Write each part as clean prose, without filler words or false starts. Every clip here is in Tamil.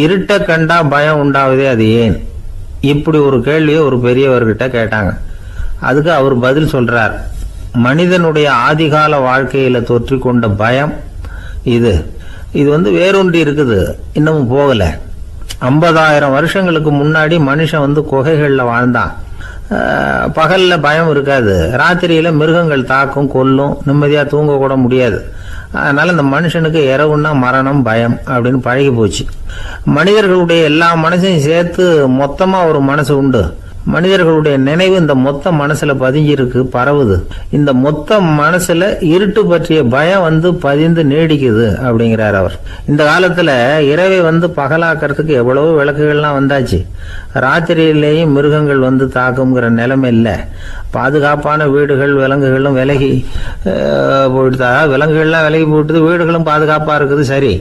இருட்ட கண்டா பயம் உண்டாவதே அது ஏன்? இப்படி ஒரு கேள்வியை ஒரு பெரியவர்கிட்ட கேட்டாங்க. அதுக்கு அவர் பதில் சொல்றார். மனிதனுடைய ஆதிகால வாழ்க்கையில தொற்றிக்கொண்ட பயம் இது இது வேரூன்றி இருக்குது, இன்னமும் போகல. 50,000 வருஷங்களுக்கு முன்னாடி மனுஷன் குகைகள்ல வாழ்ந்தான். பகல்ல பயம் இருக்காது, ராத்திரியில மிருகங்கள் தாக்கும், கொல்லும், நிம்மதியா தூங்க கூட முடியாது. அதனால இந்த மனுஷனுக்கு இரவுன்னா மரணம், பயம் அப்படின்னு பழகி போச்சு. மனிதர்களுடைய எல்லா மனசையும் சேர்த்து மொத்தமா ஒரு மனசு உண்டு. மனிதர்களுடைய நினைவு இந்த மொத்த மனசுல பதிஞ்சிருக்கு, பரவுது. இந்த மொத்த மனசுல இருட்டு பற்றிய பயம் பதிந்து நீடிக்குது அப்படிங்கிறார் அவர். இந்த காலத்துல இரவை பகலாக்கிறதுக்கு எவ்வளவோ விளக்குகள்லாம் வந்தாச்சு. ராத்திரியிலேயும் மிருகங்கள் தாக்குங்கிற நிலைமை இல்லை. பாதுகாப்பான வீடுகள், விலங்குகளும் விலகி போயிட்டு, விலங்குகள்லாம் விலகி போயிட்டு, வீடுகளும் பாதுகாப்பா இருக்குது. சரி,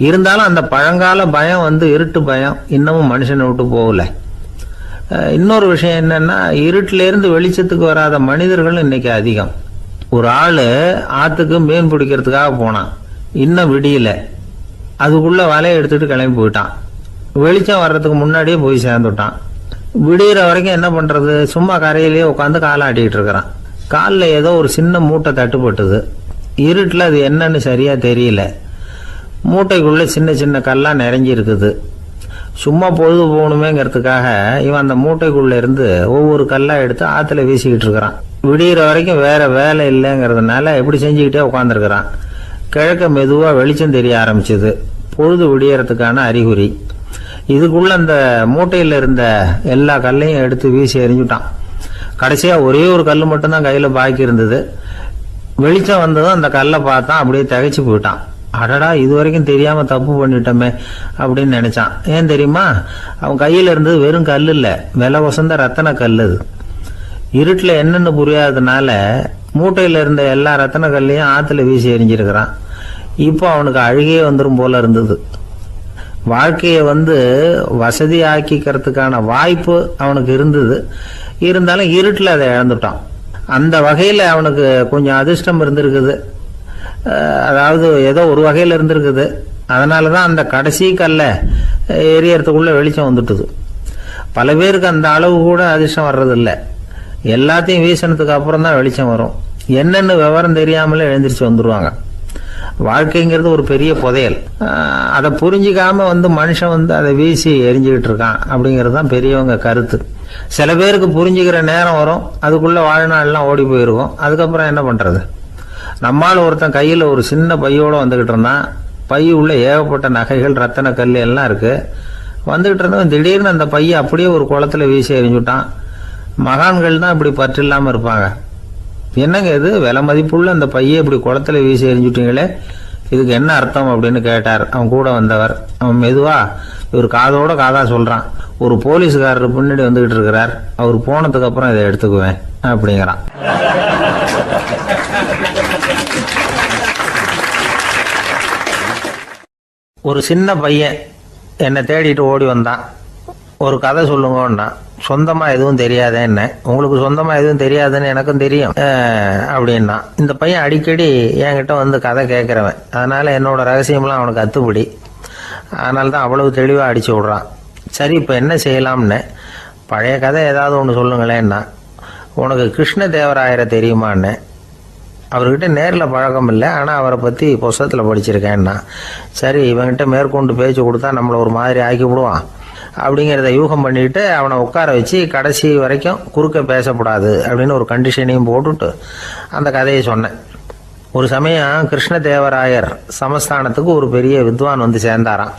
இருந்தாலும் அந்த பழங்கால பயம் இருட்டு பயம் இன்னமும் மனுஷனை விட்டு போகல. இன்னொரு விஷயம் என்னன்னா, இருட்டில இருந்து வெளிச்சத்துக்கு வராத மனிதர்கள் இன்னைக்கு அதிகம். ஒரு ஆளு ஆத்துக்கு மீன் பிடிக்கிறதுக்காக போனான், இன்னும் விடியல. அதுக்குள்ள வலையை எடுத்துட்டு கிளம்பி போயிட்டான். வெளிச்சம் வர்றதுக்கு முன்னாடியே போய் சேர்ந்துட்டான். விடிகிற வரைக்கும் என்ன பண்றது? சும்மா கரையிலேயே உட்காந்து காலாட்டிக்கிட்டு இருக்கிறான். காலில் ஏதோ ஒரு சின்ன மூட்டை தட்டுப்பட்டுது. இருட்டில் அது என்னன்னு சரியா தெரியல. மூட்டைக்குள்ள சின்ன சின்ன கல்லா நிறைஞ்சி இருக்குது. சும்மா பொழுது போகணுமேங்கிறதுக்காக இவன் அந்த மூட்டைக்குள்ள இருந்து ஒவ்வொரு கல்லா எடுத்து ஆத்துல வீசிக்கிட்டு இருக்கிறான். விடிகிற வரைக்கும் வேற வேலை இல்லைங்கிறதுனால எப்படி செஞ்சுக்கிட்டே உட்காந்துருக்கிறான். கிழக்க மெதுவா வெளிச்சம் தெரிய ஆரம்பிச்சது. பொழுது விடியறதுக்கான அறிகுறி. இதுக்குள்ள அந்த மூட்டையில இருந்த எல்லா கல்லையும் எடுத்து வீசி எறிஞ்சுட்டான். கடைசியா ஒரே ஒரு கல் மட்டும்தான் கையில பாக்கி இருந்தது. வெளிச்சம் வந்ததும் அந்த கல்லை பார்த்தான், அப்படியே திகைச்சு போயிட்டான். அடடா, இது வரைக்கும் தெரியாம தப்பு பண்ணிட்டோமே அப்படின்னு நினைச்சான். ஏன் தெரியுமா? அவன் கையில இருந்தது வெறும் கல் இல்ல, விலை வசந்த ரத்தன கல். அது இருட்டுல என்னன்னு புரியாததுனால மூட்டையில இருந்த எல்லா ரத்தன கல்லையும் ஆத்துல வீசி எறிஞ்சிருக்கிறான். இப்போ அவனுக்கு அழுகையே வந்துடும் போல இருந்தது. வாழ்க்கையை வசதி ஆக்கிக்கிறதுக்கான வாய்ப்பு அவனுக்கு இருந்தது. இருந்தாலும் இருட்டுல அதை இழந்துட்டான். அந்த வகையில அவனுக்கு கொஞ்சம் அதிர்ஷ்டம் இருந்திருக்குது. அதாவது ஏதோ ஒரு வகையில இருந்திருக்குது. அதனாலதான் அந்த கடைசி கல்ல எரியறதுக்குள்ள வெளிச்சம் வந்துட்டுது. பல பேருக்கு அந்த அளவு கூட அதிர்ஷ்டம் வர்றதில்லை. எல்லாத்தையும் வீசினதுக்கு அப்புறம் தான் வெளிச்சம் வரும். என்னன்னு விவரம் தெரியாமலே எழுந்திரிச்சு வந்துருவாங்க. வாழ்க்கைங்கிறது ஒரு பெரிய புதையல். அதை புரிஞ்சிக்காம மனுஷன் அதை வீசி எரிஞ்சுக்கிட்டு இருக்கான் அப்படிங்கிறது தான் பெரியவங்க கருத்து. சில பேருக்கு புரிஞ்சுக்கிற நேரம் வரும், அதுக்குள்ள வாழ்நாள்லாம் ஓடி போயிருக்கும். அதுக்கப்புறம் என்ன பண்றது? நம்மால் ஒருத்தன் கையில ஒரு சின்ன பையோட வந்துகிட்டு இருந்தான். பை உள்ள ஏகப்பட்ட நகைகள், ரத்தன கல் எல்லாம் இருக்கு. வந்துகிட்டு இருந்தவன் திடீர்னு அந்த பையை அப்படியே ஒரு குளத்துல வீசி எறிஞ்சுட்டான். மகான்கள் தான் இப்படி பற்று இல்லாம இருப்பாங்க. என்னங்க இது, விலை மதிப்புள்ள அந்த பையை இப்படி குளத்துல வீசி எறிஞ்சுட்டீங்களே, இதுக்கு என்ன அர்த்தம் அப்படின்னு கேட்டார் அவன் கூட வந்தவர். அவன் மெதுவா இவர் காதோட காதா சொல்றான். ஒரு போலீஸ்காரர் பின்னாடி வந்துகிட்டு இருக்கிறார், அவர் போனதுக்கு அப்புறம் இதை எடுத்துக்குவேன் அப்படிங்கிறான். ஒரு சின்ன பையன் என்னை தேடிட்டு ஓடி வந்தான். ஒரு கதை சொல்லுங்கன்னா, சொந்தமா எதுவும் தெரியாத என்ன, உங்களுக்கு சொந்தமா எதுவும் தெரியாதுன்னு எனக்கும் தெரியும் அப்படின்னா. இந்த பையன் அடிக்கடி என்கிட்ட கதை கேட்கிறவன். அதனால என்னோட ரகசியம்லாம் அவனுக்கு அத்துப்படி. அதனால தான் அவ்வளவு தெளிவா அடிச்சு விடுறான். சரி, இப்ப என்ன செய்யலாம்னு, பழைய கதை ஏதாவது ஒன்று சொல்லுங்களேன்னா. உனக்கு கிருஷ்ண தேவராயரை தெரியுமான்னு. அவர்கிட்ட நேரில் பழக்கம் இல்லை, ஆனால் அவரை பற்றி புஸ்தகத்தில் படிச்சிருக்கேன்னா. சரி, இவன்கிட்ட மேற்கொண்டு பேச்சு கொடுத்தா நம்மளை ஒரு மாதிரி ஆக்கி விடுவான் அப்படிங்கிறத யூகம் பண்ணிட்டு அவனை உட்கார வச்சு கடைசி வரைக்கும் குறுக்க பேசக்கூடாது அப்படின்னு ஒரு கண்டிஷனையும் போட்டுட்டு அந்த கதையை சொன்னேன். ஒரு சமயம் கிருஷ்ணதேவராயர் சமஸ்தானத்துக்கு ஒரு பெரிய வித்வான் சேர்ந்தாராம்.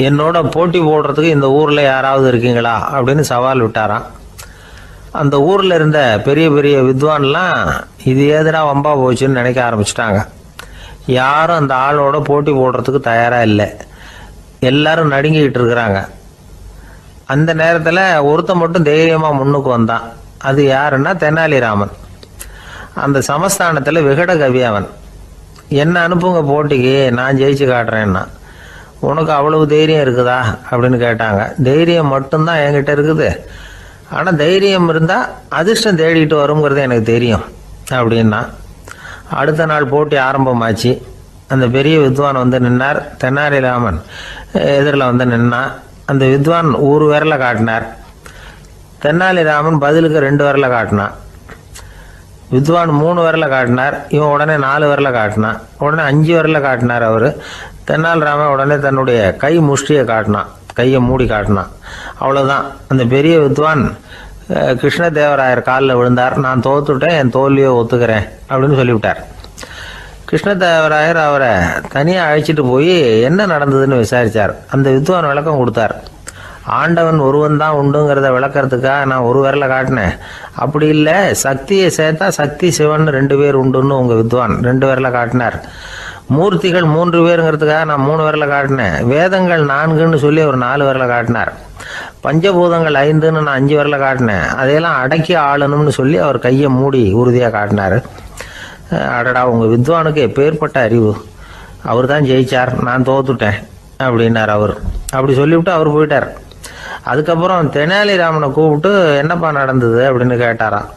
என்னோட போட்டி போடுறதுக்கு இந்த ஊர்ல யாராவது இருக்கீங்களா அப்படின்னு சவால் விட்டாராம். அந்த ஊர்ல இருந்த பெரிய பெரிய வித்வான்லாம் இது ஏதுடா வம்பா போச்சுன்னு நினைக்க ஆரம்பிச்சிட்டாங்க. யாரும் அந்த ஆளோட போட்டி போடுறதுக்கு தயாரா இல்லை. எல்லாரும் நடுங்கிட்டு இருக்கிறாங்க. அந்த நேரத்துல ஒருத்த மட்டும் தைரியமா முன்னுக்கு வந்தான். அது யாருன்னா தெனாலிராமன். அந்த சமஸ்தானத்துல விகட கவி அவன். என்ன அனுப்புங்க போட்டிக்கு, நான் ஜெயிச்சு காட்டுறேன்னா. உனக்கு அவ்வளவு தைரியம் இருக்குதா அப்படின்னு கேட்டாங்க. தைரியம் மட்டும்தான் என்கிட்ட இருக்குது, ஆனா தைரியம் இருந்தா அதிர்ஷ்டம் தேடிட்டு வருங்கிறது எனக்கு தெரியும் அப்படின்னா. அடுத்த நாள் போட்டி ஆரம்பமாச்சு. அந்த பெரிய வித்வான் வந்து நின்னார். தெனாலிராமன் எதிரில் வந்து நின்னான். அந்த வித்வான் ஒரு விரலை காட்டினார். தெனாலிராமன் பதிலுக்கு 2 விரலை காட்டினான். வித்வான் 3 விரலை காட்டினார். இவன் உடனே 4 விரலை காட்டினான். உடனே 5 விரலை காட்டினார் அவர். தெனாலிராமன் உடனே தன்னுடைய கை முஷ்டியை காட்டினான், கையை மூடி காட்டினான். அவ்வளோதான். அந்த பெரிய வித்வான் கிருஷ்ணதேவராயர் காலில் விழுந்தார். நான் தோத்துட்டேன், என் தோல்வியை ஒத்துக்கிறேன் அப்படின்னு சொல்லிவிட்டார். கிருஷ்ணதேவராயர் அவரை தனியாக அழைச்சிட்டு போய் என்ன நடந்ததுன்னு விசாரித்தார். அந்த வித்வான் விளக்கம் கொடுத்தார். ஆண்டவன் ஒருவன் தான் உண்டுங்கிறத விளக்கறதுக்காக நான் ஒரு விரலை காட்டினேன். அப்படி இல்லை, சக்தியை சேர்த்தா சக்தி சிவன் 2 பேர் உண்டுன்னு உங்கள் வித்வான் 2 விரலை காட்டினார். மூர்த்திகள் 3 பேருங்கிறதுக்காக நான் 3 விரலை காட்டினேன். வேதங்கள் 4ன்னு சொல்லி ஒரு 4 விரலை காட்டினார். பஞ்சபூதங்கள் 5ன்னு நான் 5 விரலை காட்டினேன். அதையெல்லாம் அடக்கி ஆளணும்னு சொல்லி அவர் கையை மூடி உறுதியாக காட்டினார். அடடா, உங்கள் வித்வானுக்கு எப்பேற்பட்ட அறிவு! அவர் தான் ஜெயிச்சார், நான் தோத்துட்டேன் அப்படின்னார் அவர். அப்படி சொல்லிவிட்டு அவர் போயிட்டார். அதுக்கப்புறம் தெனாலிராமனை கூப்பிட்டு என்னப்பா நடந்தது அப்படின்னு கேட்டாராம்.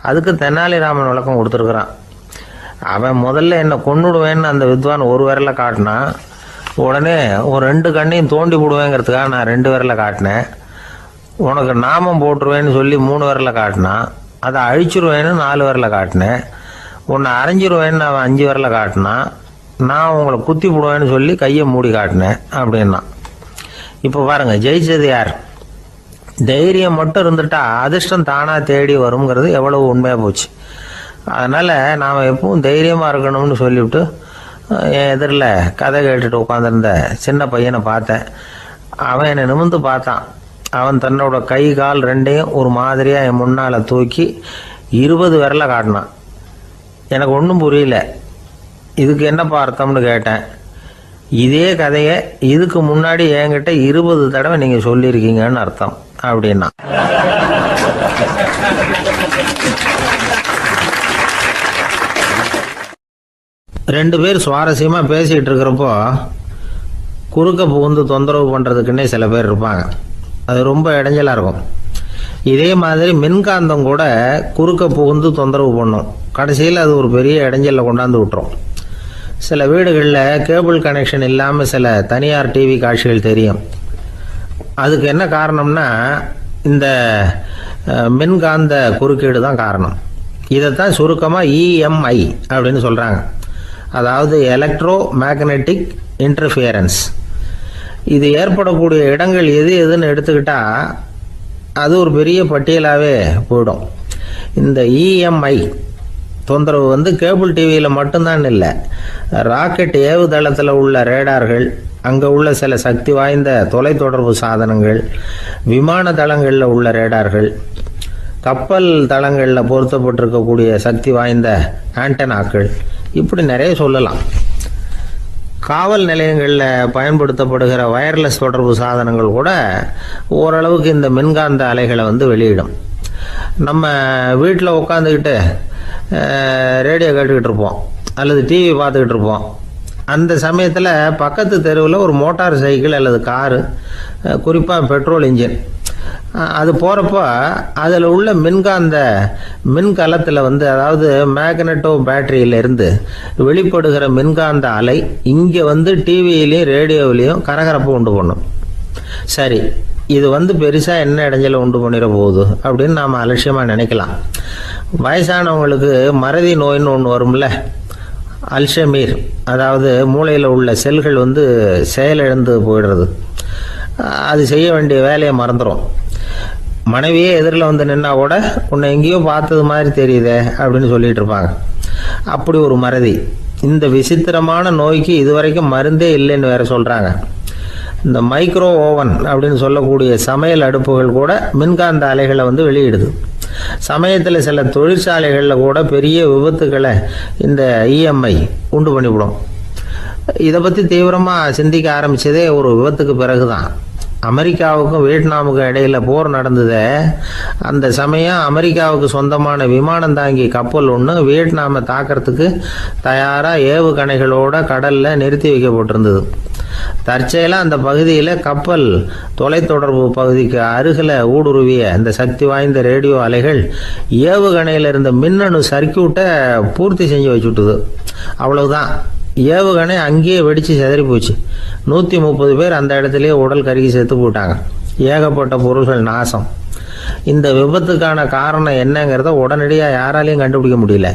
அதுக்கு தெனாலிராமன் விளக்கம் கொடுத்துருக்குறான். அவன் முதல்ல என்னை கொன்னுடுவேன்னு அந்த வித்வான் ஒரு விரலை காட்டினான். உடனே ஒரு 2 கண்ணையும் தோண்டி போடுவேங்கிறதுக்காக நான் 2 விரலை காட்டினேன். உனக்கு நாமம் போட்டுருவேன்னு சொல்லி 3 விரலை காட்டினான். அதை அழிச்சிருவேன்னு 4 விரலை காட்டினேன். உன்னை அரைஞ்சிருவேன்னு அவன் 5 விரலை காட்டினான். நான் உங்களை குத்தி போடுவேன்னு சொல்லி கையை மூடி காட்டினேன் அப்படின்னா. இப்போ பாருங்க, ஜெயிச்சது யார்? தைரியம் மட்டும் இருந்துட்டா அதிர்ஷ்டம் தானாக தேடி வருங்கிறது எவ்வளவு உண்மையாக போச்சு. அதனால் நாம் எப்பவும் தைரியமாக இருக்கணும்னு சொல்லிவிட்டு என் எதிரில் கதை கேட்டுட்டு உட்காந்துருந்த சின்ன பையனை பார்த்தேன். அவன் என்னை நிமிர்ந்து பார்த்தான். அவன் தன்னோட கை கால் 2ஐயும் ஒரு மாதிரியாக என் முன்னால் தூக்கி 20 விரலை காட்டினான். எனக்கு ஒன்றும் புரியல. இதுக்கு என்னப்பா அர்த்தம்னு கேட்டேன். இதே கதையை இதுக்கு முன்னாடி என்கிட்ட 20 தடவை நீங்கள் சொல்லியிருக்கீங்கன்னு அர்த்தம் அப்படின்னா. ரெண்டு பேர் சுவாரஸ்யமாக பேசிகிட்டு இருக்கிறப்போ குறுக்க புகுந்து தொந்தரவு பண்ணுறதுக்குன்னே சில பேர் இருப்பாங்க. அது ரொம்ப இடைஞ்சலாக இருக்கும். இதே மாதிரி மின்காந்தம் கூட குறுக்க புகுந்து தொந்தரவு பண்ணும். கடைசியில் அது ஒரு பெரிய இடைஞ்சலில் கொண்டாந்து விட்டுரும். சில வீடுகளில் கேபிள் கனெக்ஷன் இல்லாமல் சில தனியார் டிவி காட்சிகள் தெரியும். அதுக்கு என்ன காரணம்னா இந்த மின்காந்த குறுக்கீடு தான் காரணம். இதைத்தான் சுருக்கமாக இஎம்ஐ அப்படின்னு சொல்கிறாங்க. அதாவது எலக்ட்ரோ மேக்னெட்டிக் இன்டர்ஃபியரன்ஸ். இது ஏற்படக்கூடிய இடங்கள் எது எதுன்னு எடுத்துக்கிட்டால் அது ஒரு பெரிய பட்டியலாகவே போயிடும். இந்த இஎம்ஐ தொந்தரவு வந்து கேபிள் டிவியில் மட்டும்தான் இல்லை, ராக்கெட் ஏவுதளத்தில் உள்ள ரேடார்கள், அங்கே உள்ள சில சக்தி வாய்ந்த தொலைத்தொடர்பு சாதனங்கள், விமான தளங்களில் உள்ள ரேடார்கள், கப்பல் தளங்களில் பொருத்தப்பட்டிருக்கக்கூடிய சக்தி வாய்ந்த ஆண்டனாக்கள், இப்படி நிறைய சொல்லலாம். காவல் நிலையங்களில் பயன்படுத்தப்படுகிற வயர்லெஸ் தொடர்பு சாதனங்கள் கூட ஓரளவுக்கு இந்த மின்காந்த அலைகளை வந்து வெளியிடும். நம்ம வீட்டில் உட்காந்துக்கிட்டு ரேடியோ கேட்டுக்கிட்டு இருப்போம் அல்லது டிவி பார்த்துக்கிட்டு இருப்போம். அந்த சமயத்தில் பக்கத்து தெருவில் ஒரு மோட்டார் சைக்கிள் அல்லது காரு, குறிப்பாக பெட்ரோல் இன்ஜின், அது போகிறப்போ அதில் உள்ள மின்கலத்தில் வந்து, அதாவது மேக்னட்டோ பேட்டரியிலிருந்து வெளிப்படுகிற மின்காந்த அலை இங்கே வந்து டிவியிலையும் ரேடியோவிலையும் கரகரப்பை உண்டு பண்ணும். சரி, இது வந்து பெருசாக என்ன இடைஞ்சலை உண்டு பண்ணிட போகுது அப்படின்னு நாம் அலட்சியமாக நினைக்கலாம். வயசானவங்களுக்கு மறதி நோயின்னு ஒன்று வரும்ல, அல்ஷமீர், அதாவது மூளையில் உள்ள செல்கள் வந்து செயலிழந்து போயிடுறது. அது செய்ய வேண்டிய வேலையை மறந்துடும். மனைவியே எதிரில் வந்து நின்னா கூட உன்னை எங்கேயோ பார்த்தது மாதிரி தெரியுதே அப்படின்னு சொல்லிட்டு இருப்பாங்க. அப்படி ஒரு மறதி. இந்த விசித்திரமான நோய்க்கு இதுவரைக்கும் மருந்தே இல்லைன்னு வேற சொல்கிறாங்க. இந்த மைக்ரோ ஓவன் அப்படின்னு சொல்லக்கூடிய சமையல் அடுப்புகள் கூட மின்காந்த அலைகளை வந்து வெளியிடுது. சமயத்தில் சில தொழிற்சாலைகளில் கூட பெரிய விபத்துக்களை இந்த இஎம்ஐ உண்டு பண்ணிவிடும். இதை பற்றி தீவிரமாக சிந்திக்க ஆரம்பித்ததே ஒரு விபத்துக்கு பிறகு தான். அமெரிக்காவுக்கும் வியட்நாமுக்கும் இடையில போர் நடந்தது. அந்த சமயம் அமெரிக்காவுக்கு சொந்தமான விமானம் தாங்கி கப்பல் ஒன்று வியட்நாமை தாக்கிறதுக்கு தயாராக ஏவுகணைகளோட கடலில் நிறுத்தி வைக்கப்பட்டிருந்தது. தற்செயலாக அந்த பகுதியில் கப்பல் தொலைத்தொடர்பு பகுதிக்கு அருகில் ஊடுருவிய அந்த சக்தி வாய்ந்த ரேடியோ அலைகள் ஏவுகணையில் இருந்த மின்னணு சர்க்கியூட்டை பூர்த்தி செஞ்சு வச்சுட்டுது. அவ்வளவுதான். ஏவுகணை அங்கேயே வெடித்து சிதறி போச்சு. 130 பேர் அந்த இடத்துலயே உடல் கருகி செத்து போட்டாங்க. ஏகப்பட்ட பொருள்கள் நாசம். இந்த விபத்துக்கான காரணம் என்னங்கிறத உடனடியாக யாராலையும் கண்டுபிடிக்க முடியல.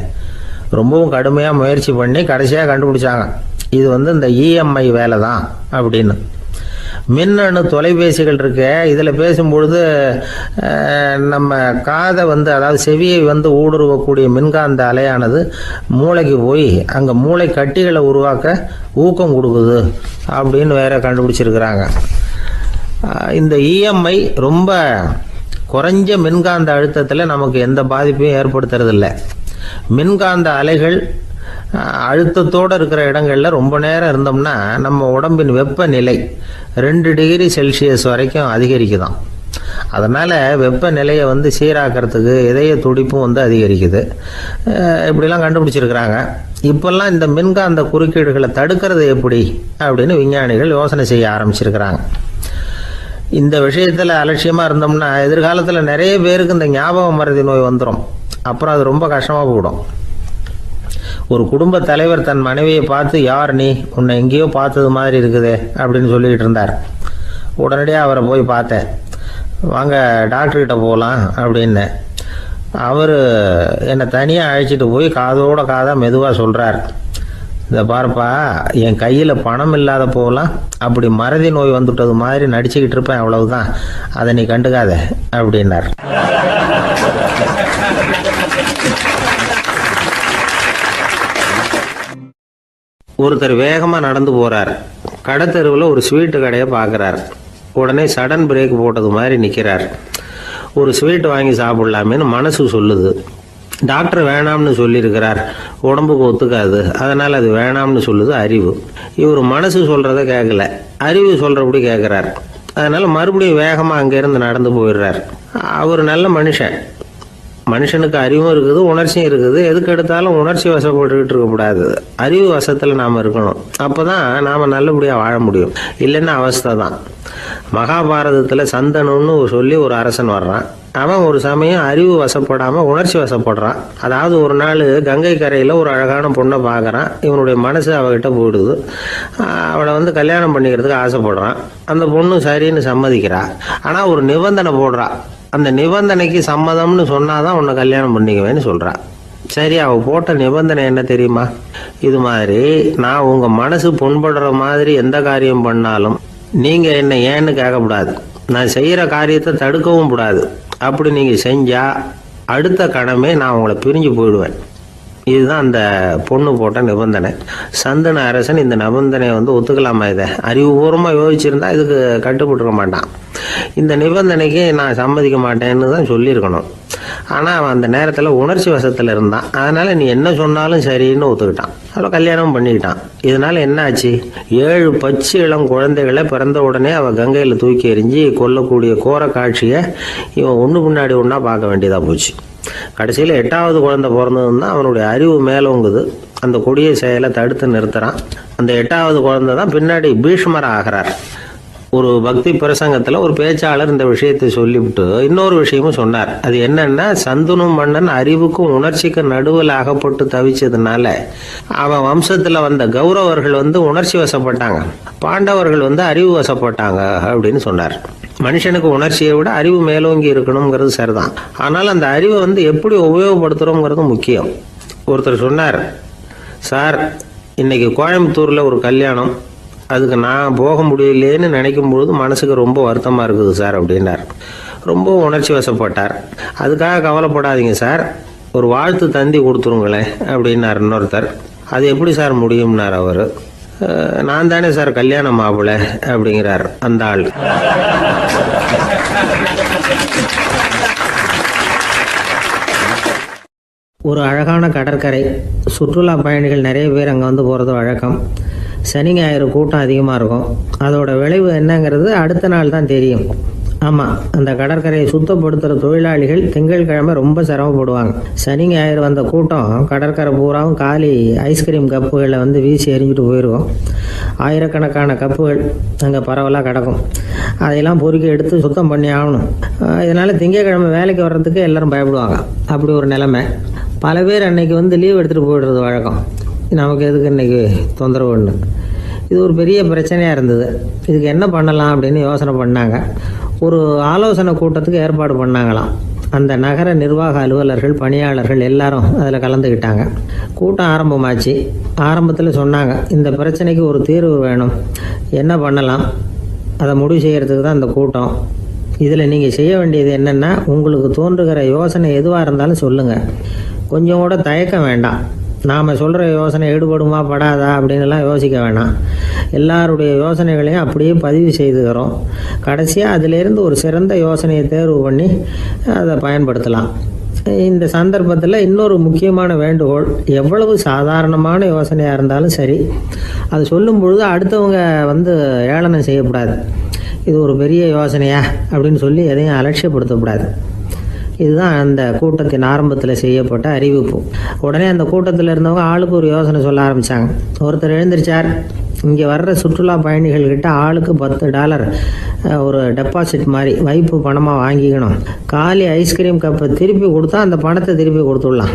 ரொம்பவும் கடுமையாக முயற்சி பண்ணி கடைசியாக கண்டுபிடிச்சாங்க. இது இந்த இஎம்ஐ வேலை தான் அப்படின்னு. மின்னணு தொலைபேசிகள் இருக்கு. இதில் பேசும்பொழுது நம்ம காதை அதாவது செவியை ஊடுருவக்கூடிய மின்காந்த அலையானது மூளைக்கு போய் அங்கே மூளை கட்டிகளை உருவாக்க ஊக்கம் கொடுக்குது அப்படின்னு வேற கண்டுபிடிச்சிருக்கிறாங்க. இந்த இஎம்ஐ ரொம்ப குறைஞ்ச மின்காந்த அழுத்தத்தில் நமக்கு எந்த பாதிப்பையும் ஏற்படுத்துறதில்லை. மின்காந்த அலைகள் அழுத்தத்தோடு இருக்கிற இடங்களில் ரொம்ப நேரம் இருந்தோம்னா நம்ம உடம்பின் வெப்பநிலை 2 டிகிரி செல்சியஸ் வரைக்கும் அதிகரிக்குதாம். அதனால் வெப்பநிலையை சீராக்கிறதுக்கு இதய துடிப்பும் அதிகரிக்குது. இப்படிலாம் கண்டுபிடிச்சிருக்கிறாங்க. இப்போல்லாம் இந்த மின்காந்த குறுக்கீடுகளை தடுக்கிறது எப்படி அப்படின்னு விஞ்ஞானிகள் யோசனை செய்ய ஆரம்பிச்சிருக்கிறாங்க. இந்த விஷயத்தில் அலட்சியமாக இருந்தோம்னா எதிர்காலத்தில் நிறைய பேருக்கு இந்த ஞாபக மறதி நோய் வந்துடும். அப்புறம் அது ரொம்ப கஷ்டமாக போயிடும். ஒரு குடும்ப தலைவர் தன் மனைவியை பார்த்து, யார் நீ, உன்னை எங்கேயோ பார்த்தது மாதிரி இருக்குதே அப்படின்னு சொல்லிக்கிட்டு இருந்தார். உடனடியாக அவரை போய் பார்த்தேன். வாங்க டாக்டர்கிட்ட போகலாம் அப்படின்னு. அவர் என்னை தனியாக அழைச்சிட்டு போய் காதோட காதாக மெதுவாக சொல்கிறார், இதை பாருப்பா, என் கையில் பணம் இல்லாத போகலாம் அப்படி மறதி நோய் வந்துட்டது மாதிரி நடிச்சுக்கிட்டு இருப்பேன், அவ்வளவுதான், அதை நீ கண்டுக்காத அப்படின்னார். ஒருத்தர் வேகமாக நடந்து போகிறார். கடத்தெருவில் ஒரு ஸ்வீட்டு கடையை பார்க்குறார். உடனே சடன் பிரேக் போட்டது மாதிரி நிற்கிறார். ஒரு ஸ்வீட் வாங்கி சாப்பிட்லாமேன்னு மனசு சொல்லுது. டாக்டர் வேணாம்னு சொல்லியிருக்கிறார், உடம்புக்கு ஒத்துக்காது, அதனால் அது வேணாம்னு சொல்லுது அறிவு. இவர் மனசு சொல்கிறத கேட்கல, அறிவு சொல்கிறபடி கேட்குறார். அதனால் மறுபடியும் வேகமாக அங்கேருந்து நடந்து போயிடுறார். அவர் நல்ல மனுஷன். மனுஷனுக்கு அறிவும் இருக்குது, உணர்ச்சியும் இருக்குது. எதுக்கு எடுத்தாலும் உணர்ச்சி வசப்பட்டுக்கிட்டு இருக்கக்கூடாது. அறிவு வசத்தில் நாம் இருக்கணும். அப்போ தான் நாம் நல்லபடியாக வாழ முடியும். இல்லைன்னா அவஸ்தை தான். மகாபாரதத்தில் சந்தனுன்னு சொல்லி ஒரு அரசன் வர்றான். அவன் ஒரு சமயம் அறிவு வசப்படாமல் உணர்ச்சி வசப்படுறான். அதாவது ஒரு நாள் கங்கை கரையில் ஒரு அழகான பொண்ணை பார்க்குறான். இவனுடைய மனசு அவகிட்ட போயிடுது. அவளை கல்யாணம் பண்ணிக்கிறதுக்கு ஆசைப்படுறான். அந்த பொண்ணு சரின்னு சம்மதிக்கிறா. ஆனால் ஒரு நிபந்தனை போடுறா. அந்த நிபந்தனைக்கு சம்மதம்னு சொன்னாதான் உன்னை கல்யாணம் பண்ணிக்குவேன்னு சொல்றா. சரி, அவ போட்ட நிபந்தனை என்ன தெரியுமா? இது மாதிரி, நான் உங்க மனசு புண்படுற மாதிரி எந்த காரியம் பண்ணாலும் நீங்க என்ன ஏன்னு கேட்கக்கூடாது, நான் செய்யற காரியத்தை தடுக்கவும் கூடாது. அப்படி நீங்க செஞ்சா அடுத்த கணமே நான் உங்களை பிரிஞ்சு போயிடுவேன். இதுதான் அந்த பொண்ணு போட்ட நிபந்தனை. சந்தன அரசன் இந்த நிபந்தனையை ஒத்துக்கலாமா? இதை அறிவுபூர்வமாக யோசிச்சிருந்தா இதுக்கு கட்டுப்பட்டுக்க மாட்டான். இந்த நிபந்தனைக்கு நான் சம்மதிக்க மாட்டேன்னு தான் சொல்லியிருக்கணும். ஆனால் அவன் அந்த நேரத்தில் உணர்ச்சி வசத்தில் இருந்தான். அதனால் நீ என்ன சொன்னாலும் சரின்னு ஒத்துக்கிட்டான். அவளை கல்யாணம் பண்ணிக்கிட்டான். இதனால் என்ன ஆச்சு? 7 பச்சை இளம் குழந்தைகளை பிறந்த உடனே அவள் கங்கையில் தூக்கி எறிஞ்சி கொல்லக்கூடிய கோர காட்சியை இவன் ஒன்று பின்னாடி ஒன்றா பார்க்க வேண்டியதாக போச்சு. கடைசியில் 8வது குழந்தை பிறந்ததுன்னா அவனுடைய அறிவு மேலோங்குது. அந்த கொடிய செயலை தடுத்து நிறுத்துறான். அந்த 8வது குழந்தை தான் பின்னாடி பீஷ்மர் ஆகிறார். ஒரு பக்தி பிரசங்கத்தில் ஒரு பேச்சாளர் இந்த விஷயத்தை சொல்லிவிட்டு இன்னொரு விஷயமும் சொன்னார். அது என்னன்னா, சந்துனு மன்னன் அறிவுக்கும் உணர்ச்சிக்கும் நடுவில் அகப்பட்டு தவிச்சதுனால அவன் வம்சத்தில் வந்த கௌரவர்கள் உணர்ச்சி வசப்பட்டாங்க, பாண்டவர்கள் அறிவு வசப்பட்டாங்க அப்படின்னு சொன்னார். மனுஷனுக்கு உணர்ச்சியை விட அறிவு மேலோங்கி இருக்கணுங்கிறது சரிதான். ஆனால் அந்த அறிவை எப்படி உபயோகப்படுத்துகிறோங்கிறது முக்கியம். ஒருத்தர் சொன்னார், சார், இன்னைக்கு கோயம்புத்தூரில் ஒரு கல்யாணம், அதுக்கு நான் போக முடியலேன்னு நினைக்கும் பொழுது மனசுக்கு ரொம்ப வருத்தமாக இருக்குது சார் அப்படின்னார். ரொம்ப உணர்ச்சி வசப்பட்டார். அதுக்காக கவலைப்படாதீங்க சார், ஒரு வாழ்த்து தந்தி கொடுத்துருங்களேன் அப்படின்னார் இன்னொருத்தர். அது எப்படி சார் முடியும்னார் அவர். நான் தானே சார் கல்யாண மாப்பிள்ளை அப்படிங்கிறார் அந்த ஆள். ஒரு அழகான கடற்கரை. சுற்றுலா பயணிகள் நிறைய பேர் அங்கே போகிறது வழக்கம். சனி ஞாயிறு கூட்டம் அதிகமாக இருக்கும். அதோட விளைவு என்னங்கிறது அடுத்த நாள் தான் தெரியும். ஆமாம், அந்த கடற்கரையை சுத்தப்படுத்துகிற தொழிலாளிகள் திங்கட்கிழமை ரொம்ப சிரமப்படுவாங்க. சனி ஞாயிறு வந்த கூட்டம் கடற்கரை பூராவும் காலி ஐஸ்கிரீம் கப்புகளை வீசி எறிஞ்சிட்டு போயிருக்கும். ஆயிரக்கணக்கான கப்புகள் அங்கே பரவலாக கிடக்கும். அதையெல்லாம் பொறுக்கி எடுத்து சுத்தம் பண்ணி ஆகணும். இதனால் திங்கட்கிழமை வேலைக்கு வர்றதுக்கு எல்லோரும் பயப்படுவாங்க. அப்படி ஒரு நிலைமை. பல பேர் அன்னைக்கு லீவ் எடுத்துகிட்டு போயிடுறது வழக்கம். நமக்கு எதுக்கு இன்றைக்கி தொந்தரவுன்னு. இது ஒரு பெரிய பிரச்சனையாக இருந்தது. இதுக்கு என்ன பண்ணலாம் அப்படின்னு யோசனை பண்ணாங்க. ஒரு ஆலோசனை கூட்டத்துக்கு ஏற்பாடு பண்ணாங்களாம். அந்த நகர நிர்வாக அலுவலர்கள், பணியாளர்கள் எல்லாரும் அதில் கலந்துக்கிட்டாங்க. கூட்டம் ஆரம்பமாச்சு. ஆரம்பத்தில் சொன்னாங்க, இந்த பிரச்சனைக்கு ஒரு தீர்வு வேணும், என்ன பண்ணலாம், அதை முடிவு செய்கிறதுக்கு தான் இந்த கூட்டம். இதில் நீங்கள் செய்ய வேண்டியது என்னென்னா, உங்களுக்கு தோன்றுகிற யோசனை எதுவாக இருந்தாலும் சொல்லுங்கள். கொஞ்சம் கூட தயக்கம் வேண்டாம். நாம் சொல்கிற யோசனை ஈடுபடுமா படாதா அப்படின்லாம் யோசிக்க வேணாம். எல்லாருடைய யோசனைகளையும் அப்படியே பதிவு செய்துக்கிறோம். கடைசியாக அதிலேருந்து ஒரு சிறந்த யோசனையை தேர்வு பண்ணி அதை பயன்படுத்தலாம். இந்த சந்தர்ப்பத்தில் இன்னொரு முக்கியமான வேண்டுகோள், எவ்வளவு சாதாரணமான யோசனையாக இருந்தாலும் சரி, அது சொல்லும் பொழுது அடுத்தவங்க ஏளனம் செய்யக்கூடாது. இது ஒரு பெரிய யோசனையா அப்படின்னு சொல்லி எதையும் அலட்சியப்படுத்தக்கூடாது. இதுதான் அந்த கூட்டத்தின் ஆரம்பத்தில் செய்யப்பட்ட அறிவிப்பு. உடனே அந்த கூட்டத்தில் இருந்தவங்க ஆளுக்கு ஒரு யோசனை சொல்ல ஆரம்பித்தாங்க. ஒருத்தர் எழுந்திருச்சார், இங்கே வர்ற சுற்றுலா பயணிகள்கிட்ட ஆளுக்கு $10 ஒரு டெபாசிட் மாதிரி வைப்பு பணமாக வாங்கிக்கணும். காலி ஐஸ்கிரீம் கப்பை திருப்பி கொடுத்தா அந்த பணத்தை திருப்பி கொடுத்துடலாம்.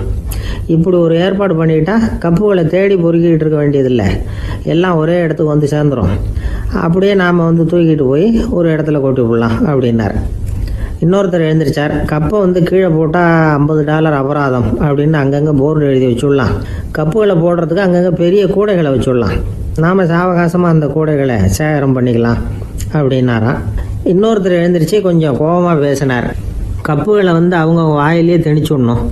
இப்படி ஒரு ஏற்பாடு பண்ணிக்கிட்டா கப்புகளை தேடி பொறுக்கிட்டு இருக்க வேண்டியதில்லை, எல்லாம் ஒரே இடத்துக்கு வந்து சேர்ந்துடும். அப்படியே நாம் தூக்கிட்டு போய் ஒரு இடத்துல கொட்டி விடலாம் அப்படின்னார். இன்னொருத்தர் எழுந்திரிச்சார், கப்பை கீழே போட்டால் $50 அபராதம் அப்படின்னு அங்கங்கே போர்டு எழுதி வச்சுடலாம். கப்புகளை போடுறதுக்கு அங்கங்கே பெரிய கூடைகளை வச்சுடலாம். நாம் சாவகாசமாக அந்த கூடைகளை சேகரம் பண்ணிக்கலாம் அப்படின்னாராம். இன்னொருத்தர் எழுந்திரிச்சு கொஞ்சம் கோபமாக பேசினார். கப்புகளை அவங்க வாயிலே திணிச்சுடணும்,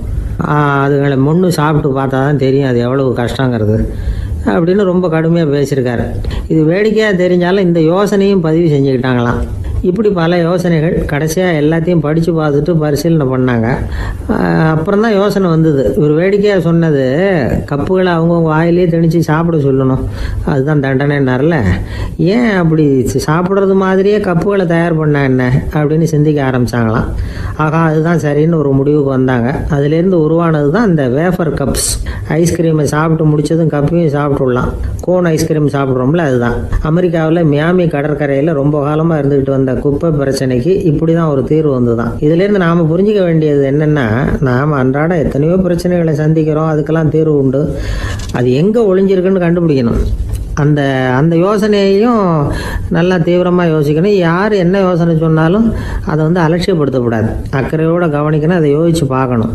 அதுகளை முன்னு சாப்பிட்டு பார்த்தா தான் தெரியும் அது எவ்வளவு கஷ்டங்கிறது அப்படின்னு ரொம்ப கடுமையாக பேசியிருக்காரு. இது வேடிக்கையாக தெரிஞ்சாலும் இந்த யோசனையும் பதிவு செஞ்சுக்கிட்டாங்களாம். இப்படி பல யோசனைகள். கடைசியாக எல்லாத்தையும் படித்து பார்த்துட்டு பரிசீலனை பண்ணாங்க. அப்புறம் தான் யோசனை வந்தது. இவர் வேடிக்கையாக சொன்னது, கப்புகளை அவங்கவுங்க வாயிலே திணிச்சு சாப்பிட சொல்லணும், அதுதான் தண்டனைன்னார்ல. ஏன் அப்படி சாப்பிட்றது மாதிரியே கப்புகளை தயார் பண்ண என்ன அப்படின்னு சிந்திக்க ஆரம்பித்தாங்களாம். ஆகா, அதுதான் சரின்னு ஒரு முடிவுக்கு வந்தாங்க. அதுலேருந்து உருவானது தான் இந்த வேஃபர் கப்ஸ். ஐஸ்கிரீமை சாப்பிட்டு முடித்ததும் கப்பையும் சாப்பிட்டுடலாம். கோன் ஐஸ்கிரீம் சாப்பிட்றோம்ல, அதுதான். அமெரிக்காவில் மியாமி கடற்கரையில் ரொம்ப காலமாக இருந்துக்கிட்டு வந்த குப்பை பிரச்சனைக்கு இப்படி தான் ஒரு தீர்வு வந்துதான். இதுலேருந்து நாம் புரிஞ்சிக்க வேண்டியது என்னென்னா, நாம் அன்றாட எத்தனையோ பிரச்சனைகளை சந்திக்கிறோம், அதுக்கெல்லாம் தீர்வு உண்டு. அது எங்கே ஒளிஞ்சிருக்குன்னு கண்டுபிடிக்கணும். அந்த யோசனையையும் நல்லா தீவிரமாக யோசிக்கணும். யார் என்ன யோசனை சொன்னாலும் அதை அலட்சியப்படுத்தக்கூடாது, அக்கறையோடு கவனிக்கணும், அதை யோசித்து பார்க்கணும்.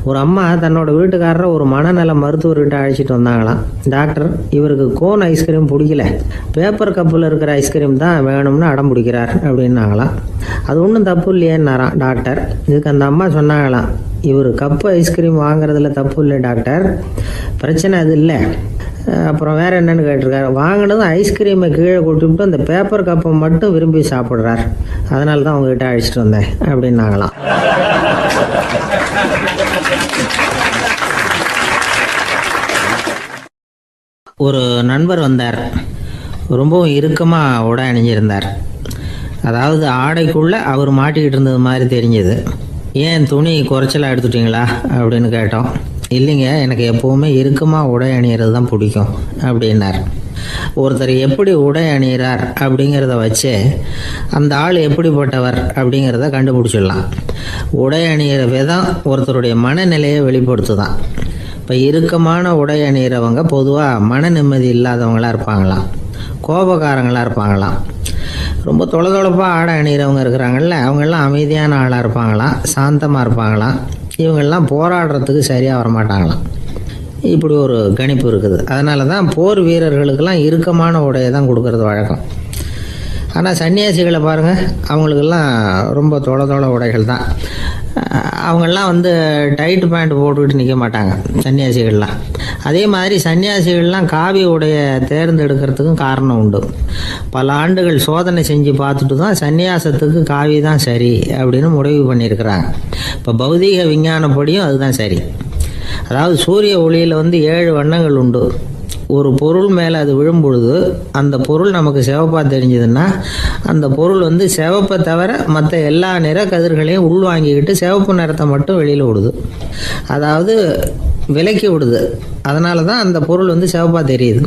ஒரு அம்மா தன்னோட வீட்டுக்காரரை ஒரு மனநல மருத்துவர்கிட்ட அழைச்சிட்டு வந்தாங்களாம். டாக்டர், இவருக்கு கோன் ஐஸ்கிரீம் பிடிக்கல, பேப்பர் கப்பில் இருக்கிற ஐஸ்கிரீம் தான் வேணும்னு அடம் பிடிக்கிறார் அப்படின்னாங்களாம். அது ஒன்றும் தப்பு இல்லையேன்னாராம் டாக்டர். இதுக்கு அந்த அம்மா சொன்னாங்களாம், இவர் கப்பு ஐஸ்கிரீம் வாங்குறதுல தப்பு இல்லை டாக்டர், பிரச்சனை அது இல்லை. அப்புறம் வேறு என்னென்னு கேட்டிருக்காரு. வாங்கினதும் ஐஸ்கிரீமை கீழே கொட்டிவிட்டு அந்த பேப்பர் கப்பை மட்டும் விரும்பி சாப்பிட்றார், அதனால தான் உங்ககிட்ட அழைச்சிட்டு வந்தேன் அப்படின்னாங்களாம். ஒரு நண்பர் வந்தார். ரொம்பவும் இறுக்கமாக உடை அணிஞ்சிருந்தார். அதாவது ஆடைக்குள்ளே அவர் மாட்டிக்கிட்டு இருந்தது மாதிரி தெரிஞ்சது. ஏன் துணி குறைச்சலாக எடுத்துட்டிங்களா அப்படின்னு கேட்டோம். இல்லைங்க, எனக்கு எப்போவுமே இறுக்கமாக உடை அணிகிறது தான் பிடிக்கும் அப்படின்னார். ஒருத்தர் எப்படி உடை அணிகிறார் அப்படிங்கிறத வச்சு அந்த ஆள் எப்படிப்பட்டவர் அப்படிங்கிறத கண்டுபிடிச்சிடலாம். உடை அணிகிற விதம் ஒருத்தருடைய மனநிலையை வெளிப்படுத்துதான். இப்போ இறுக்கமான உடை அணிகிறவங்க பொதுவாக மன நிம்மதி இல்லாதவங்களாக இருப்பாங்களாம், கோபக்காரங்களாக இருப்பாங்களாம். ரொம்ப தொலைதொலைப்பாக ஆடை அணிகிறவங்க இருக்கிறாங்கல்ல, அவங்கெல்லாம் அமைதியான ஆளாக இருப்பாங்களாம், சாந்தமாக இருப்பாங்களாம். இவங்கெல்லாம் போராடுறதுக்கு சரியாக வரமாட்டாங்களாம். இப்படி ஒரு கணிப்பு இருக்குது. அதனால தான் போர் வீரர்களுக்கெல்லாம் இறுக்கமான உடையை தான் கொடுக்கறது வழக்கம். ஆனால் சன்னியாசிகளை பாருங்கள், அவங்களுக்கெல்லாம் ரொம்ப தொலை உடைகள் தான். அவங்கெல்லாம் டைட் பேண்ட் போட்டுக்கிட்டு நிற்க மாட்டாங்க சன்னியாசிகள்லாம். அதே மாதிரி சன்னியாசிகள்லாம் காவி உடையை தேர்ந்தெடுக்கிறதுக்கும் காரணம் உண்டு. பல ஆண்டுகள் சோதனை செஞ்சு பார்த்துட்டு தான் சன்னியாசத்துக்கு காவி தான் சரி அப்படின்னு முடிவு பண்ணியிருக்கிறாங்க. இப்போ பௌதீக விஞ்ஞானப்படியும் அதுதான் சரி. அதாவது சூரிய ஒளியில் 7 வண்ணங்கள் உண்டு. ஒரு பொருள் மேலே அது விழும் பொழுது அந்த பொருள் நமக்கு சிவப்பாக தெரிஞ்சதுன்னா அந்த பொருள் சிவப்பை தவிர மற்ற எல்லா நிற கதிர்களையும் உள்வாங்கிக்கிட்டு சிவப்பு நிறத்தை மட்டும் வெளியில் விடுது, அதாவது விலக்கி விடுது. அதனால தான் அந்த பொருள் சிவப்பாக தெரியுது.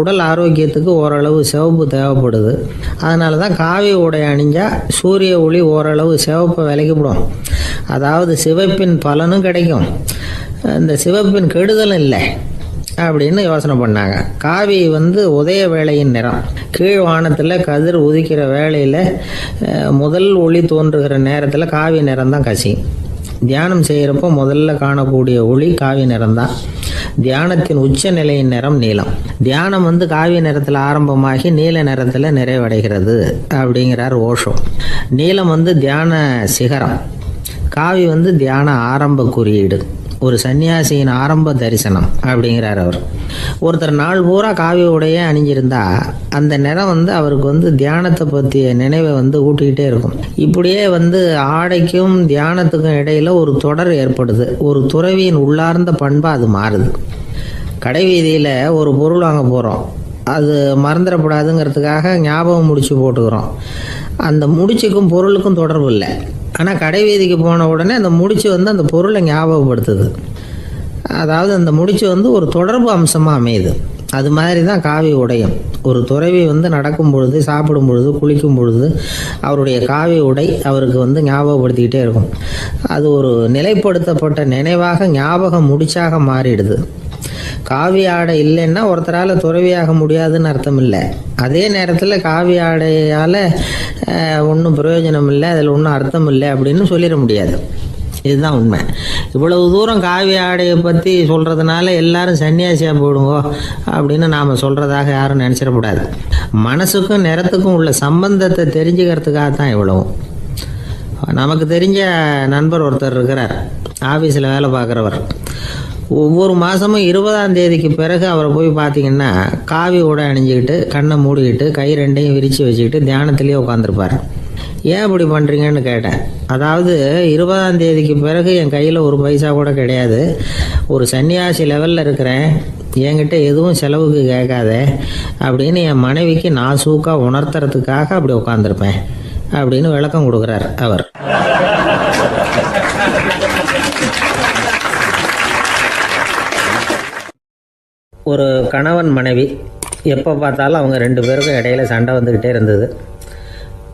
உடல் ஆரோக்கியத்துக்கு ஓரளவு சிவப்பு தேவைப்படுது. அதனால தான் காவி உடை அணிஞ்சால் சூரிய ஒளி ஓரளவு சிவப்பை விலக்கிவிடும். அதாவது சிவப்பின் பலனும் கிடைக்கும், இந்த சிவப்பின் கெடுதலும் இல்லை. அப்படின்னு யோசனை பண்ணாங்க. காவி உதய வேளையின் நிறம். கீழ் வானத்தில் கதிர் உதிக்கிற வேளையில் முதல் ஒளி தோன்றுகிற நேரத்தில் காவி நிறம் தான் கசியும். தியானம் செய்கிறப்போ முதல்ல காணக்கூடிய ஒளி காவி நிறம் தான். தியானத்தின் உச்ச நிலையின் நிறம் நீலம். தியானம் காவி நிறத்தில் ஆரம்பமாகி நீல நிறத்தில் நிறைவடைகிறது அப்படிங்கிறார் ஓஷோ. நீலம் தியான சிகரம். காவி தியான ஆரம்ப குறியீடு, ஒரு சன்னியாசியின் ஆரம்ப தரிசனம் அப்படிங்கிறார் அவர். ஒருத்தர் நாள் பூரா காவி உடைய அணிஞ்சிருந்தா அந்த நிறம் அவருக்கு தியானத்தை பற்றிய நினைவை ஊட்டிக்கிட்டே இருக்கும். இப்படியே ஆடைக்கும் தியானத்துக்கும் இடையில ஒரு தொடர் ஏற்படுது. ஒரு துறவியின் உள்ளார்ந்த பண்பா அது மாறுது. கடை வீதியில் ஒரு பொருள் வாங்க போகிறோம், அது மறந்துடக்கூடாதுங்கிறதுக்காக ஞாபகம் முடிச்சு போட்டுக்கிறோம். அந்த முடிச்சுக்கும் பொருளுக்கும் தொடர்பு இல்லை. ஆனால் கடை வீதிக்கு போன உடனே அந்த முடிச்சு அந்த பொருளை ஞாபகப்படுத்துது. அதாவது அந்த முடிச்சு ஒரு தொடர்பு அம்சமாக அமையுது. அது மாதிரி தான் காவி உடையும். ஒரு துறவி நடக்கும் பொழுது, சாப்பிடும் பொழுது, குளிக்கும் பொழுது அவருடைய காவி உடை அவருக்கு ஞாபகப்படுத்திக்கிட்டே இருக்கும். அது ஒரு நிலைப்படுத்தப்பட்ட நினைவாக ஞாபகம் முடிச்சாக மாறிடுது. காவி ஆடை இல்லைன்னா ஒருத்தரால் துறவியாக முடியாதுன்னு அர்த்தம் இல்லை. அதே நேரத்தில் காவி ஆடையால் ஒன்றும் பிரயோஜனம் இல்லை, அதில் ஒன்றும் அர்த்தம் இல்லை அப்படின்னு சொல்லிட முடியாது. இதுதான் உண்மை. இவ்வளவு தூரம் காவி ஆடையை பற்றி சொல்கிறதுனால எல்லாரும் சன்னியாசியாக போயிடுங்கோ அப்படின்னு நாம் சொல்கிறதாக யாரும் நினச்சிடக்கூடாது. மனசுக்கும் நிறத்துக்கும் உள்ள சம்பந்தத்தை தெரிஞ்சுக்கிறதுக்காக தான் இவ்வளவும். நமக்கு தெரிஞ்ச நண்பர் ஒருத்தர் இருக்கிறார், ஆஃபீஸில் வேலை பார்க்குறவர். ஒவ்வொரு மாதமும் 20ஆம் தேதிக்கு பிறகு அவரை போய் பார்த்தீங்கன்னா காவி உடை அணிஞ்சிக்கிட்டு, கண்ணை மூடிக்கிட்டு, கை ரெண்டையும் விரித்து வச்சுக்கிட்டு தியானத்திலேயே உட்காந்துருப்பார். ஏன் இப்படி பண்ணுறீங்கன்னு கேட்டேன். அதாவது 20ஆம் தேதிக்கு பிறகு என் கையில் ஒரு பைசா கூட கிடையாது, ஒரு சன்னியாசி லெவலில் இருக்கிறேன், என்கிட்ட எதுவும் செலவுக்கு கேட்காத அப்படின்னு என் மனைவிக்கு நான் சூக்காக உணர்த்துறதுக்காக அப்படி உட்காந்துருப்பேன் அப்படின்னு விளக்கம் கொடுக்குறார் அவர். ஒரு கணவன் மனைவி எப்போ பார்த்தாலும் அவங்க 2 பேருக்கும் இடையில சண்டை வந்துக்கிட்டே இருந்தது.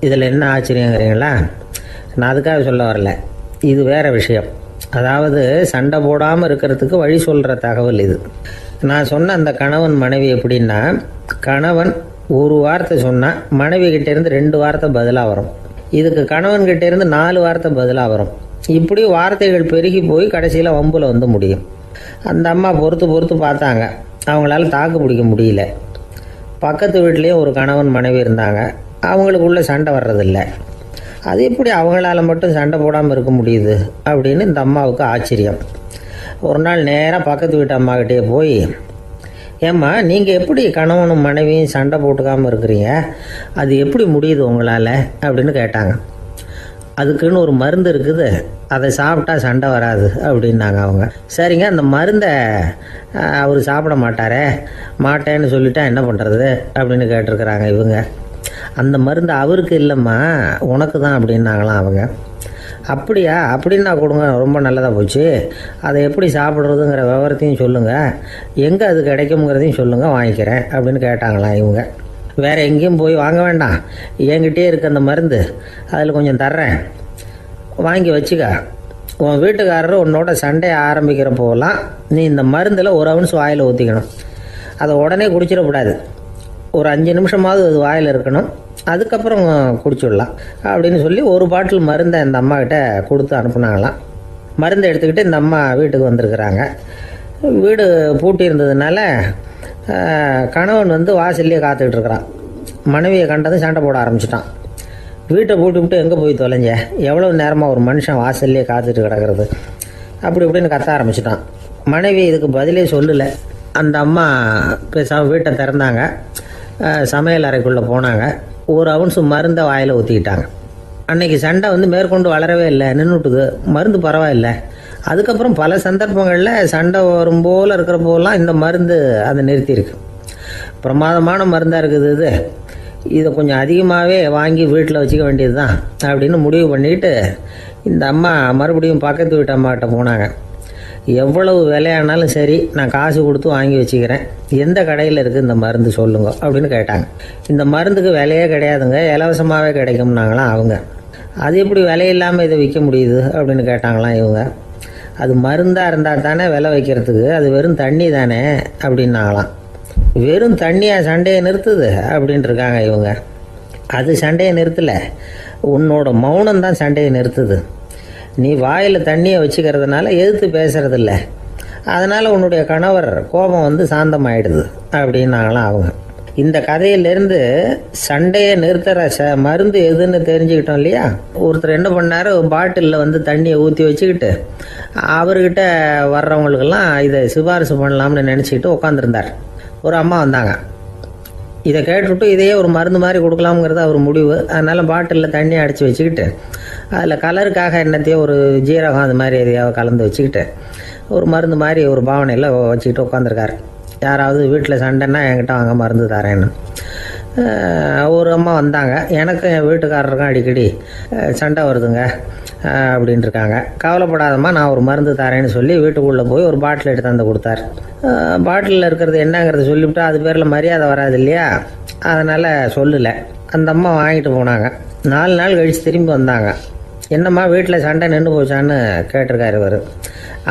இதில் என்ன ஆச்சரியங்கிறீங்களா? நான் அதுக்காக சொல்ல வரல, இது வேறு விஷயம். அதாவது சண்டை போடாமல் இருக்கிறதுக்கு வழி சொல்கிற தகவல் இது. நான் சொன்ன அந்த கணவன் மனைவி எப்படின்னா, கணவன் ஒரு வார்த்தை சொன்னால் மனைவி கிட்டேருந்து 2 வார்த்தை பதிலாக வரும். இதுக்கு கணவன்கிட்டேருந்து 4 வார்த்தை பதிலாக வரும். இப்படி வார்த்தைகள் பெருகி போய் கடைசியில் வம்பில் முடியும். அந்த அம்மா பொறுத்து பார்த்தாங்க, அவங்களால தாக்கு பிடிக்க முடியல. பக்கத்து வீட்லேயும் ஒரு கணவன் மனைவி இருந்தாங்க, அவங்களுக்குள்ள சண்டை வர்றதில்லை. அது எப்படி அவங்களால மட்டும் சண்டை போடாமல் இருக்க முடியுது அப்படின்னு இந்த அம்மாவுக்கு ஆச்சரியம். ஒரு நாள் நேராக பக்கத்து வீட்டு அம்மாக்கிட்டே போய், ஏம்மா நீங்கள் எப்படி கணவனும் மனைவியும் சண்டை போட்டுக்காமல் இருக்கிறீங்க, அது எப்படி முடியுது உங்களால் அப்படின்னு கேட்டாங்க. அதுக்குன்னு ஒரு மருந்து இருக்குது, அதை சாப்பிட்டா சண்டை வராது அப்படின்னாங்க அவங்க. சரிங்க, அந்த மருந்தை அவர் சாப்பிட மாட்டேன்னு சொல்லிட்டா என்ன பண்ணுறது அப்படின்னு கேட்டிருக்கிறாங்க இவங்க. அந்த மருந்து அவருக்கு இல்லைம்மா, உனக்கு தான் அப்படின்னாங்களாம் அவங்க. அப்படியா, அப்படின்னா கொடுங்க, ரொம்ப நல்லதாக போச்சு. அதை எப்படி சாப்பிட்றதுங்கிற விவரத்தையும் சொல்லுங்கள், எங்கே அது கிடைக்குங்கிறதையும் சொல்லுங்கள், வாங்கிக்கிறேன் அப்படின்னு கேட்டாங்களாம் இவங்க. வேறு எங்கேயும் போய் வாங்க வேண்டாம், என்கிட்டே இருக்க அந்த மருந்து அதில் கொஞ்சம் தர்றேன், வாங்கி வச்சுக்க. உன் வீட்டுக்காரர் உன்னோட சண்டையை ஆரம்பிக்கிறப்போலாம் நீ இந்த மருந்தில் ஒரு அவுன்ஸ் வாயில் ஊற்றிக்கணும். அதை உடனே குடிச்சிடக்கூடாது, ஒரு 5 நிமிஷமாவது அது வாயில் இருக்கணும், அதுக்கப்புறம் குடிச்சிடலாம் அப்படின்னு சொல்லி ஒரு பாட்டில் மருந்தை இந்த அம்மாக்கிட்ட கொடுத்து அனுப்புனாங்களாம். மருந்தை எடுத்துக்கிட்டு இந்த அம்மா வீட்டுக்கு வந்திருக்கிறாங்க. வீடு பூட்டி இருந்ததுனால கணவன் வாசல்லையே காத்துக்கிட்டு இருக்கிறான். மனைவியை கண்டதும் சண்டை போட ஆரம்பிச்சிட்டான். வீட்டை பூட்டி விட்டு எங்கே போய் தொலைஞ்ச, எவ்வளோ நேரமாக ஒரு மனுஷன் வாசல்லையே காத்துட்டு கிடக்கிறது அப்படி இப்படின்னு கத்த ஆரம்பிச்சிட்டான். மனைவி இதுக்கு பதிலே சொல்லலை. அந்த அம்மா பேசாமல் வீட்டை திறந்தாங்க, சமையல் அறைக்குள்ளே போனாங்க, ஒரு அவுன்ஸ் மருந்தை வாயில் ஊற்றிக்கிட்டாங்க. அன்னைக்கு சண்டை மேற்கொண்டு வளரவே இல்லை, நின்றுட்டுது. மருந்து பரவாயில்லை. அதுக்கப்புறம் பல சந்தர்ப்பங்களில் சண்டை வரும் போல் இருக்கிற போலாம் இந்த மருந்து அதை நிறுத்தியிருக்கு. பிரமாதமான மருந்தாக இருக்குது இதை கொஞ்சம் அதிகமாகவே வாங்கி வீட்டில் வச்சுக்க வேண்டியது தான் அப்படின்னு முடிவு பண்ணிட்டு இந்த அம்மா மறுபடியும் பக்கத்து வீட்டு அம்மாக்கிட்ட போனாங்க. எவ்வளவு விலையானாலும் சரி, நான் காசு கொடுத்து வாங்கி வச்சுக்கிறேன், எந்த கடையில் இருக்குது இந்த மருந்து சொல்லுங்க அப்படின்னு கேட்டாங்க. இந்த மருந்துக்கு விலையே கிடையாதுங்க, இலவசமாகவே கிடைக்கும்னாங்களாம் அவங்க. அது எப்படி விலையில்லாமல் இதை விற்க முடியுது அப்படின்னு கேட்டாங்களாம் இவங்க. அது மருந்தாக இருந்தால் தானே விலை வைக்கிறதுக்கு, அது வெறும் தண்ணி தானே அப்படின்னாங்களாம். வெறும் தண்ணியாக சண்டையை நிறுத்துது அப்படின்ட்டு இருக்காங்க இவங்க. அது சண்டையை நிறுத்தலை, உன்னோட மௌனம் தான் சண்டையை நிறுத்துது. நீ வாயில் தண்ணியை வச்சுக்கிறதுனால எதிர்த்து பேசுறதில்ல, அதனால் உன்னுடைய கணவர் கோபம் வந்து சாந்தமாயிடுது அப்படின்னாங்களாம் அவங்க. இந்த கதையிலேருந்து சண்டையை நிறுத்துகிற மருந்து எதுன்னு தெரிஞ்சுக்கிட்டோம் இல்லையா. ஒருத்தர் என்ன பண்ணார், பாட்டிலில் வந்து தண்ணியை ஊற்றி வச்சுக்கிட்டு அவர்கிட்ட வர்றவங்களுக்கெல்லாம் இதை சிபாரிசு பண்ணலாம்னு நினச்சிக்கிட்டு உட்காந்துருந்தார். ஒரு அம்மா வந்தாங்க. இதை கேட்டுவிட்டு இதையே ஒரு மருந்து மாதிரி கொடுக்கலாம்ங்கிறது அவர் முடிவு. அதனால் பாட்டிலில் தண்ணி அடைச்சி வச்சுக்கிட்டு அதில் கலருக்காக என்னத்தையோ ஒரு ஜீரகம் அது மாதிரி எதையாவது கலந்து வச்சுக்கிட்டு ஒரு மருந்து மாதிரி ஒரு பாவனையில் வச்சுக்கிட்டு உட்காந்துருக்காரு. யாராவது வீட்டில் சண்டைன்னா என்கிட்ட வாங்க மருந்து தரேன்னு. ஒரு அம்மா வந்தாங்க. எனக்கும் என் வீட்டுக்காரருக்கும் அடிக்கடி சண்டை வருதுங்க அப்படின்ட்டு இருக்காங்க. கவலைப்படாதம்மா, நான் ஒரு மருந்து தரேன்னு சொல்லி வீட்டுக்குள்ளே போய் ஒரு பாட்டில் எடுத்து வந்து கொடுத்தார். பாட்டிலில் இருக்கிறது என்னங்கிறத சொல்லிவிட்டு அது பேரில் மரியாதை வராது இல்லையா, அதனால் சொல்லலை. அந்த அம்மா வாங்கிட்டு போனாங்க. 4 நாள் கழித்து திரும்பி வந்தாங்க. என்னம்மா வீட்டில் சண்டை நின்று போச்சான்னு கேட்டிருக்காரு இவர்.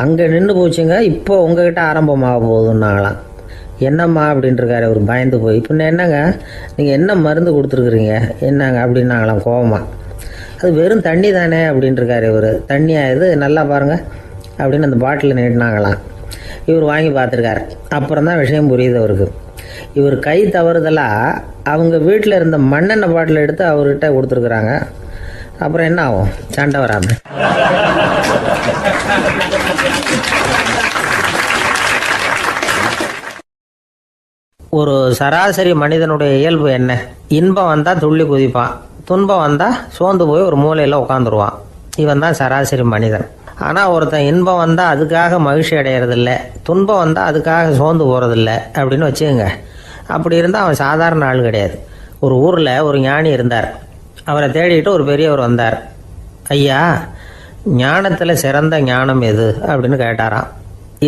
அங்கே நின்று போச்சுங்க, இப்போ உங்ககிட்ட ஆரம்பமாக போகுதுன்னாங்களாம். என்னம்மா அப்படின்ட்டுருக்காரு இவர் பயந்து போய். இப்போ என்னங்க நீங்கள் என்ன மருந்து கொடுத்துருக்குறீங்க என்னங்க அப்படின்னாங்களாம் கோவமாக. அது வெறும் தண்ணி தானே அப்படின்ட்டுருக்காரு இவர். தண்ணியாக இது நல்லா பாருங்கள் அப்படின்னு அந்த பாட்டில் நீட்டினாங்களாம். இவர் வாங்கி பார்த்துருக்காரு. அப்புறம் தான் விஷயம் புரியுது அவருக்கு. இவர் கை தவறுதலாக அவங்க வீட்டில் இருந்த மண்ணெண்ணெய் பாட்டில் எடுத்து அவர்கிட்ட கொடுத்துருக்குறாங்க. அப்புறம் என்ன ஆகும், சண்டை வராமல். ஒரு சராசரி மனிதனுடைய இயல்பு என்ன? இன்பம் வந்தால் துள்ளி குதிப்பான், துன்பம் வந்தால் சோர்ந்து போய் ஒரு மூலையில் உட்காந்துருவான். இவன் தான் சராசரி மனிதன். ஆனால் ஒருத்தன் இன்பம் வந்தால் அதுக்காக மகிழ்ச்சி அடையிறதில்ல, துன்பம் வந்தால் அதுக்காக சோர்ந்து போகிறதில்ல அப்படின்னு வச்சுக்கோங்க. அப்படி இருந்தால் அவன் சாதாரண ஆள் கிடையாது. ஒரு ஊரில் ஒரு ஞானி இருந்தார். அவரை தேடிட்டு ஒரு பெரியவர் வந்தார். ஐயா, ஞானத்தில் சிறந்த ஞானம் எது அப்படின்னு கேட்டாராம்.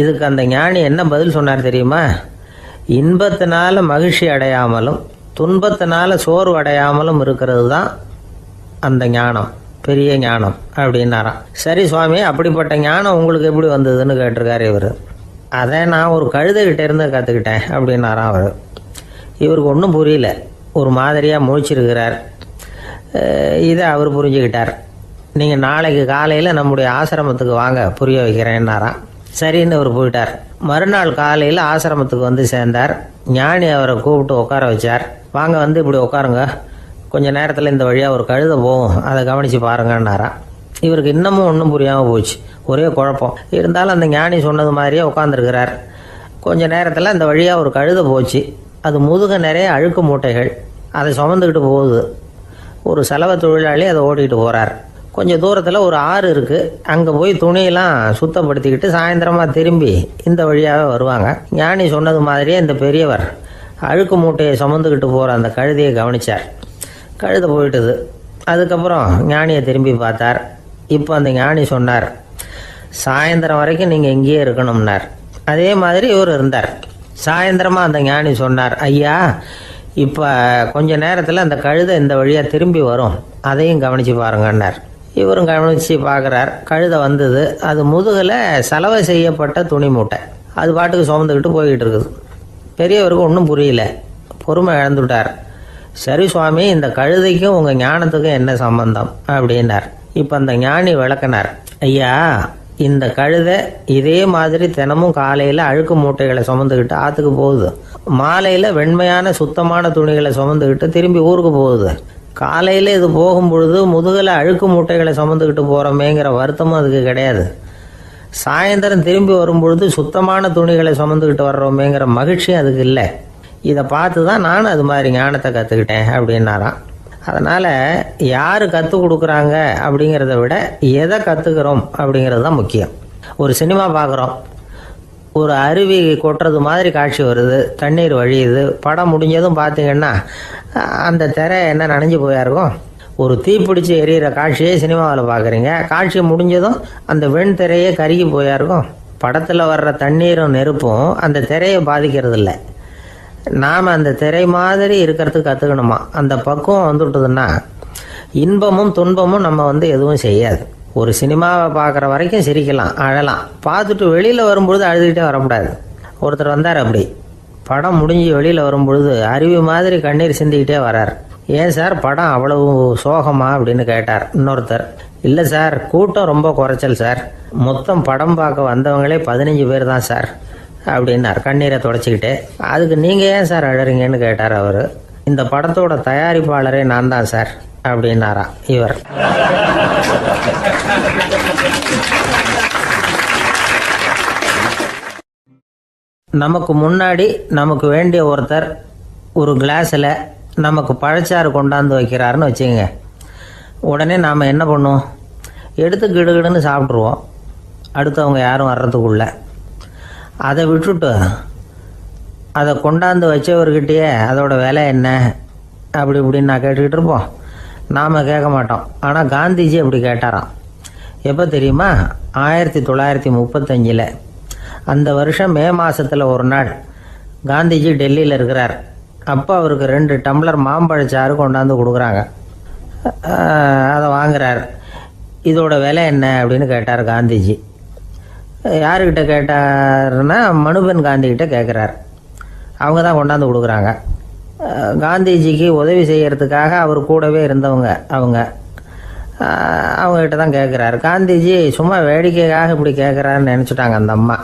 இதுக்கு அந்த ஞானி என்ன பதில் சொன்னார் தெரியுமா? இன்பத்தினால மகிழ்ச்சி அடையாமலும் துன்பத்தினால சோர்வு அடையாமலும் இருக்கிறது தான் அந்த ஞானம், பெரிய ஞானம் அப்படின்னாராம். சரி சுவாமி, அப்படிப்பட்ட ஞானம் உங்களுக்கு எப்படி வந்ததுன்னு கேட்டிருக்காரு இவர். அதை நான் ஒரு கழுதைகிட்ட இருந்து கற்றுக்கிட்டேன் அப்படின்னாராம் அவர். இவருக்கு ஒன்றும் புரியல, ஒரு மாதிரியாக முழிச்சிருக்கிறார். இதை அவர் புரிஞ்சுக்கிட்டார். நீங்கள் நாளைக்கு காலையில் நம்முடைய ஆசிரமத்துக்கு வாங்க, புரிய வைக்கிறேன்னாராம். சரின்னு அவர் போயிட்டார். மறுநாள் காலையில் ஆசிரமத்துக்கு வந்து சேர்ந்தார். ஞானி அவரை கூப்பிட்டு உட்கார வச்சார். வாங்க வந்து இப்படி உட்காருங்க, கொஞ்சம் நேரத்தில் இந்த வழியாக ஒரு கழுதை போகும், அதை கவனித்து பாருங்கன்னாராம். இவருக்கு இன்னமும் ஒன்றும் புரியாமல் போச்சு, ஒரே குழப்பம். இருந்தாலும் அந்த ஞானி சொன்னது மாதிரியே உட்காந்துருக்கிறார். கொஞ்சம் நேரத்தில் இந்த வழியாக ஒரு கழுதை போச்சு. அது முதுக நிறைய அழுக்கு மூட்டைகள், அதை சுமந்துக்கிட்டு போகுது. ஒரு செலவு தொழிலாளி அதை ஓட்டிகிட்டு போகிறார். கொஞ்சம் தூரத்தில் ஒரு ஆறு இருக்குது. அங்கே போய் துணியெல்லாம் சுத்தப்படுத்திக்கிட்டு சாயந்தரமாக திரும்பி இந்த வழியாகவே வருவாங்க. ஞானி சொன்னது மாதிரியே இந்த பெரியவர் அழுக்கு மூட்டையை சுமந்துக்கிட்டு போகிற அந்த கழுதையை கவனித்தார். கழுதை போயிட்டுது. அதுக்கப்புறம் ஞானியை திரும்பி பார்த்தார். இப்போ அந்த ஞானி சொன்னார், சாயந்தரம் வரைக்கும் நீங்கள் இங்கேயே இருக்கணும்னார். அதே மாதிரி இவர் இருந்தார். சாயந்தரமாக அந்த ஞானி சொன்னார், ஐயா இப்போ கொஞ்ச நேரத்தில் அந்த கழுதை இந்த வழியாக திரும்பி வரும், அதையும் கவனித்து பாருங்கன்னார். இவரும் கவனித்து பார்க்குறார். கழுதை வந்தது. அது முதுகில் சலவை செய்யப்பட்ட துணி மூட்டை, அது பாட்டுக்கு சுமந்துக்கிட்டு போய்கிட்டு இருக்குது. பெரியவருக்கு ஒன்றும் புரியல, பொறுமை இழந்துவிட்டார். சரி சுவாமி, இந்த கழுதைக்கும் உங்கள் ஞானத்துக்கும் என்ன சம்பந்தம் அப்படின்னார். இப்போ அந்த ஞானி விளக்கினார். ஐயா, இந்த கழுதை இதே மாதிரி தினமும் காலையில் அழுக்கு மூட்டைகளை சுமந்துக்கிட்டு ஆற்றுக்கு போகுது, மாலையில் வெண்மையான சுத்தமான துணிகளை சுமந்துக்கிட்டு திரும்பி ஊருக்கு போகுது. காலையில் இது போகும் பொழுது முதுகில் அழுக்கு மூட்டைகளை சுமந்துக்கிட்டு போகிறோமேங்கிற வருத்தமும் அதுக்கு கிடையாது. சாயந்தரம் திரும்பி வரும்பொழுது சுத்தமான துணிகளை சுமந்துக்கிட்டு வர்றோமேங்கிற மகிழ்ச்சியும் அதுக்கு இல்லை. இதை பார்த்து தான் நானும் அது மாதிரி ஞானத்தை கற்றுக்கிட்டேன் அப்படின்னாராம். அதனால் யார் கற்றுக் கொடுக்குறாங்க அப்படிங்கிறத விட எதை கற்றுக்கிறோம் அப்படிங்கிறது தான் முக்கியம். ஒரு சினிமா பார்க்குறோம், ஒரு அருவி கொட்டுறது மாதிரி காட்சி வருது, தண்ணீர் வழியுது. படம் முடிஞ்சதும் பார்த்தீங்கன்னா அந்த திரை என்ன நனைஞ்சு போயாருக்கும். ஒரு தீப்பிடிச்சு எரியிற காட்சியே சினிமாவில் பார்க்குறீங்க, காட்சி முடிஞ்சதும் அந்த வெண் திரையே கருகி போயாருக்கும். படத்தில் வர்ற தண்ணீரும் நெருப்பும் அந்த திரையை பாதிக்கிறது இல்லை. நாம் அந்த திரை மாதிரி இருக்கிறதுக்கு கற்றுக்கணுமா. அந்த பக்குவம் வந்துவிட்டதுன்னா இன்பமும் துன்பமும் நம்ம எதுவும் செய்யாது. ஒரு சினிமாவை பார்க்குற வரைக்கும் சிரிக்கலாம், அழலாம். பார்த்துட்டு வெளியில் வரும்பொழுது அழுதுகிட்டே வரக்கூடாது. ஒருத்தர் வந்தார், அப்படி படம் முடிஞ்சு வெளியில் வரும்பொழுது அருவி மாதிரி கண்ணீர் சிந்திக்கிட்டே வரார். ஏன் சார் படம் அவ்வளவு சோகமா அப்படின்னு கேட்டார். இன்னொருத்தர், இல்லை சார் கூட்டம் ரொம்ப குறைச்சல் சார், மொத்தம் படம் பார்க்க வந்தவங்களே 15 பேர் தான் சார் அப்படின்னார் கண்ணீரை தொடச்சிக்கிட்டே. அதுக்கு நீங்கள் ஏன் சார் அழறீங்கன்னு கேட்டார் அவர். இந்த படத்தோட தயாரிப்பாளரே நான் தான் சார் அப்படின்னாரா இவர். நமக்கு முன்னாடி நமக்கு வேண்டிய ஒருத்தர் ஒரு கிளாஸில் நமக்கு பழச்சாறு கொண்டாந்து வைக்கிறாருன்னு வச்சுக்கோங்க. உடனே நாம் என்ன பண்ணுவோம்? எடுத்து கிடுகிடுன்னு சாப்பிட்ருவோம், அடுத்தவங்க யாரும் வர்றதுக்குள்ள. அதை விட்டுட்டு அதை கொண்டாந்து வச்சவர்கிட்டயே அதோட விலை என்ன அப்படி இப்படின்னு நான் கேட்டுக்கிட்டு இருப்போம். நாம் கேட்க மாட்டோம். ஆனால் காந்திஜி அப்படி கேட்டாராம். எப்போ தெரியுமா? 1935. அந்த வருஷம் மே மாதத்தில் ஒரு நாள் காந்திஜி டெல்லியில் இருக்கிறார். அப்போ அவருக்கு 2 டம்ளர் மாம்பழச்சாறு கொண்டாந்து கொடுக்குறாங்க. அதை வாங்குறார். இதோட விலை என்ன அப்படின்னு கேட்டார் காந்திஜி. யாருக்கிட்ட கேட்டாருன்னா மனுபென் காந்திகிட்ட கேட்குறார். அவங்க தான் கொண்டாந்து கொடுக்குறாங்க. காந்திஜிக்கு உதவி செய்கிறதுக்காக அவர் கூடவே இருந்தவங்க அவங்ககிட்ட தான் கேட்குறாரு. காந்திஜி சும்மா வேடிக்கைக்காக இப்படி கேட்குறாருன்னு நினச்சிட்டாங்க அந்த அம்மா.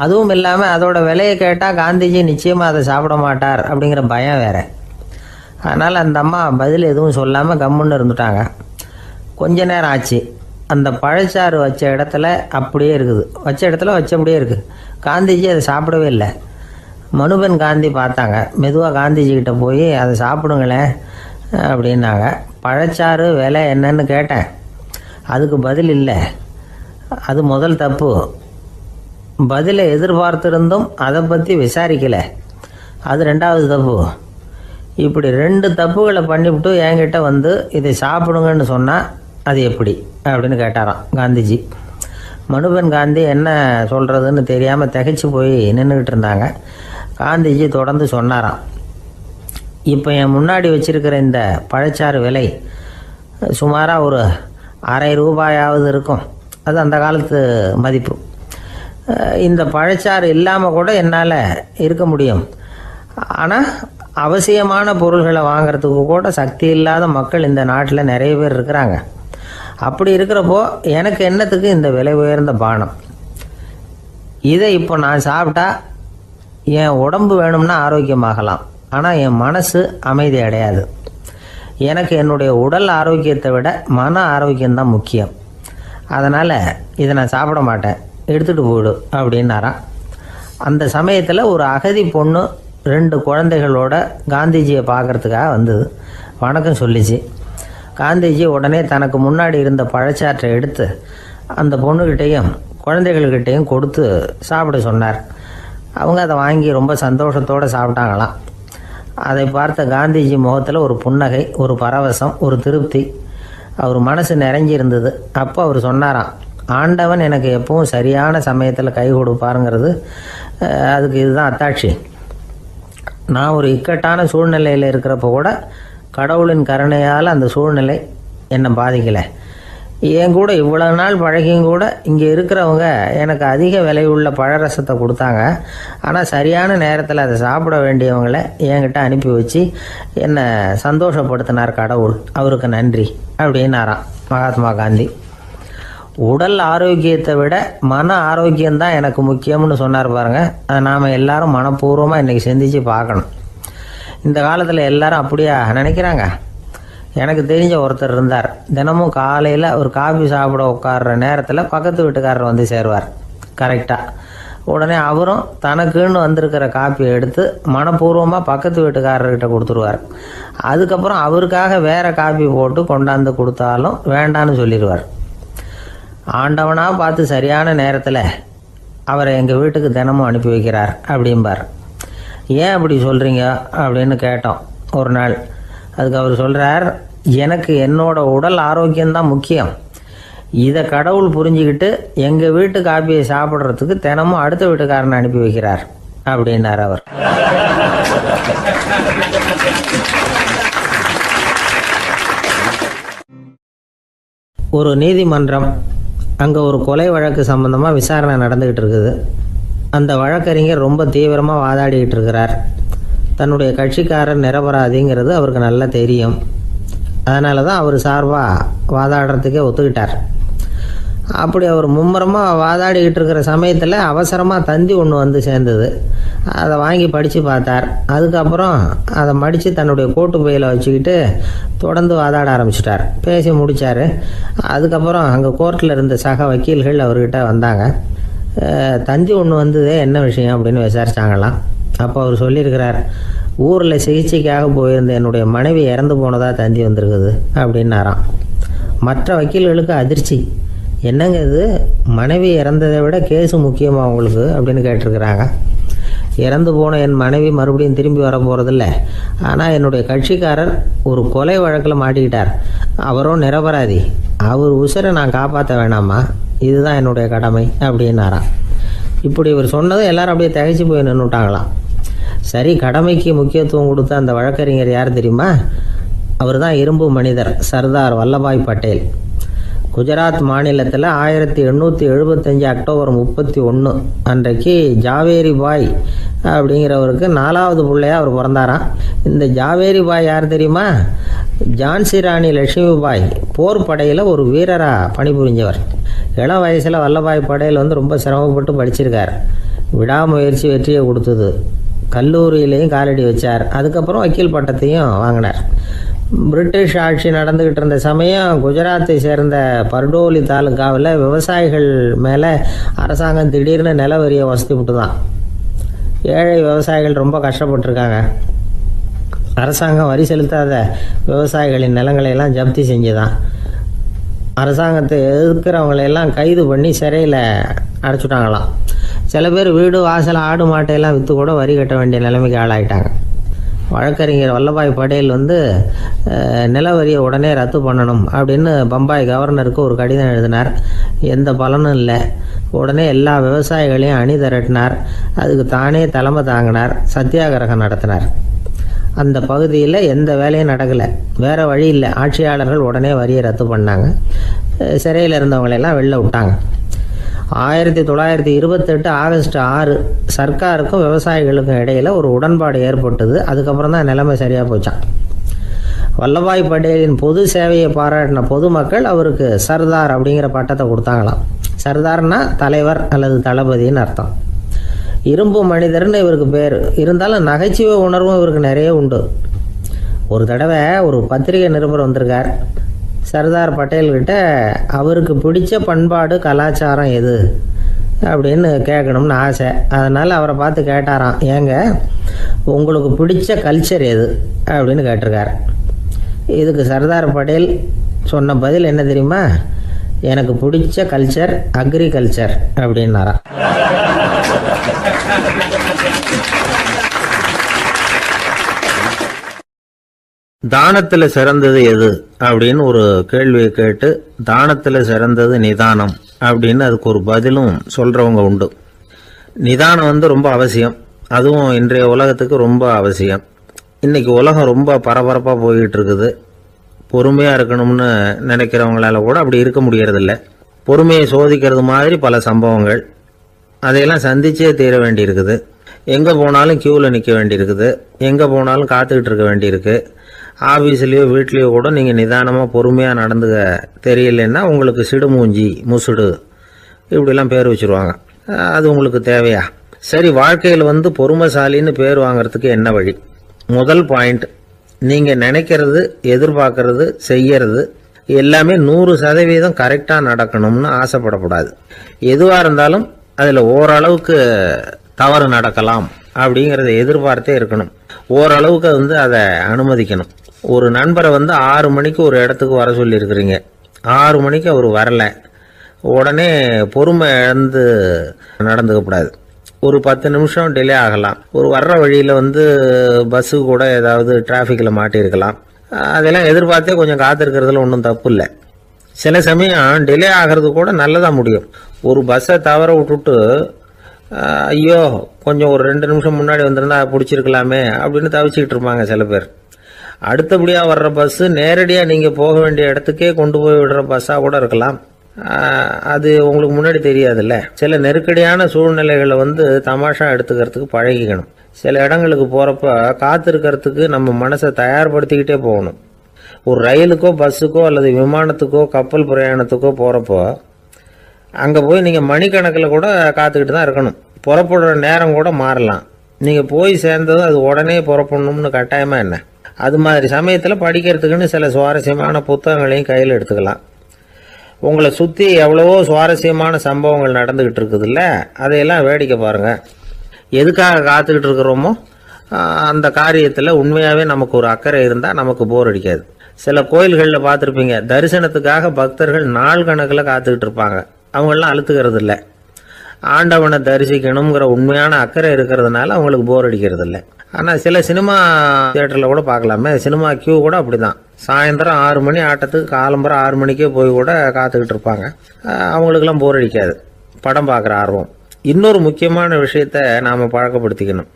அதுவும் இல்லாமல் அதோட விலையை கேட்டால் காந்திஜி நிச்சயமாக அதை சாப்பிட மாட்டார் அப்படிங்கிற பயம் வேறு. அதனால் அந்த அம்மா பதில் எதுவும் சொல்லாமல் கம்முன்னு இருந்துட்டாங்க. கொஞ்ச நேரம் ஆச்சு. அந்த பழச்சாறு வச்ச இடத்துல அப்படியே இருக்குது, வச்சபடியே இருக்குது. காந்திஜி அதை சாப்பிடவே இல்லை. மனுபென் காந்தி பார்த்தாங்க. மெதுவாக காந்திஜிக்கிட்ட போய் அதை சாப்பிடுங்களேன் அப்படின்னாங்க. பழச்சாறு விலை என்னன்னு கேட்டேன், அதுக்கு பதில் இல்லை. அது முதல் தப்பு. பதிலை எதிர்பார்த்திருந்தும் அதை பற்றி விசாரிக்கலை, அது 2வது தப்பு. இப்படி 2 தப்புகளை பண்ணிவிட்டு என்கிட்ட வந்து இதை சாப்பிடுங்கன்னு சொன்னால் அது எப்படி அப்படின்னு கேட்டாராம் காந்திஜி. மனுபென் காந்தி என்ன சொல்கிறதுன்னு தெரியாமல் திகைச்சு போய் நின்றுக்கிட்டு இருந்தாங்க. காந்திஜி தொடர்ந்து சொன்னாராம், இப்போ என் முன்னாடி வச்சிருக்கிற இந்த பழச்சாறு விலை சுமாராக ஒரு ₹1/2 இருக்கும். அது அந்த காலத்து மதிப்பு. இந்த பழச்சாறு இல்லாமல் கூட என்னால் இருக்க முடியும். ஆனால் அவசியமான பொருள்களை வாங்கிறதுக்கு கூட சக்தி இல்லாத மக்கள் இந்த நாட்டில் நிறைய பேர் இருக்கிறாங்க. அப்படி இருக்கிறப்போ எனக்கு என்னத்துக்கு இந்த விலை உயர்ந்த பானம்? இதை இப்போ நான் சாப்பிட்டா என் உடம்பு வேணும்னா ஆரோக்கியமாகலாம், ஆனால் என் மனசு அமைதி அடையாது. எனக்கு என்னுடைய உடல் ஆரோக்கியத்தை விட மன ஆரோக்கியம்தான் முக்கியம். அதனால் இதை நான் சாப்பிட மாட்டேன், எடுத்துகிட்டு போயிடு அப்படின்னாராம். அந்த சமயத்தில் ஒரு அகதி பொண்ணு 2 குழந்தைகளோட காந்திஜியை பார்க்குறதுக்காக வந்தது. வணக்கம் சொல்லிச்சு. காந்திஜி உடனே தனக்கு முன்னாடி இருந்த பழச்சாற்றை எடுத்து அந்த பொண்ணுக்கிட்டையும் குழந்தைகள்கிட்டையும் கொடுத்து சாப்பிட சொன்னார். அவங்க அதை வாங்கி ரொம்ப சந்தோஷத்தோடு சாப்பிட்டாங்களாம். அதை பார்த்த காந்திஜி முகத்தில் ஒரு புன்னகை, ஒரு பரவசம், ஒரு திருப்தி. அவர் மனசு நிறைஞ்சி இருந்தது. அப்போ அவர் சொன்னாராம், ஆண்டவன் எனக்கு எப்பவும் சரியான சமயத்தில் கை கொடுப்பாருங்கிறது அதுக்கு இதுதான் அத்தாட்சி. நான் ஒரு இக்கட்டான சூழ்நிலையில் இருக்கிறப்ப கூட கடவுளின் கருணையால் அந்த சூழ்நிலை என்னை பாதிக்கலை. என் கூட இவ்வளோ நாள் பழகியும் கூட இங்கே இருக்கிறவங்க எனக்கு அதிக விலையுள்ள பழரசத்தை கொடுத்தாங்க. ஆனால் சரியான நேரத்தில் அதை சாப்பிட வேண்டியவங்களை என்கிட்ட அனுப்பி வச்சு என்னை சந்தோஷப்படுத்தினார் கடவுள், அவருக்கு நன்றி அப்படின்னாராம் மகாத்மா காந்தி. உடல் ஆரோக்கியத்தை விட மன ஆரோக்கியம்தான் எனக்கு முக்கியம்னு சொன்னார் பாருங்க. அதை நாம் எல்லாரும் மனப்பூர்வமாக இன்றைக்கி சிந்திச்சு பார்க்கணும். இந்த காலத்தில் எல்லாரும் அப்படியா நினைக்கிறாங்க? எனக்கு தெரிஞ்ச ஒருத்தர் இருந்தார். தினமும் காலையில் ஒரு காஃபி சாப்பிட உட்கார்ற நேரத்தில் பக்கத்து வீட்டுக்காரர் வந்து சேருவார் கரெக்டாக. உடனே அவரும் தனக்குன்னு வந்திருக்கிற காப்பியை எடுத்து மனப்பூர்வமாக பக்கத்து வீட்டுக்காரர்கிட்ட கொடுத்துருவார். அதுக்கப்புறம் அவருக்காக வேறு காப்பி போட்டு கொண்டாந்து கொடுத்தாலும் வேண்டான்னு சொல்லிடுவார். ஆண்டவனாக பார்த்து சரியான நேரத்தில் அவரை எங்கள் வீட்டுக்கு தினமும் அனுப்பி வைக்கிறார் அப்படிம்பார். ஏன் அப்படி சொல்கிறீங்க அப்படின்னு கேட்டோம் ஒரு நாள். அதுக்கு அவர் சொல்கிறார், எனக்கு என்னோட உடல் ஆரோக்கியம்தான் முக்கியம். இதை கடவுள் புரிஞ்சுக்கிட்டு எங்கள் வீட்டு காப்பியை சாப்பிட்றதுக்கு தினமும் அடுத்த வீட்டுக்காரனை அனுப்பி வைக்கிறார் அப்படின்னார் அவர். ஒரு நீதிமன்றம், அங்கே ஒரு கொலை வழக்கு சம்பந்தமாக விசாரணை நடந்துக்கிட்டு இருக்குது. அந்த வழக்கறிஞர் ரொம்ப தீவிரமாக வாதாடிக்கிட்டு இருக்கிறார். தன்னுடைய கட்சிக்காரர் நிரபராதிங்கிறது அவருக்கு நல்லா தெரியும். அதனால தான் அவர் சார்பாக வாதாடுறதுக்கே ஒத்துக்கிட்டார். அப்படி அவர் மும்முரமாக வாதாடிக்கிட்டு இருக்கிற சமயத்தில் அவசரமாக தந்தி ஒன்று வந்து சேர்ந்தது. அதை வாங்கி படித்து பார்த்தார். அதுக்கப்புறம் அதை மடித்து தன்னுடைய கோட்டு பையில் வச்சுக்கிட்டு தொடர்ந்து வாதாட ஆரம்பிச்சிட்டார். பேசி முடித்தார். அதுக்கப்புறம் அங்கே கோர்ட்டில் இருந்த சக வக்கீல்கள் அவர்கிட்ட வந்தாங்க. தந்தி ஒன்று வந்தது, என்ன விஷயம் அப்படின்னு விசாரித்தாங்களாம். அப்போ அவர் சொல்லியிருக்கிறார், ஊரில் சிகிச்சைக்காக போயிருந்த என்னுடைய மனைவி இறந்து போனதாக தந்தி வந்திருக்குது அப்படின்னாராம். மற்ற வக்கீல்களுக்கு அதிர்ச்சி. என்னங்க இது, மனைவி இறந்ததை விட கேஸு முக்கியமாக உங்களுக்கு அப்படின்னு கேட்டிருக்கிறாங்க. இறந்து போன என் மனைவி மறுபடியும் திரும்பி வர போகிறதில்ல. ஆனால் என்னுடைய கட்சிக்காரர் ஒரு கொலை வழக்கில் மாட்டிக்கிட்டார். அவரும் நிரபராதி. அவர் உசிரை நான் காப்பாற்ற வேணாமா? இதுதான் என்னுடைய கடமை அப்படின்னாராம். இப்படி இவர் சொன்னதும் எல்லாரும் அப்படியே திகைச்சு போய் நின்றுட்டாங்களாம். சரி, கடமைக்கு முக்கியத்துவம் கொடுத்த அந்த வழக்கறிஞர் யார் தெரியுமா? அவர் தான் இரும்பு மனிதர் சர்தார் வல்லபாய் பட்டேல். குஜராத் மாநிலத்தில் 1875 அக்டோபர் 31 அன்றைக்கு ஜாவேரி பாய் அப்படிங்கிறவருக்கு 4வது பிள்ளையாக அவர் பிறந்தாராம். இந்த ஜாவேரி பாய் யார் தெரியுமா? ஜான்சி ராணி லட்சுமி பாய் போர் படையில் ஒரு வீரராக பணிபுரிஞ்சவர். இளம் வயசில் வல்லபாய் பட்டேல் ரொம்ப சிரமப்பட்டு படிச்சிருக்கார். விடாமுயற்சி வெற்றியை கொடுத்தது. கல்லூரியிலையும் காலடி வச்சார். அதுக்கப்புறம் வக்கீல் பட்டத்தையும் வாங்கினார். பிரிட்டிஷ் ஆட்சி நடந்துக்கிட்டு இருந்த சமயம் குஜராத்தை சேர்ந்த பர்டோலி தாலுக்காவில் விவசாயிகள் மேலே அரசாங்கம் திடீர்னு நில வரியை வசதி விட்டு தான். ஏழை விவசாயிகள் ரொம்ப கஷ்டப்பட்டுருக்காங்க. அரசாங்கம் வரி செலுத்தாத விவசாயிகளின் நிலங்களையெல்லாம் ஜப்தி செஞ்சுதான். அரசாங்கத்தை எதிர்க்கிறவங்களையெல்லாம் கைது பண்ணி சிறையில் அடைச்சிட்டாங்களாம். சில பேர் வீடு வாசல் ஆடு மாட்டையெல்லாம் விற்று கூட வரி கட்ட வேண்டிய நிலைமைக்கு ஆளாயிட்டாங்க. வழக்கறிஞர் வல்லபாய் பட்டேல் நில வரியை உடனே ரத்து பண்ணணும் அப்படின்னு பம்பாய் கவர்னருக்கு ஒரு கடிதம் எழுதினார். எந்த பலனும் இல்லை. உடனே எல்லா விவசாயிகளையும் அணி திரட்டினார். அதுக்கு தானே தலைமை தாங்கினார். சத்தியாகிரகம் நடத்தினார். அந்த பகுதியில் எந்த வேலையும் நடக்கலை. வேறு வழி இல்லை. ஆட்சியாளர்கள் உடனே வரியை ரத்து பண்ணாங்க. சிறையில் இருந்தவங்களெல்லாம் வெளில விட்டாங்க. 1928 ஆகஸ்ட் 6 சர்க்காருக்கும் விவசாயிகளுக்கும் இடையில் ஒரு உடன்பாடு ஏற்பட்டது. அதுக்கப்புறம் தான் நிலைமை சரியாக போச்சான். வல்லபாய் பட்டேலின் பொது சேவையை பாராட்டின பொதுமக்கள் அவருக்கு சர்தார் அப்படிங்கிற பட்டத்தை கொடுத்தாங்களாம். சர்தார்னா தலைவர் அல்லது தளபதின்னு அர்த்தம். இரும்பு மனிதர்னு இவருக்கு பேர். இருந்தாலும் நகைச்சுவை உணர்வும் இவருக்கு நிறைய உண்டு. ஒரு தடவை ஒரு பத்திரிகை நிருபர் வந்திருக்கார். சர்தார் பட்டேல்கிட்ட அவருக்கு பிடிச்ச பண்பாடு கலாச்சாரம் எது அப்படின்னு கேட்கணும்னு ஆசை. அதனால் அவரை பார்த்து கேட்டாராம், ஏங்க உங்களுக்கு பிடிச்ச கல்ச்சர் எது அப்படின்னு கேட்டிருக்கார். இதுக்கு சர்தார் பட்டேல் சொன்ன பதில் என்ன தெரியுமா? எனக்கு பிடிச்ச கல்ச்சர் அக்ரிகல்ச்சர் அப்படின்னாராம். தானத்தில் சிறந்தது எது அப்படின்னு ஒரு கேள்வியை கேட்டு தானத்தில் சிறந்தது நிதானம் அப்படின்னு அதுக்கு ஒரு பதிலும் சொல்கிறவங்க உண்டு. நிதானம் ரொம்ப அவசியம். அதுவும் இன்றைய உலகத்துக்கு ரொம்ப அவசியம். இன்றைக்கி உலகம் ரொம்ப பரபரப்பாக போய்கிட்டு இருக்குது. பொறுமையாக இருக்கணும்னு நினைக்கிறவங்களால கூட அப்படி இருக்க முடியறதில்ல. பொறுமையை சோதிக்கிறது மாதிரி பல சம்பவங்கள். அதையெல்லாம் சந்திச்சே தீர வேண்டியிருக்குது. எங்கே போனாலும் க்யூவில் நிற்க வேண்டியிருக்குது. எங்கே போனாலும் காத்துக்கிட்டு இருக்க வேண்டியிருக்கு. ஆஃபீஸ்லேயோ வீட்லேயோ கூட நீங்கள் நிதானமாக பொறுமையாக நடந்துக்க தெரியலன்னா உங்களுக்கு சிடுமூஞ்சி, முசுடு இப்படிலாம் பேர் வச்சுருவாங்க. அது உங்களுக்கு தேவையா? சரி, வாழ்க்கையில் பொறுமைசாலின்னு பேர் வாங்கிறதுக்கு என்ன வழி? முதல் பாயிண்ட், நீங்கள் நினைக்கிறது, எதிர்பார்க்கறது, செய்யறது எல்லாமே 100% கரெக்டாக நடக்கணும்னு ஆசைப்படக்கூடாது. எதுவாக இருந்தாலும் அதில் ஓரளவுக்கு தவறு நடக்கலாம் அப்படிங்கிறத எதிர்பார்த்தே இருக்கணும். ஓரளவுக்கு அதை அனுமதிக்கணும். ஒரு நண்பரை 6 மணிக்கு ஒரு இடத்துக்கு வர சொல்லியிருக்கிறீங்க. 6 மணிக்கு அவர் வரலை. உடனே பொறுமை இழந்து நடந்துக்கக்கூடாது. ஒரு 10 நிமிஷம் டிலே ஆகலாம். ஒரு வர்ற வழியில் பஸ்ஸு கூட ஏதாவது டிராஃபிக்கில் மாட்டியிருக்கலாம். அதெல்லாம் எதிர்பார்த்தே கொஞ்சம் காத்திருக்கிறதுல ஒன்றும் தப்பு இல்லை. சில சமயம் டிலே ஆகிறது கூட நல்லதாக முடியும். ஒரு பஸ்ஸை தவற விட்டுட்டு ஐயோ கொஞ்சம் ஒரு 2 நிமிஷம் முன்னாடி வந்திருந்தா பிடிச்சிருக்கலாமே அப்படின்னு தவிச்சிக்கிட்டு இருப்பாங்க சில பேர். அடுத்தபடியாக வர்ற பஸ்ஸு நேரடியாக நீங்கள் போக வேண்டிய இடத்துக்கே கொண்டு போய் விடுற பஸ்ஸாக கூட இருக்கலாம். அது உங்களுக்கு முன்னாடி தெரியாதுல்ல. சில நெருக்கடியான சூழ்நிலைகளை தமாஷா எடுத்துக்கிறதுக்கு பழகிக்கணும். சில இடங்களுக்கு போகிறப்ப காத்திருக்கிறதுக்கு நம்ம மனசை தயார்படுத்திக்கிட்டே போகணும். ஒரு ரயிலுக்கோ பஸ்ஸுக்கோ அல்லது விமானத்துக்கோ கப்பல் பிரயாணத்துக்கோ போகிறப்போ அங்கே போய் நீங்கள் மணிக்கணக்கில் கூட காத்துக்கிட்டு தான் இருக்கணும். புறப்படுற நேரம் கூட மாறலாம். நீங்கள் போய் சேர்ந்ததும் அது உடனே புறப்படணும்னு கட்டாயமாக என்ன? அது மாதிரி சமயத்தில் படிக்கிறதுக்குன்னு சில சுவாரஸ்யமான புத்தகங்களையும் கையில் எடுத்துக்கலாம். உங்களை சுற்றி எவ்வளவோ சுவாரஸ்யமான சம்பவங்கள் நடந்துக்கிட்டு இருக்குதுல்ல, அதையெல்லாம் வேடிக்கை பாருங்கள். எதுக்காக காத்துக்கிட்டு இருக்கிறோமோ அந்த காரியத்தில் உண்மையாகவே நமக்கு ஒரு அக்கறை இருந்தால் நமக்கு போர் அடிக்காது. சில கோயில்களில் பார்த்துருப்பீங்க, தரிசனத்துக்காக பக்தர்கள் நாள் கணக்கில் காத்துக்கிட்டு இருப்பாங்க. அவங்களெலாம் அழுத்துக்கிறது இல்லை. ஆண்டவனை தரிசிக்கணுங்கிற உண்மையான அக்கறை இருக்கிறதுனால அவங்களுக்கு போர் அடிக்கிறது இல்லை. ஆனால் சில சினிமா தியேட்டரில் கூட பார்க்கலாமே, சினிமா கியூ கூட அப்படி தான். சாயந்தரம் 6 மணி ஆட்டத்துக்கு காலம்பரம் 6 மணிக்கே போய் கூட காத்துக்கிட்டு இருப்பாங்க. அவங்களுக்கெல்லாம் போர் அடிக்காது, படம் பார்க்குற ஆர்வம். இன்னொரு முக்கியமான விஷயத்தை நாம் பழக்கப்படுத்திக்கணும்.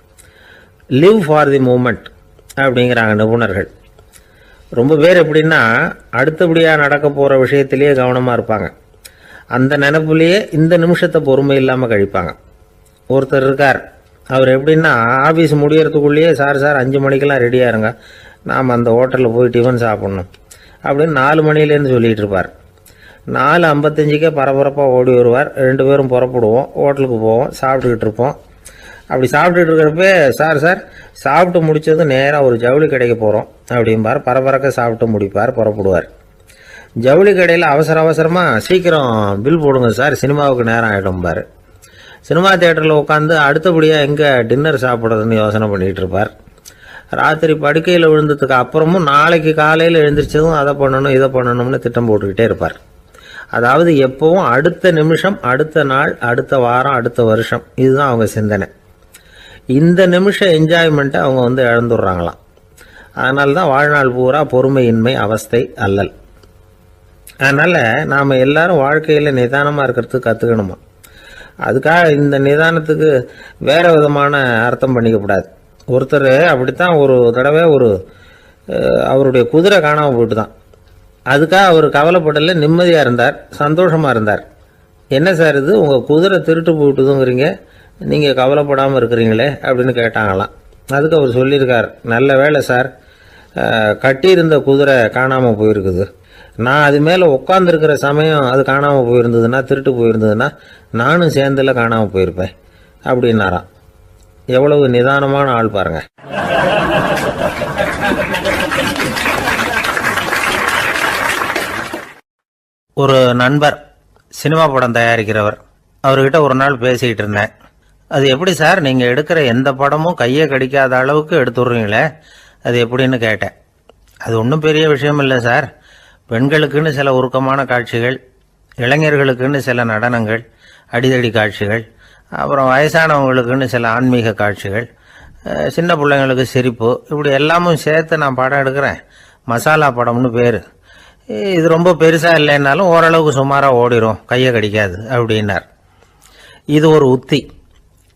லிவ் ஃபார் தி மூமெண்ட் அப்படிங்கிறாங்க நிபுணர்கள். ரொம்ப பேர் எப்படின்னா அடுத்தபடியாக நடக்க போகிற விஷயத்திலேயே கவனமாக இருப்பாங்க. அந்த நினைப்புலேயே இந்த நிமிஷத்தை பொறுமை இல்லாமல் கழிப்பாங்க. ஒருத்தர் இருக்கார், அவர் எப்படின்னா ஆஃபீஸ் முடியறதுக்குள்ளேயே சார் 5 மணிக்கெல்லாம் ரெடியாக இருங்க, நாம் அந்த ஹோட்டலில் போய் டிஃபன் சாப்பிட்ணும் அப்படின்னு 4 மணிலேருந்து சொல்லிகிட்டு இருப்பார். 4:55 பரபரப்பாக ஓடி வருவார். 2 பேரும் புறப்படுவோம், ஹோட்டலுக்கு போவோம், சாப்பிட்டுக்கிட்டு இருப்போம். அப்படி சாப்பிட்டுட்டு இருக்கிறப்ப சார் சாப்பிட்டு முடித்ததும் நேராக ஒரு ஜவுளி கடைக்கு போகிறோம் அப்படிம்பார். பரபரக்க சாப்பிட்டு முடிப்பார், புறப்படுவார். ஜவுளி கடையில் அவசரமாக சீக்கிரம் பில் போடுங்க சார், சினிமாவுக்கு நேரம் ஆகிடும்பார். சினிமா தியேட்டரில் உட்காந்து அடுத்தபடியாக எங்கே டின்னர் சாப்பிட்றதுன்னு யோசனை பண்ணிகிட்டு இருப்பார். ராத்திரி படுக்கையில் விழுந்ததுக்கு அப்புறமும் நாளைக்கு காலையில் எழுந்திரிச்சதும் அதை பண்ணணும் இதை பண்ணணும்னு திட்டம் போட்டுக்கிட்டே இருப்பார். அதாவது எப்பவும் அடுத்த நிமிஷம், அடுத்த நாள், அடுத்த வாரம், அடுத்த வருஷம், இதுதான் அவங்க சிந்தனை. இந்த நிமிஷம் என்ஜாய்மெண்ட்டை அவங்க இழந்துடுறாங்களாம். அதனால தான் வாழ்நாள் பூரா பொறுமையின்மை, அவஸ்தை, அல்லல். அதனால் நாம் எல்லாரும் வாழ்க்கையில் நிதானமாக இருக்கிறதுக்கு கற்றுக்கணுமா. அதுக்காக இந்த நிதானத்துக்கு வேறு விதமான அர்த்தம் பண்ணிக்கக்கூடாது. ஒருத்தர் அப்படித்தான் ஒரு தடவை அவருடைய குதிரை காணாமல் போயிட்டு தான். அதுக்காக அவர் கவலைப்படலை, நிம்மதியாக இருந்தார், சந்தோஷமாக இருந்தார். என்ன சார் இது, உங்கள் குதிரை திருட்டு போயிட்டுதுங்கிறீங்க, நீங்கள் கவலைப்படாமல் இருக்கிறீங்களே அப்படின்னு கேட்டாங்களாம். அதுக்கு அவர் சொல்லியிருக்கார், நல்ல வேலை சார், கட்டியிருந்த குதிரை காணாமல் போயிருக்குது. நான் அது மேலே உட்காந்துருக்கிற சமயம் அது காணாமல் போயிருந்ததுன்னா, திருட்டு போயிருந்ததுன்னா நானும் சேர்ந்துல காணாமல் போயிருப்பேன் அப்படின்னாராம். எவ்வளவு நிதானமான ஆள் பாருங்க. ஒரு நண்பர் சினிமா படம் தயாரிக்கிறவர், அவர்கிட்ட ஒரு நாள் பேசிக்கிட்டு இருந்தேன். அது எப்படி சார், நீங்கள் எடுக்கிற எந்த படமும் கையை கடிக்காத அளவுக்கு எடுத்துடுறீங்களே, அது எப்படின்னு கேட்டேன். அது ஒன்றும் பெரிய விஷயம் இல்லை சார். பெண்களுக்குன்னு சில உருக்கமான காட்சிகள், இளைஞர்களுக்குன்னு சில நடனங்கள், அடிதடி காட்சிகள், அப்புறம் வயசானவங்களுக்குன்னு சில ஆன்மீக காட்சிகள், சின்ன பிள்ளைங்களுக்கு சிரிப்பு, இப்படி எல்லாமும் சேர்த்து நான் படம் எடுக்கிறேன். மசாலா படம்னு பேர். இது ரொம்ப பெருசாக இல்லைன்னாலும் ஓரளவுக்கு சுமாராக ஓடிடும், கையை கடிக்காது அப்படின்னார். இது ஒரு உத்தி.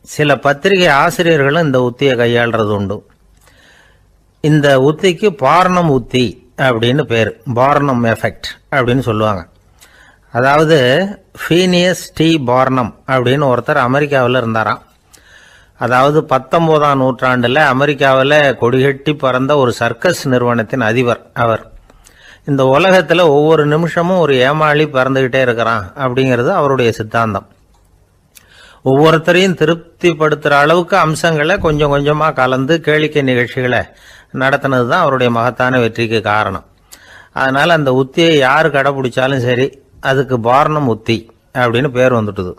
சில பத்திரிகை ஆசிரியர்களும் இந்த உத்தியை கையாளுறது உண்டு. இந்த உத்திக்கு பார்னம் உத்தி அப்படின்னு பேர். பார்னம் எஃபெக்ட் அப்படின்னு சொல்லுவாங்க. அதாவது ஃபீனியஸ் டி பார்னம் அப்படின்னு ஒருத்தர் அமெரிக்காவில் இருந்தாராம். அதாவது 19ஆம் நூற்றாண்டில் அமெரிக்காவில் கொடிகட்டி பறந்த ஒரு சர்க்கஸ் நிறுவனத்தின் அதிபர் அவர். இந்த உலகத்தில் ஒவ்வொரு நிமிஷமும் ஒரு ஏமாளி பறந்துக்கிட்டே இருக்கிறான் அப்படிங்கிறது அவருடைய சித்தாந்தம். ஒவ்வொருத்தரையும் திருப்திப்படுத்துகிற அளவுக்கு அம்சங்களை கொஞ்சம் கொஞ்சமாக கலந்து கேளிக்கை நிகழ்ச்சிகளை நடத்தினது தான் அவருடைய மகத்தான வெற்றிக்கு காரணம். அதனால் அந்த உத்தியை யார் கடைப்பிடிச்சாலும் சரி, அதுக்கு பார்னம் உத்தி அப்படின்னு பேர் வந்துட்டுது.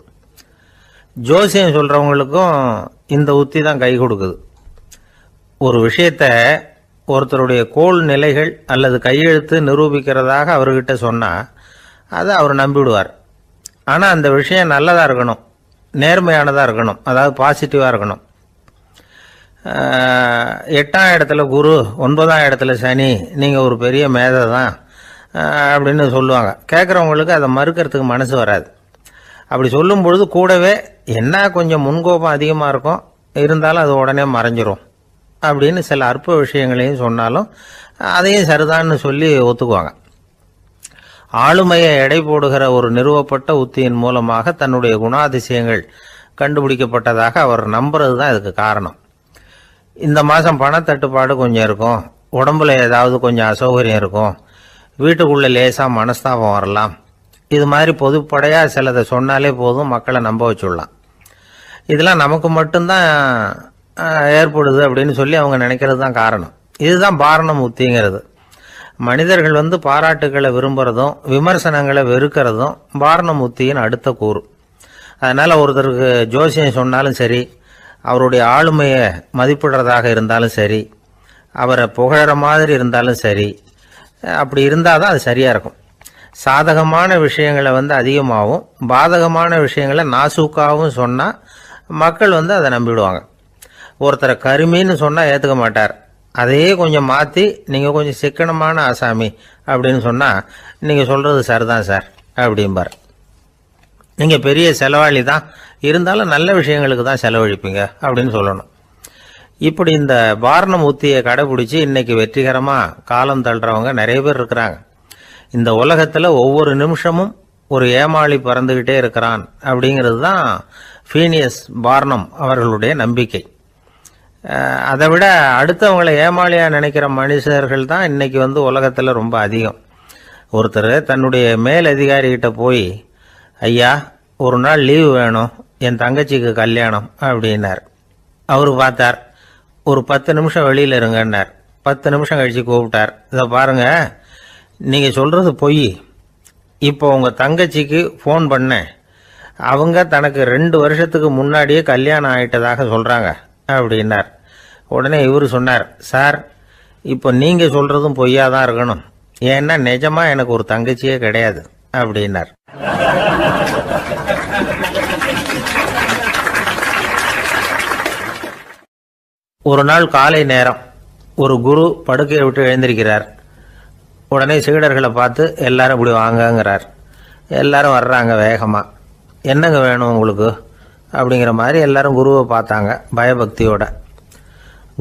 ஜோசியம் சொல்கிறவங்களுக்கும் இந்த உத்தி தான் கை கொடுக்குது. ஒரு விஷயத்தை ஒருத்தருடைய கோள் நிலைகள் அல்லது கையெழுத்து நிரூபிக்கிறதாக அவர்கிட்ட சொன்னால் அதை அவர் நம்பிவிடுவார். ஆனால் அந்த விஷயம் நல்லதாக இருக்கணும், நேர்மையானதாக இருக்கணும், அதாவது பாசிட்டிவாக இருக்கணும். 8ஆம் இடத்துல குரு, 9ஆம் இடத்துல சனி, நீங்கள் ஒரு பெரிய மேதை தான் அப்படின்னு சொல்லுவாங்க. கேட்குறவங்களுக்கு அதை மறுக்கிறதுக்கு மனசு வராது. அப்படி சொல்லும் பொழுது கூடவே என்ன கொஞ்சம் முன்கோபம் அதிகமாக இருக்கும், இருந்தாலும் அது உடனே மறைஞ்சிரும். அப்படின்னு சில அற்ப விஷயங்களையும் சொன்னாலும் அதையும் சரிதான்னு சொல்லி ஒத்துக்குவாங்க. ஆளுமையை எடை போடுகிற ஒரு நிறுவப்பட்ட உத்தியின் மூலமாக தன்னுடைய குணாதிசயங்கள் கண்டுபிடிக்கப்பட்டதாக அவர் நம்புறது தான் இதுக்கு காரணம். இந்த மாதம் பணத்தட்டுப்பாடு கொஞ்சம் இருக்கும், உடம்புல ஏதாவது கொஞ்சம் அசௌகரியம் இருக்கும், வீட்டுக்குள்ளே லேசாக மனஸ்தாபம் வரலாம், இது மாதிரி பொதுப்படையாக சிலதை சொன்னாலே போதும், மக்களை நம்ப வச்சுடலாம். இதெல்லாம் நமக்கு மட்டும்தான் ஏற்படுது அப்படின்னு சொல்லி அவங்க நினைக்கிறது தான் காரணம். இதுதான் பாரணம் உத்திங்கிறது. மனிதர்கள் பாராட்டுகளை விரும்புறதும் விமர்சனங்களை வெறுக்கிறதும் பாரணம் உத்தியின் அடுத்த கூறு. அதனால் ஒருத்தருக்கு ஜோசியம் சொன்னாலும் சரி, அவருடைய ஆளுமையை மதிப்பிடுறதாக இருந்தாலும் சரி, அவரை புகழற மாதிரி இருந்தாலும் சரி, அப்படி இருந்தால் தான் அது சரியாக இருக்கும். சாதகமான விஷயங்களை அதிகமாகவும் பாதகமான விஷயங்களை நாசூக்காகவும் சொன்னால் மக்கள் அதை நம்பிடுவாங்க. ஒருத்தரை கருமின்னு சொன்னால் ஏற்றுக்க மாட்டார். அதையே கொஞ்சம் மாற்றி நீங்கள் கொஞ்சம் சிக்கனமான ஆசாமி அப்படின்னு சொன்னால் நீங்கள் சொல்கிறது சரிதான் சார் அப்படிம்பார். நீங்கள் பெரிய செலவாளி தான், இருந்தாலும் நல்ல விஷயங்களுக்கு தான் செலவழிப்பீங்க அப்படின்னு சொல்லணும். இப்படி இந்த பாரணம் உத்தியை கடைபிடிச்சி இன்னைக்கு வெற்றிகரமாக காலம் தள்ளுறவங்க நிறைய பேர் இருக்கிறாங்க. இந்த உலகத்தில் ஒவ்வொரு நிமிஷமும் ஒரு ஏமாளி பறந்துக்கிட்டே இருக்கிறான் அப்படிங்கிறது தான் ஃபீனியஸ் பார்னம் அவர்களுடைய நம்பிக்கை. அதை விட அடுத்தவங்களை ஏமாளியாக நினைக்கிற மனுஷர்கள் தான் இன்னைக்கு உலகத்தில் ரொம்ப அதிகம். ஒருத்தர் தன்னுடைய மேல் அதிகாரிகிட்ட போய், ஐயா ஒரு நாள் லீவு வேணும், என் தங்கச்சிக்கு கல்யாணம் அப்படின்னார். அவர் பார்த்தார், ஒரு 10 நிமிஷம் வெளியில் இருங்கன்னார். 10 நிமிஷம் கழித்து கூப்பிட்டார், இதை பாருங்க, நீங்கள் சொல்கிறது பொய், இப்போ உங்கள் தங்கச்சிக்கு ஃபோன் பண்ணேன், அவங்க தனக்கு 2 வருஷத்துக்கு முன்னாடியே கல்யாணம் ஆகிட்டதாக சொல்கிறாங்க அப்படின்னார். உடனே இவர் சொன்னார், சார் இப்போ நீங்கள் சொல்கிறதும் பொய்யா தான் இருக்கணும், ஏன்னா நிஜமாக எனக்கு ஒரு தங்கச்சியே கிடையாது அப்படின்னார். ஒரு நாள் காலை நேரம் ஒரு குரு படுக்கையை விட்டு எழுந்திருக்கிறார். உடனே சீடர்களை பார்த்து எல்லாரும் இப்படி வாங்கங்கிறார். எல்லாரும் வர்றாங்க வேகமாக. என்னங்க வேணும் உங்களுக்கு அப்படிங்கிற மாதிரி எல்லாரும் குருவை பார்த்தாங்க பயபக்தியோட.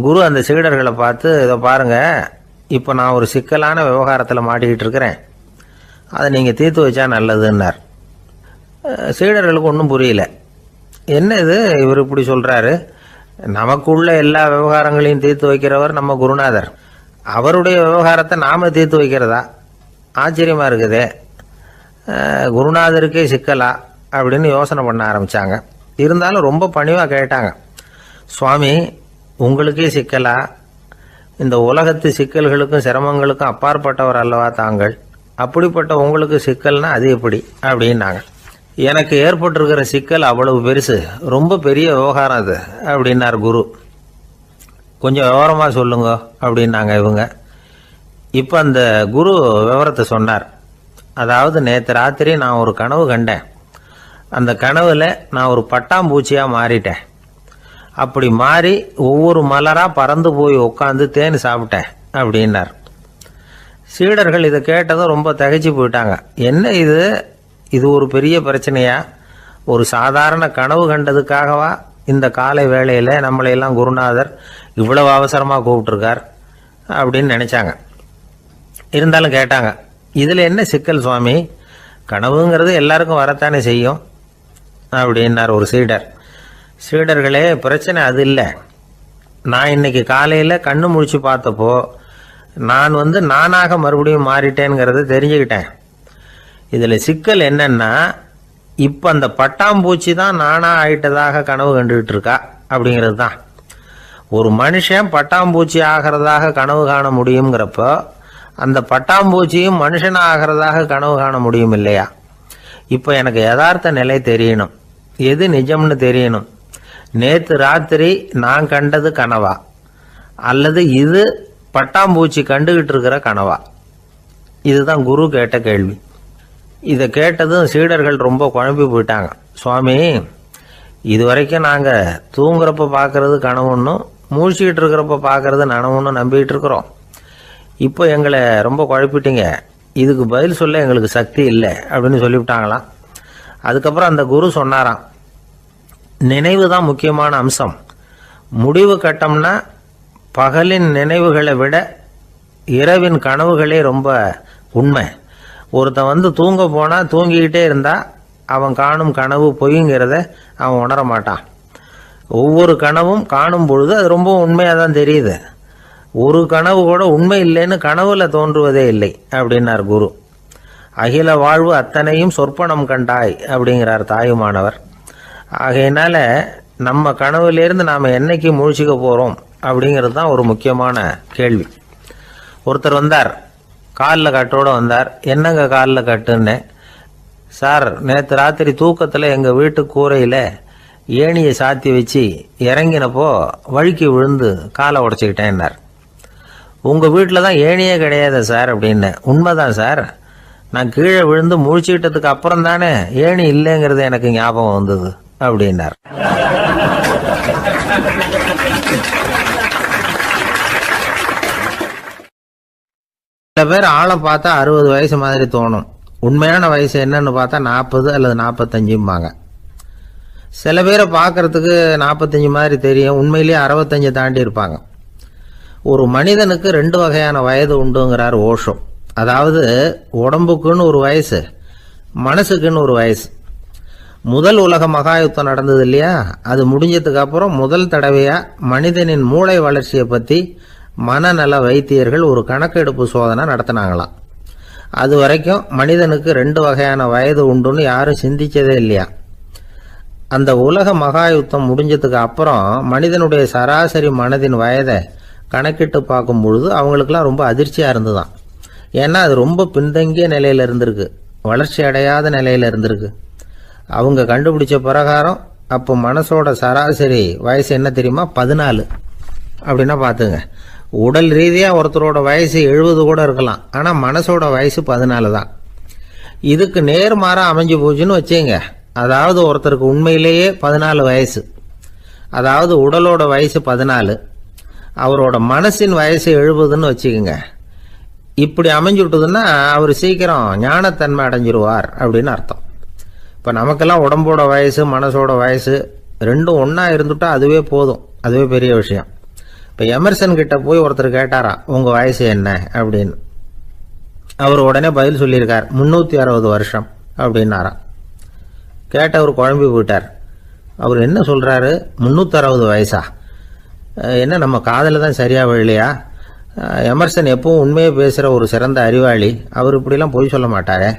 குரு அந்த சீடர்களை பார்த்து, இதை பாருங்க, இப்போ நான் ஒரு சிக்கலான விவகாரத்தில் மாட்டிக்கிட்டு இருக்கிறேன், அதை நீங்கள் தீர்த்து வச்சா நல்லதுன்னார். சீடர்களுக்கு ஒன்றும் புரியல. என்ன இது இவர் இப்படி சொல்கிறாரு, நமக்குள்ள எல்லா விவகாரங்களையும் தீர்த்து வைக்கிறவர் நம்ம குருநாதர், அவருடைய விவகாரத்தை நாம் தீர்த்து வைக்கிறதா, ஆச்சரியமாக இருக்குதே, குருநாதருக்கே சிக்கலா அப்படின்னு யோசனை பண்ண ஆரம்பித்தாங்க. இருந்தாலும் ரொம்ப பணிவாக கேட்டாங்க, சுவாமி உங்களுக்கே சிக்கலா, இந்த உலகத்து சிக்கல்களுக்கும் சிரமங்களுக்கும் அப்பாற்பட்டவர் அல்லவா தாங்கள், அப்படிப்பட்ட உங்களுக்கு சிக்கல்னா அது எப்படி அப்படின்னாங்க. எனக்கு ஏற்பட்டிருக்கிற சிக்கல் அவ்வளவு பெருசு, ரொம்ப பெரிய விவகாரம் அது அப்படின்னார் குரு. கொஞ்சம் விவரமாக சொல்லுங்க அப்படின்னாங்க இவங்க. இப்போ அந்த குரு விவரத்தை சொன்னார். அதாவது நேற்று ராத்திரி நான் ஒரு கனவு கண்டேன். அந்த கனவில் நான் ஒரு பட்டாம்பூச்சியாக மாறிட்டேன். அப்படி மாறி ஒவ்வொரு மலராக பறந்து போய் உட்காந்து தேன் சாப்பிட்டேன் அப்படின்னார். சீடர்கள் இதை கேட்டதும் ரொம்ப திகைச்சு போயிட்டாங்க. என்ன இது, இது ஒரு பெரிய பிரச்சனையா, ஒரு சாதாரண கனவு கண்டதுக்காகவா இந்த காலை வேளையில் நம்மளையெல்லாம் குருநாதர் இவ்வளவு அவசரமாக கூப்பிட்டுருக்கார் அப்படின்னு நினச்சாங்க. இருந்தாலும் கேட்டாங்க, இதில் என்ன சிக்கல் சுவாமி, கனவுங்கிறது எல்லாருக்கும் வரத்தானே செய்யும் அப்படின்னார் ஒரு சீடர். சீடர்களே, பிரச்சனை அது இல்லை, நான் இன்னைக்கு காலையில் கண்ணு முழிச்சு பார்த்தப்போ நான் நானாக மறுபடியும் மாறிட்டேங்கிறத தெரிஞ்சுக்கிட்டேன். இதில் சிக்கல் என்னன்னா, இப்போ அந்த பட்டாம்பூச்சி தான் நானாக ஆயிட்டதாக கனவு கண்டுகிட்டு இருக்கா அப்படிங்கிறது தான். ஒரு மனுஷன் பட்டாம்பூச்சி ஆகிறதாக கனவு காண முடியுங்கிறப்போ அந்த பட்டாம்பூச்சியும் மனுஷனாக ஆகிறதாக கனவு காண முடியும் இல்லையா? இப்போ எனக்கு யதார்த்த நிலை தெரியணும், எது நிஜம்னு தெரியணும். நேற்று ராத்திரி நான் கண்டது கனவா, அல்லது இது பட்டாம்பூச்சி கண்டுகிட்டு இருக்கிற கனவா? இதுதான் குரு கேட்ட கேள்வி. இதை கேட்டதும் சீடர்கள் ரொம்ப குழம்பி போயிட்டாங்க. சுவாமி, இது வரைக்கும் நாங்கள் தூங்குறப்ப பார்க்கறது கனவுன்னும் மூழ்கிட்டு இருக்கிறப்ப பார்க்கறது நனவுன்னு நம்பிக்கிட்டு இருக்கிறோம். இப்போ எங்களை ரொம்ப குழப்பிட்டீங்க, இதுக்கு பதில் சொல்ல எங்களுக்கு சக்தி இல்லை அப்படின்னு சொல்லிவிட்டாங்களாம். அதுக்கப்புறம் அந்த குரு சொன்னாராம், நினைவு தான் முக்கியமான அம்சம். முடிவு கட்டம்னா பகலின் நினைவுகளை விட இரவின் கனவுகளே ரொம்ப உண்மை. ஒருத்தன் தூங்க போனால் தூங்கிக்கிட்டே இருந்தால் அவன் காணும் கனவு பொய்ங்கிறத அவன் உணர மாட்டான். ஒவ்வொரு கனவும் காணும் பொழுது அது ரொம்ப உண்மையாக தான் தெரியுது. ஒரு கனவு கூட உண்மை இல்லைன்னு கனவுல தோன்றுவதே இல்லை அப்படின்னார் குரு. அகில வாழ்வு அத்தனையும் சொற்பனம் கண்டாய் அப்படிங்கிறார் தாயுமானவர். ஆகையினால நம்ம கனவுலேருந்து நாம் என்னைக்கு முழிச்சிக்க போகிறோம் அப்படிங்கிறது தான் ஒரு முக்கியமான கேள்வி. ஒருத்தர் வந்தார், காலில் கட்டோடு வந்தார். என்னங்க காலில் கட்டுன்னு? சார், நேற்று ராத்திரி தூக்கத்தில் எங்கள் வீட்டு கூரையில் ஏணியை சாத்தி வச்சு இறங்கினப்போ வழுக்கி விழுந்து காலை உடச்சிக்கிட்டேன்னார். உங்கள் வீட்டில் தான் ஏணியே கிடையாது சார் அப்படின்னு. உண்மைதான் சார், நான் கீழே விழுந்து முழிச்சுக்கிட்டதுக்கு அப்புறம் தானே ஏணி இல்லைங்கிறது எனக்கு ஞாபகம் வந்தது அப்படின்னார். சில பேர் ஆளை பார்த்தா 60 வயசு மாதிரி தோணும். உண்மையான வயசு என்னன்னு பார்த்தா 40 அல்லது 45 சில பேரை பார்க்கறதுக்கு 45 மாதிரி தெரியும், உண்மையிலேயே 65 தாண்டி இருப்பாங்க. ஒரு மனிதனுக்கு 2 வகையான வயது உண்டுங்கிறார் ஓஷோ. அதாவது உடம்புக்குன்னு ஒரு வயசு, மனசுக்குன்னு ஒரு வயசு. முதல் உலக மகாயுத்தம் நடந்தது இல்லையா, அது முடிஞ்சதுக்கு அப்புறம் முதல் தடவையா மனிதனின் மூளை வளர்ச்சியை பற்றி மனநல வைத்தியர்கள் ஒரு கணக்கெடுப்பு சோதனை நடத்தினாங்களாம். அது வரைக்கும் மனிதனுக்கு 2 வகையான வயது உண்டுன்னு யாரும் சிந்திச்சதே இல்லையா. அந்த உலக மகாயுத்தம் முடிஞ்சதுக்கு அப்புறம் மனிதனுடைய சராசரி மனதின் வயதை கணக்கிட்டு பார்க்கும் பொழுது அவங்களுக்கெல்லாம் ரொம்ப அதிர்ச்சியாக இருந்துதான். ஏன்னா அது ரொம்ப பின்தங்கிய நிலையில் இருந்திருக்கு, வளர்ச்சி அடையாத நிலையில் இருந்திருக்கு. அவங்க கண்டுபிடிச்ச பிரகாரம் அப்போ மனசோட சராசரி வயசு என்ன தெரியுமா? 14. அப்படின்னா பார்த்துங்க, உடல் ரீதியாக ஒருத்தரோட வயசு 70 கூட இருக்கலாம், ஆனால் மனசோட வயசு 14 தான். இதுக்கு நேர்மாறாக அமைஞ்சு போச்சுன்னு வச்சுங்க. அதாவது ஒருத்தருக்கு உண்மையிலேயே 14 வயசு, அதாவது உடலோட வயசு 14, அவரோட மனசின் வயசு 70ன்னு வச்சுக்கோங்க. இப்படி அமைஞ்சுட்டுதுன்னா அவர் சீக்கிரம் ஞானத்தன்மை அடைஞ்சிருவார் அப்படின்னு அர்த்தம். இப்போ நமக்கெல்லாம் உடம்போட வயசு மனசோட வயசு ரெண்டும் ஒன்றா இருந்துட்டா அதுவே போதும், அதுவே பெரிய விஷயம். இப்போ எமர்சன் கிட்ட போய் ஒருத்தர் கேட்டாராம், உங்கள் வயசு என்ன அப்படின்னு. அவர் உடனே பதில் சொல்லியிருக்கார், 360 வருஷம் அப்படின்னாராம். கேட்டவர் குழம்பி போயிட்டார். அவர் என்ன சொல்கிறாரு, 360 வயசா? என்ன நம்ம காதில் தான் சரியாக விழலையா? எமர்சன் எப்பவும் உண்மையை பேசுகிற ஒரு சிறந்த அறிவாளி, அவர் இப்படிலாம் பொய் சொல்ல மாட்டாரே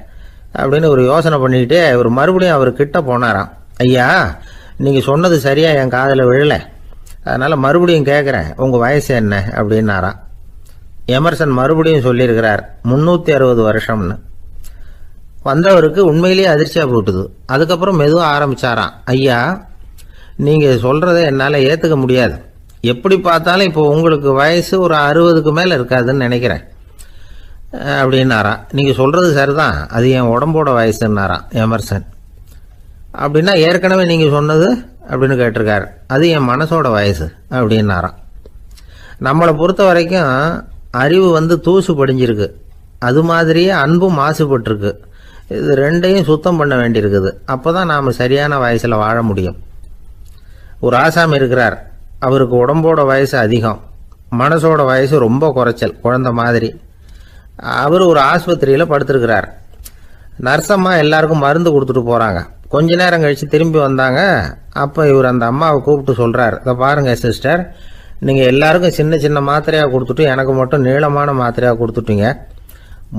அப்படின்னு ஒரு யோசனை பண்ணிக்கிட்டே இவர் மறுபடியும் அவர் கிட்ட போனாராம். ஐயா, நீங்கள் சொன்னது சரியாக என் காதில் விழலை, அதனால் மறுபடியும் கேட்குறேன், உங்கள் வயசு என்ன அப்படின்னாராம். எமர்சன் மறுபடியும் சொல்லியிருக்கிறார், 360 வருஷம்னு. வந்தவருக்கு உண்மையிலேயே அதிர்ச்சியாக போட்டுது. அதுக்கப்புறம் மெதுவாக ஆரம்பித்தாராம், ஐயா, நீங்கள் சொல்கிறத என்னால் ஏற்றுக்க முடியாது. எப்படி பார்த்தாலும் இப்போ உங்களுக்கு வயசு ஒரு 60க்கு மேலே இருக்காதுன்னு நினைக்கிறேன் அப்படின்னாராம். நீங்கள் சொல்கிறது சரிதான், அது என் உடம்போட வயசுன்னாராம் எமர்சன். அப்படின்னா ஏற்கனவே நீங்கள் சொன்னது அப்படின்னு கேட்டிருக்காரு, அது என் மனசோட வயசு அப்படின்னாராம். நம்மளை பொறுத்த வரைக்கும் அறிவு தூசு படிஞ்சிருக்கு, அது மாதிரியே அன்பும் மாசுபட்டிருக்கு. இது ரெண்டையும் சுத்தம் பண்ண வேண்டியிருக்குது. அப்போ தான் நாம் சரியான வயசில் வாழ முடியும். ஒரு ஆசாமி இருக்கிறார், அவருக்கு உடம்போட வயசு அதிகம், மனசோட வயசு ரொம்ப குறைச்சல், குழந்தை மாதிரி. அவர் ஒரு ஆஸ்பத்திரியில் படுத்திருக்கிறார். நர்சம்மா எல்லாருக்கும் மருந்து கொடுத்துட்டு போகிறாங்க. கொஞ்ச நேரம் கழித்து திரும்பி வந்தாங்க. அப்போ இவர் அந்த அம்மாவை கூப்பிட்டு சொல்கிறார், இதை பாருங்கள் சிஸ்டர், நீங்கள் எல்லாருக்கும் சின்ன சின்ன மாத்திரையாக கொடுத்துட்டு எனக்கு மட்டும் நீளமான மாத்திரையாக கொடுத்துட்டீங்க.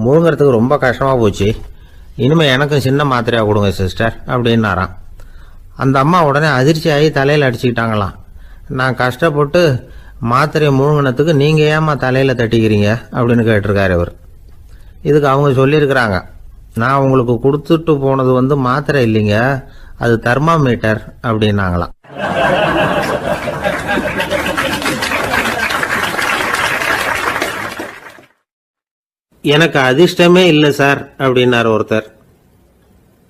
முழுங்கிறதுக்கு ரொம்ப கஷ்டமாக போச்சு. இனிமேல் எனக்கும் சின்ன மாத்திரையாக கொடுங்க சிஸ்டர் அப்படின்னாராம். அந்த அம்மா உடனே அதிர்ச்சியாகி தலையில் அடிச்சுக்கிட்டாங்களாம். நான் கஷ்டப்பட்டு மாத்திரையை முழுங்கினத்துக்கு நீங்கள் ஏமா தலையில் தட்டிக்கிறீங்க அப்படின்னு கேட்டிருக்காரு இவர். இதுக்கு அவங்க சொல்லியிருக்கிறாங்க, நான் உங்களுக்கு கொடுத்துட்டு போனது மாத்திரை இல்லைங்க, அது தெர்மாமீட்டர் அப்படின்னாங்களாம். எனக்கு அதிர்ஷ்டமே இல்லை சார் அப்படின்னார் ஒருத்தர்.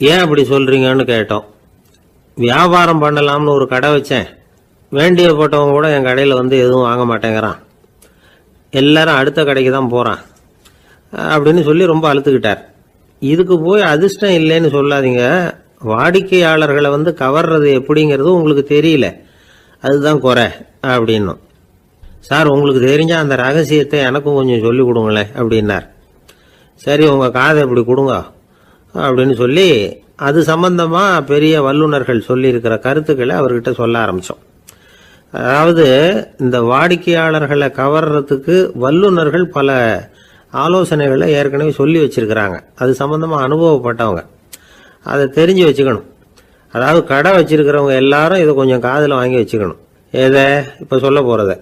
ஏன் அப்படி சொல்றீங்கன்னு கேட்டோம். வியாபாரம் பண்ணலாம்னு ஒரு கடை வச்சேன், வேண்டியப்பட்டவங்க கூட என் கடையில் எதுவும் வாங்க மாட்டேங்கிறான், எல்லாரும் அடுத்த கடைக்கு தான் போகிறான் அப்படின்னு சொல்லி ரொம்ப அழுத்துக்கிட்டார். இதுக்கு போய் அதிர்ஷ்டம் இல்லைன்னு சொல்லாதீங்க, வாடிக்கையாளர்களை கவர்றது எப்படிங்கிறது உங்களுக்கு தெரியல, அதுதான் குறை அப்படின்னும். சார் உங்களுக்கு தெரிஞ்ச அந்த ரகசியத்தை எனக்கும் கொஞ்சம் சொல்லி கொடுங்களேன் அப்படின்னார். சரி உங்கள் காதை இப்படி கொடுங்க அப்படின்னு சொல்லி அது சம்பந்தமாக பெரிய வல்லுநர்கள் சொல்லியிருக்கிற கருத்துக்களை அவர்கிட்ட சொல்ல ஆரம்பித்தோம். அதாவது இந்த வாடிக்கையாளர்களை கவர்றதுக்கு வல்லுநர்கள் பல ஆலோசனைகளை ஏற்கனவே சொல்லி வச்சிருக்கிறாங்க. அது சம்பந்தமாக அனுபவப்பட்டவங்க அதை தெரிஞ்சு வச்சுக்கணும். அதாவது கடை வச்சிருக்கிறவங்க எல்லாரும் இதை கொஞ்சம் காதில் வாங்கி வச்சுக்கணும். எதை இப்போ சொல்ல போகிறத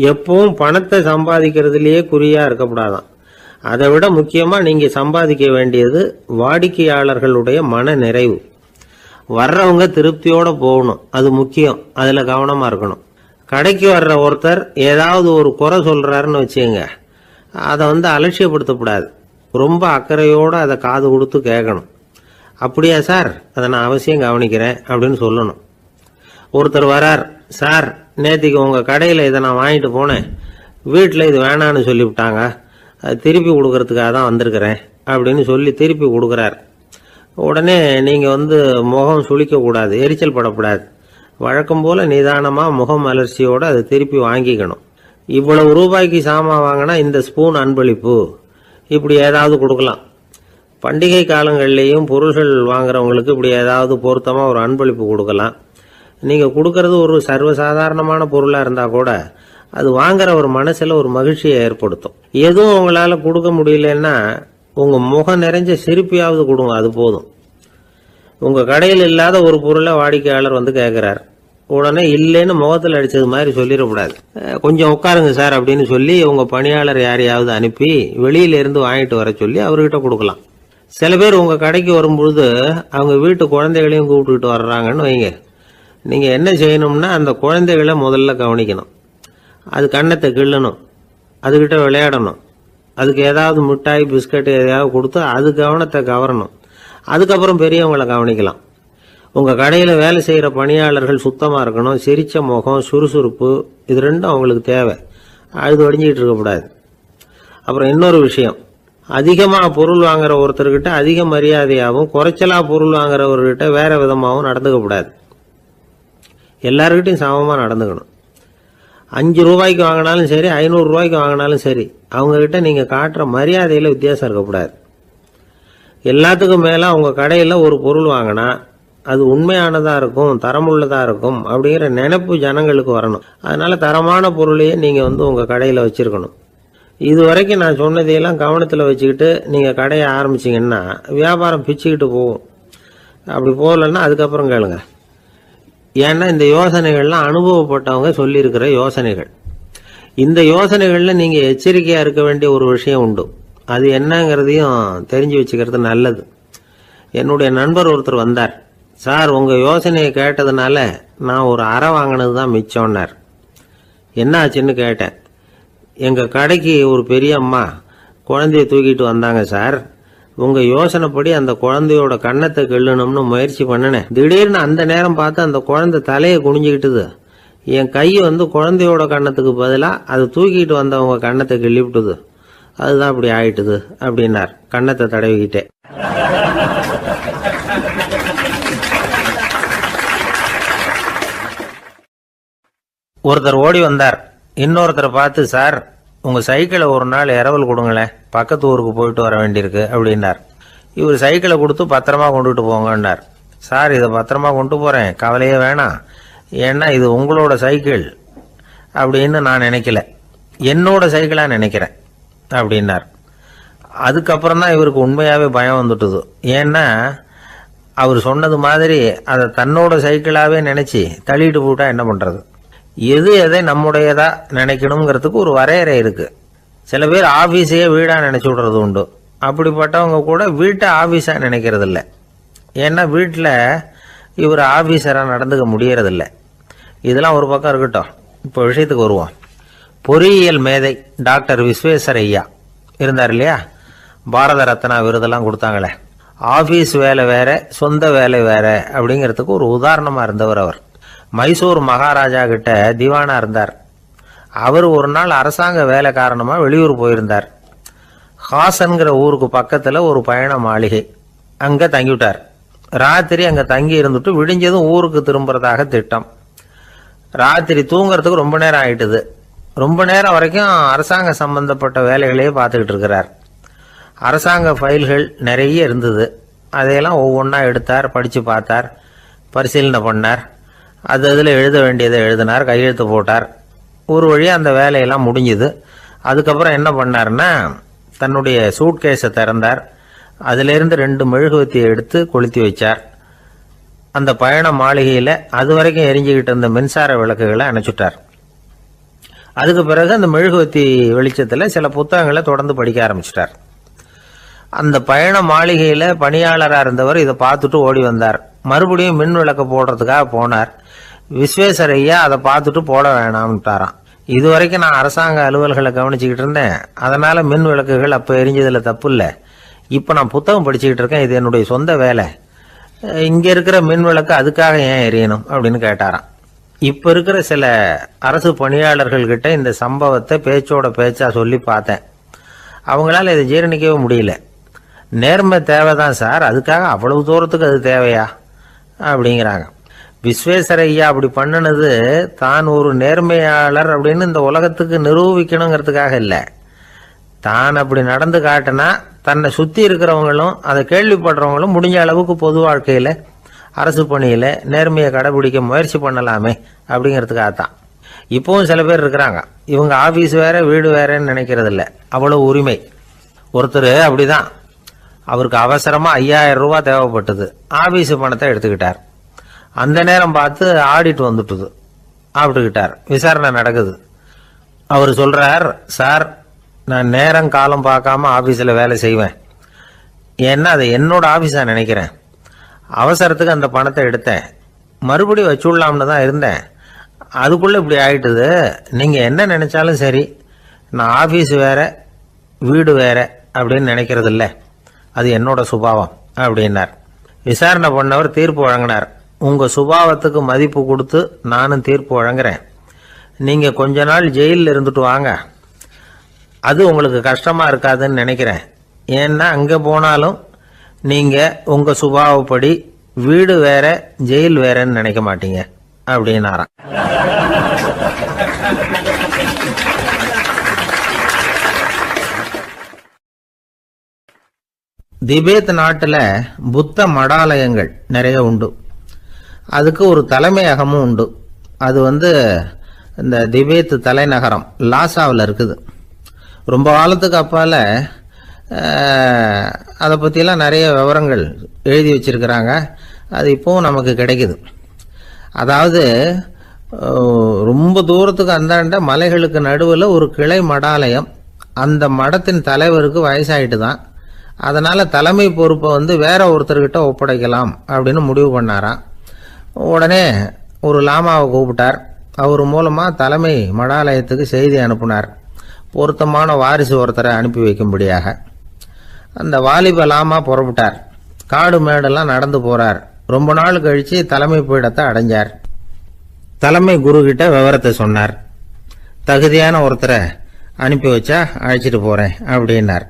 எப்பவும் பணத்தை சம்பாதிக்கிறதுலேயே குறியாக இருக்கக்கூடாதான். அதை விட முக்கியமாக நீங்கள் சம்பாதிக்க வேண்டியது வாடிக்கையாளர்களுடைய மன நிறைவு. வர்றவங்க திருப்தியோடு போகணும், அது முக்கியம். அதில் கவனமாக இருக்கணும். கடைக்கு வர்ற ஒருத்தர் ஏதாவது ஒரு குறை சொல்கிறாருன்னு வச்சுங்க, அதை அலட்சியப்படுத்தக்கூடாது. ரொம்ப அக்கறையோடு அதை காது கொடுத்து கேட்கணும். அப்படியா சார், அதை நான் அவசியம் கவனிக்கிறேன் அப்படின்னு சொல்லணும். ஒருத்தர் வரார், சார் நேற்றுக்கு உங்கள் கடையில் இதை நான் வாங்கிட்டு போனேன், வீட்டில் இது வேணான்னு சொல்லிவிட்டாங்க, அது திருப்பி கொடுக்கறதுக்காக தான் வந்திருக்கிறேன் அப்படின்னு சொல்லி திருப்பி கொடுக்குறார். உடனே நீங்கள் முகம் சுளிக்கக்கூடாது, எரிச்சல் படக்கூடாது. வழக்கம் போல் நிதானமாக முகம் அலர்ச்சியோடு அதை திருப்பி வாங்கிக்கணும். இவ்வளவு ரூபாய்க்கு சாமான் வாங்கினா இந்த ஸ்பூன் அன்பளிப்பு, இப்படி ஏதாவது கொடுக்கலாம். பண்டிகை காலங்கள்லேயும் பொருள்கள் வாங்குறவங்களுக்கு இப்படி ஏதாவது பொருத்தமாக ஒரு அன்பளிப்பு கொடுக்கலாம். நீங்கள் கொடுக்கறது ஒரு சர்வசாதாரணமான பொருளாக இருந்தால் கூட அது வாங்குற ஒரு மனசில் ஒரு மகிழ்ச்சியை ஏற்படுத்தும். எதுவும் உங்களால் கொடுக்க முடியலன்னா உங்கள் முகம் நிறைஞ்ச சிரிப்பையாவது கொடுங்க, அது போதும். உங்கள் கடையில் இல்லாத ஒரு பொருளை வாடிக்கையாளர் கேட்குறார், உடனே இல்லைன்னு முகத்தில் அடித்தது மாதிரி சொல்லிடக்கூடாது. கொஞ்சம் உட்காருங்க சார் அப்படின்னு சொல்லி உங்கள் பணியாளர் யாரையாவது அனுப்பி வெளியிலேருந்து வாங்கிட்டு வர சொல்லி அவர்கிட்ட கொடுக்கலாம். சில பேர் உங்கள் கடைக்கு வரும்பொழுது அவங்க வீட்டு குழந்தைகளையும் கூப்பிட்டுக்கிட்டு வர்றாங்கன்னு வைங்க. நீங்கள் என்ன செய்யணும்னா அந்த குழந்தைகளை முதல்ல கவனிக்கணும். அது கண்ணத்தை கிள்ளணும், அதுக்கிட்ட விளையாடணும், அதுக்கு ஏதாவது மிட்டாய் பிஸ்கட் எதையாவது கொடுத்து அது கவனத்தை கவரணும். அதுக்கப்புறம் பெரியவங்களை கவனிக்கலாம். உங்கள் கடையில் வேலை செய்கிற பணியாளர்கள் சுத்தமாக இருக்கணும். சிரிச்ச முகம், சுறுசுறுப்பு, இது ரெண்டும் அவங்களுக்கு தேவை. அழுது வடிஞ்சிக்கிட்டு இருக்கக்கூடாது. அப்புறம் இன்னொரு விஷயம், அதிகமாக பொருள் வாங்குற ஒருத்தர்கிட்ட அதிக மரியாதையாகவும் குறைச்சலாக பொருள் வாங்குறவர்கிட்ட வேற விதமாகவும் நடந்துக்கக்கூடாது. எல்லாருக்கிட்டையும் சமமாக நடந்துக்கணும். 5 ரூபாய்க்கு வாங்கினாலும் சரி, 500 ரூபாய்க்கு வாங்கினாலும் சரி, அவங்கக்கிட்ட நீங்கள் காட்டுற மரியாதையில் வித்தியாசம் இருக்கக்கூடாது. எல்லாத்துக்கும் மேலே உங்கள் கடையில் ஒரு பொருள் வாங்கினா அது உண்மையானதாக இருக்கும், தரமுள்ளதாக இருக்கும் அப்படிங்கிற நினைப்பு ஜனங்களுக்கு வரணும். அதனால் தரமான பொருளையே நீங்கள் உங்கள் கடையில் வச்சுருக்கணும். இது வரைக்கும் நான் சொன்னதையெல்லாம் கவனத்தில் வச்சுக்கிட்டு நீங்கள் கடையை ஆரம்பிச்சிங்கன்னா வியாபாரம் பிச்சுக்கிட்டு போகும். அப்படி போகலன்னா அதுக்கப்புறம் கேளுங்க. ஏன்னா இந்த யோசனைகள்லாம் அனுபவப்பட்டவங்க சொல்லியிருக்கிற யோசனைகள். இந்த யோசனைகளில் நீங்கள் எச்சரிக்கையாக இருக்க வேண்டிய ஒரு விஷயம் உண்டு. அது என்னங்கிறதையும் தெரிஞ்சு வச்சுக்கிறது நல்லது. என்னுடைய நண்பர் ஒருத்தர் வந்தார். சார் உங்கள் யோசனையை கேட்டதுனால நான் ஒரு அறை வாங்கினது தான் மிச்சம்னார். என்ன ஆச்சுன்னு கேட்டேன். எங்கள் கடைக்கு ஒரு பெரிய அம்மா குழந்தைய தூக்கிட்டு வந்தாங்க சார். உங்கள் யோசனைப்படி அந்த குழந்தையோட கண்ணத்தை கிள்ளணும்னு முயற்சி பண்ணினேன். திடீர்னு அந்த நேரம் பார்த்து அந்த குழந்தை தலையை குனிஞ்சிக்கிட்டுது. என் கை குழந்தையோட கண்ணத்துக்கு பதிலாக அது தூக்கிட்டு வந்தவங்க கண்ணத்தை கிள்ளி விட்டுது. அதுதான் அப்படி ஆயிட்டுது அப்படின்னார் கண்ணத்தை தடவிக்கிட்டே. ஒருத்தர் ஓடி வந்தார். இன்னொருத்தரை பார்த்து, சார் உங்கள் சைக்கிளை ஒரு நாள் இரவல் கொடுங்களேன், பக்கத்து ஊருக்கு போயிட்டு வர வேண்டியிருக்கு அப்படின்னார். இவர் சைக்கிளை கொடுத்து பத்திரமா கொண்டுட்டு போங்கன்னார். சார் இதை பத்திரமா கொண்டு போகிறேன், கவலையே வேணாம், ஏன்னா இது உங்களோட சைக்கிள் அப்படின்னு நான் நினைக்கல, என்னோட சைக்கிளாக நினைக்கிறேன் அப்படின்னார். அதுக்கப்புறம் தான் இவருக்கு உண்மையாகவே பயம் வந்துட்டுது. ஏன்னா அவர் சொன்னது மாதிரி அதை தன்னோட சைக்கிளாகவே நினச்சி தள்ளிட்டு போட்டால் என்ன பண்ணுறது? எது எதை நம்முடையதா நினைக்கணுங்கிறதுக்கு ஒரு வரையறை இருக்குது. சில பேர் ஆஃபீஸையே வீடாக நினச்சி விடுறது உண்டு. அப்படிப்பட்டவங்க கூட வீட்டை ஆஃபீஸாக நினைக்கிறது இல்லை. ஏன்னா வீட்டில் இவர் ஆஃபீஸராக நடந்துக்க முடியறதில்ல. இதெல்லாம் ஒரு பக்கம் இருக்கட்டும். இப்போ விஷயத்துக்கு வருவோம். பொறியியல் மேதை டாக்டர் விஸ்வேஸ்வர் ஐயா இருந்தார் இல்லையா, பாரத ரத்னா விருதெல்லாம் கொடுத்தாங்களே. ஆஃபீஸ் வேலை வேற, சொந்த வேலை வேற அப்படிங்கிறதுக்கு ஒரு உதாரணமாக இருந்தவர் அவர். மைசூர் மகாராஜா கிட்ட திவானா இருந்தார். அவர் ஒரு நாள் அரசாங்க வேலை காரணமாக வெளியூர் போயிருந்தார். ஹாசன்கிற ஊருக்கு பக்கத்தில் ஒரு பயண மாளிகை, அங்கே தங்கிவிட்டார். ராத்திரி அங்கே தங்கி இருந்துட்டு விடிஞ்சதும் ஊருக்கு திரும்புறதாக திட்டம். ராத்திரி தூங்குறதுக்கு ரொம்ப நேரம் ஆயிட்டுது. ரொம்ப நேரம் வரைக்கும் அரசாங்க சம்பந்தப்பட்ட வேலைகளையே பார்த்துக்கிட்டு இருக்கிறார். அரசாங்க ஃபைல்கள் நிறைய இருந்தது. அதையெல்லாம் ஒவ்வொன்றா எடுத்தார், படித்து பார்த்தார், பரிசீலனை பண்ணார். அதில் எழுத வேண்டியதை எழுதினார், கையெழுத்து போட்டார். ஒரு வழியாக அந்த வேலையெல்லாம் முடிஞ்சுது. அதுக்கப்புறம் என்ன பண்ணார்னா, தன்னுடைய சூட்கேஸை திறந்தார். அதிலிருந்து 2 மெழுகுவத்தியை எடுத்து கொளுத்தி வச்சார். அந்த பயண மாளிகையில் அது வரைக்கும் எரிஞ்சுக்கிட்டு இருந்த மின்சார விளக்குகளை அணைச்சுட்டார். அதுக்கு பிறகு அந்த மெழுகுவத்தி வெளிச்சத்தில் சில புத்தகங்களை தொடர்ந்து படிக்க ஆரம்பிச்சிட்டார். அந்த பயண மாளிகையில் பணியாளராக இருந்தவர் இதை பார்த்துட்டு ஓடி வந்தார். மறுபடியும் மின் விளக்கு போடுறதுக்காக போனார். விஸ்வேஸ்வரையா அதை பார்த்துட்டு போட வேணாம்ட்டாராம். இது வரைக்கும் நான் அரசாங்க அலுவல்களை கவனிச்சுக்கிட்டு இருந்தேன், அதனால மின் விளக்குகள் அப்போ எரிஞ்சதில் தப்பு இல்லை. இப்போ நான் புத்தகம் படிச்சுக்கிட்டு இருக்கேன், இது என்னுடைய சொந்த வேலை. இங்கே இருக்கிற மின் விளக்கு அதுக்காக ஏன் எரியணும் அப்படின்னு கேட்டாராம். இப்போ இருக்கிற சில அரசு பணியாளர்கள்கிட்ட இந்த சம்பவத்தை பேச்சோட பேச்சா சொல்லி பார்த்தேன். அவங்களால இதை ஜீரணிக்கவே முடியல. நேர்மை தேவைதான் சார், அதுக்காக அவ்வளவு தூரத்துக்கு அது தேவையா அப்படிங்கிறாங்க. விஸ்வேஸ்வரையா அப்படி பண்ணினது தான் ஒரு நேர்மையாளர் அப்படின்னு இந்த உலகத்துக்கு நிரூபிக்கணுங்கிறதுக்காக இல்லை. தான் அப்படி நடந்து காட்டினா தன்னை சுற்றி இருக்கிறவங்களும் அதை கேள்விப்படுறவங்களும் முடிஞ்ச அளவுக்கு பொது வாழ்க்கையில் அரசு பணியில் நேர்மையை கடைபிடிக்க முயற்சி பண்ணலாமே அப்படிங்கிறதுக்காகத்தான். இப்போவும் சில பேர் இருக்கிறாங்க, இவங்க ஆஃபீஸ் வேற வீடு வேறன்னு நினைக்கிறது இல்லை, அவ்வளோ உரிமை. ஒருத்தர் அப்படிதான், அவருக்கு அவசரமாக 5000 ரூபா தேவைப்பட்டது. ஆஃபீஸு பணத்தை எடுத்துக்கிட்டார். அந்த நேரம் பார்த்து ஆடிட் வந்துட்டுது, ஆப்பிட்டுக்கிட்டார். விசாரணை நடக்குது. அவர் சொல்கிறார், சார் நான் நேரம் காலம் பார்க்காம ஆஃபீஸில் வேலை செய்வேன், ஏன்னா அதை என்னோட ஆஃபீஸாக நினைக்கிறேன். அவசரத்துக்கு அந்த பணத்தை எடுத்தேன், மறுபடியும் வச்சுடலாம்னு தான் இருந்தேன், அதுக்குள்ளே இப்படி ஆயிட்டுது. நீங்கள் என்ன நினச்சாலும் சரி, நான் ஆஃபீஸ் வேற வீடு வேற அப்படின்னு நினைக்கிறது இல்லை, அது என்னோட சுபாவம் அப்படின்னார். விசாரணை பண்ணவர் தீர்ப்பு வழங்கினார். உங்கள் சுபாவத்துக்கு மதிப்பு கொடுத்து நானும் தீர்ப்பு வழங்குறேன். நீங்கள் கொஞ்ச நாள் ஜெயிலில் இருந்துட்டு வாங்க, அது உங்களுக்கு கஷ்டமாக இருக்காதுன்னு நினைக்கிறேன். ஏன்னா அங்கே போனாலும் நீங்கள் உங்கள் சுபாவப்படி வீடு வேற ஜெயில் வேறன்னு நினைக்க மாட்டீங்க அப்படின்னாராம். திபேத் நாட்டில் புத்த மடாலயங்கள் நிறைய உண்டு. அதுக்கு ஒரு தலைமையகமும் உண்டு. அது இந்த திபேத் தலைநகரம் லாசாவில் இருக்குது. ரொம்ப காலத்துக்கு அப்பால் அதை பற்றிலாம் நிறைய விவரங்கள் எழுதி வச்சிருக்கிறாங்க. அது இப்போவும் நமக்கு கிடைக்குது. அதாவது ரொம்ப தூரத்துக்கு அந்தாண்ட மலைகளுக்கு நடுவில் ஒரு கிளை மடாலயம். அந்த மடத்தின் தலைவருக்கு வயசாயிட்டு தான், அதனால் தலைமை பொறுப்பை வேற ஒருத்தர்கிட்ட ஒப்படைக்கலாம் அப்படின்னு முடிவு பண்ணாராம். உடனே ஒரு லாமாவை கூப்பிட்டார். அவர் மூலமாக தலைமை மடாலயத்துக்கு செய்தி அனுப்புனார், பொருத்தமான வாரிசு ஒருத்தரை அனுப்பி வைக்கும்படியாக. அந்த வாலிப லாமா புறப்பட்டார். காடு மேடெல்லாம் நடந்து போகிறார். ரொம்ப நாள் கழித்து தலைமை பீடத்தை அடைஞ்சார். தலைமை குரு கிட்ட விவரத்தை சொன்னார். தகுதியான ஒருத்தரை அனுப்பி வச்சா அழைச்சிட்டு போகிறேன் அப்படின்னார்.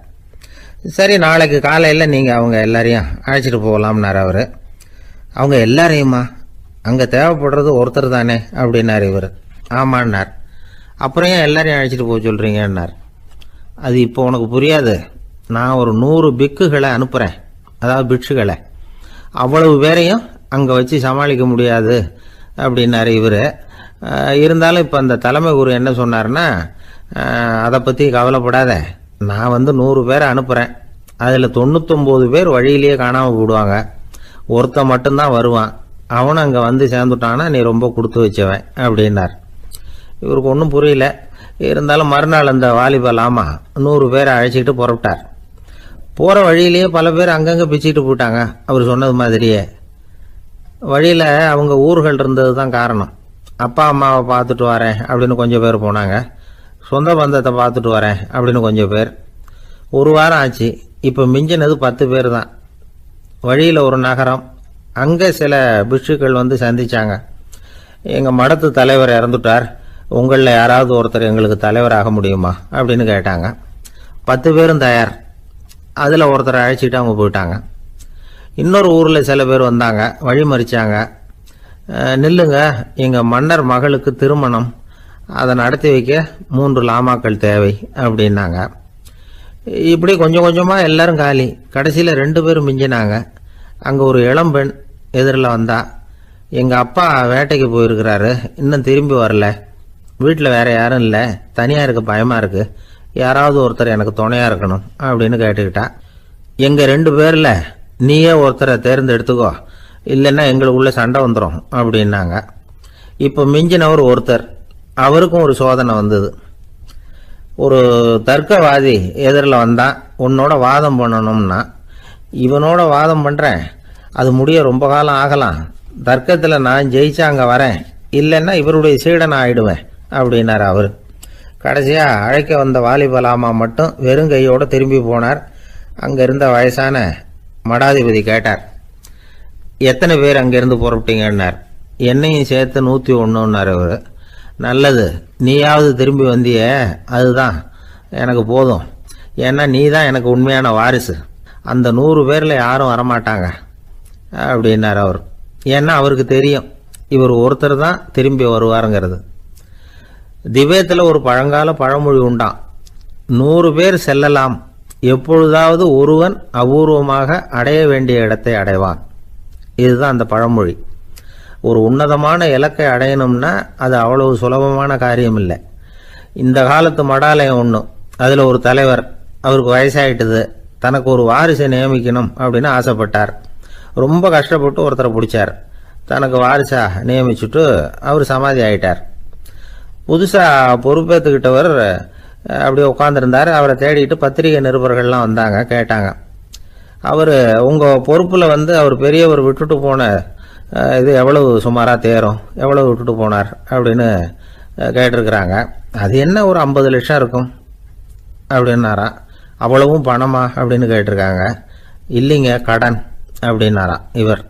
சரி, நாளைக்கு காலையில் நீங்கள் அவங்க எல்லாரையும் அழைச்சிட்டு போகலாம்னார் அவர். அவங்க எல்லாரையுமா? அங்கே தேவைப்படுறது ஒருத்தர் தானே அப்படின்னார் இவர். ஆமான்னார். அப்புறம் ஏன் எல்லாரையும் அழைச்சிட்டு போக சொல்கிறீங்கன்னார். அது இப்போ உனக்கு புரியாது. நான் ஒரு 100 பிக்குகளை அனுப்புகிறேன், அதாவது பிட்சுகளை. அவ்வளவு பேரையும் அங்கே வச்சு சமாளிக்க முடியாது அப்படின்னாரு இவர். இருந்தாலும் இப்போ அந்த தலைமை குரு என்ன சொன்னார்னா, அதை பற்றி கவலைப்படாத, நான் 100 பேரை அனுப்புகிறேன், அதில் 99 பேர் வழியிலேயே காணாமல் போடுவாங்க, ஒருத்தன் மட்டும்தான் வருவான், அவனும் அங்கே சேர்ந்துட்டானா நீ ரொம்ப கொடுத்து வச்சவன் அப்படின்னார். இவருக்கு ஒன்றும் புரியல. இருந்தாலும் மறுநாள் அந்த வாலிபலாமா 100 பேரை அழைச்சிக்கிட்டு புறப்பட்டார். போகிற வழியிலேயே பல பேர் அங்கங்கே பிச்சுக்கிட்டு போயிட்டாங்க. அவர் சொன்னது மாதிரியே வழியில் அவங்க ஊர்கள் இருந்தது தான் காரணம். அப்பா அம்மாவை பார்த்துட்டு வரேன் அப்படின்னு கொஞ்சம் பேர் போனாங்க. சொந்த பந்தத்தை பார்த்துட்டு வரேன் அப்படின்னு கொஞ்சம் பேர். ஒரு வாரம் ஆச்சு. இப்போ மிஞ்சினது 10 பேர் தான். வழியில் ஒரு நகரம், அங்கே சில பிட்சுக்கள் சந்திச்சாங்க. எங்கள் மடத்து தலைவர் இறந்துட்டார், உங்களில் யாராவது ஒருத்தர் எங்களுக்கு தலைவராக முடியுமா அப்படின்னு கேட்டாங்க. 10 பேரும் தயார். அதில் ஒருத்தரை அழைச்சிட்டு அவங்க போயிட்டாங்க. இன்னொரு ஊரில் சில பேர் வந்தாங்க, வழி மறிச்சாங்க. நில்லுங்க, எங்கள் மன்னர் மகளுக்கு திருமணம், அதை நடத்தி வைக்க 3 லாமாக்கள் தேவை அப்படின்னாங்க. இப்படி கொஞ்சம் கொஞ்சமாக எல்லாரும் காலி. கடைசியில் 2 பேரும் மிஞ்சினாங்க. அங்கே ஒரு இளம்பெண் எதிரில் வந்தா, எங்கள் அப்பா வேட்டைக்கு போயிருக்கிறாரு, இன்னும் திரும்பி வரல, வீட்டில் வேற யாரும் இல்லை, தனியாக இருக்க பயமாக இருக்கு, யாராவது ஒருத்தர் எனக்கு துணையாக இருக்கணும் அப்படின்னு கேட்டுக்கிட்டா. எங்கள் 2 பேரில் நீயே ஒருத்தரை தேர்ந்தெடுத்துக்கோ, இல்லைன்னா எங்களுக்குள்ள சண்டை வந்துடும் அப்படின்னாங்க. இப்போ மிஞ்சினவர் ஒருத்தர், அவருக்கும் ஒரு சோதனை வந்தது. ஒரு தர்க்கவாதி எதிரில் வந்தான், உன்னோட வாதம் பண்ணணும்னா. இவனோட வாதம் பண்ணுறேன், அது முடிய ரொம்ப காலம் ஆகலாம், தர்க்கத்தில் நான் ஜெயிச்சா அங்கே வரேன், இல்லைன்னா இவருடைய சீடனை ஆயிடுவேன் அப்படின்னார் அவர். கடைசியாக அழைக்க வந்த வாலிபலாமா மட்டும் வெறும் கையோடு திரும்பி போனார். அங்கே இருந்த வயசான மடாதிபதி கேட்டார், எத்தனை பேர் அங்கேருந்து புறப்பட்டீங்கன்னார். என்னையும் சேர்த்து 101ன்னார் அவர். நல்லது, நீயாவது திரும்பி வந்திய, அதுதான் எனக்கு போதும், ஏன்னா நீ தான் எனக்கு உண்மையான வாரிசு, அந்த 100 பேரில் யாரும் வரமாட்டாங்க அப்படின்னார் அவர். ஏன்னா அவருக்கு தெரியும் இவர் ஒருத்தர் தான் திரும்பி வருவாருங்கிறது. திபேத்தில் ஒரு பழங்கால பழமொழி உண்டாம், 100 பேர் செல்லலாம், எப்பொழுதாவது ஒருவன் அபூர்வமாக அடைய வேண்டிய இடத்தை அடைவான். இதுதான் அந்த பழமொழி. ஒரு உன்னதமான இலக்கை அடையணும்னா அது அவ்வளவு சுலபமான காரியம் இல்லை. இந்த காலத்து மடாலயம் ஒன்று, அதில் ஒரு தலைவர், அவருக்கு வயசாயிட்டுது, தனக்கு ஒரு வாரிசை நியமிக்கணும் அப்படின்னு ஆசைப்பட்டார். ரொம்ப கஷ்டப்பட்டு ஒருத்தரை பிடிச்சார், தனக்கு வாரிசா நியமிச்சுட்டு அவர் சமாதி ஆயிட்டார். புதுசாக பொறுப்பேற்றுக்கிட்டவர் அப்படியே உட்காந்துருந்தார். அவரை தேடிட்டு பத்திரிகை நிருபர்கள்லாம் வந்தாங்க, கேட்டாங்க. அவர் உங்கள் பொறுப்பில் அவர் பெரியவர் விட்டுட்டு போன இது எவ்வளவு சுமாராக தேரும், எவ்வளவு விட்டுட்டு போனார் அப்படின்னு கேட்டிருக்கிறாங்க. அது என்ன ஒரு 50 லட்சம் இருக்கும் அப்படின்னாராம். அவ்வளவும் பணமா அப்படின்னு கேட்டிருக்காங்க. இல்லைங்க, கடன் அப்படின்னாராம் இவர்.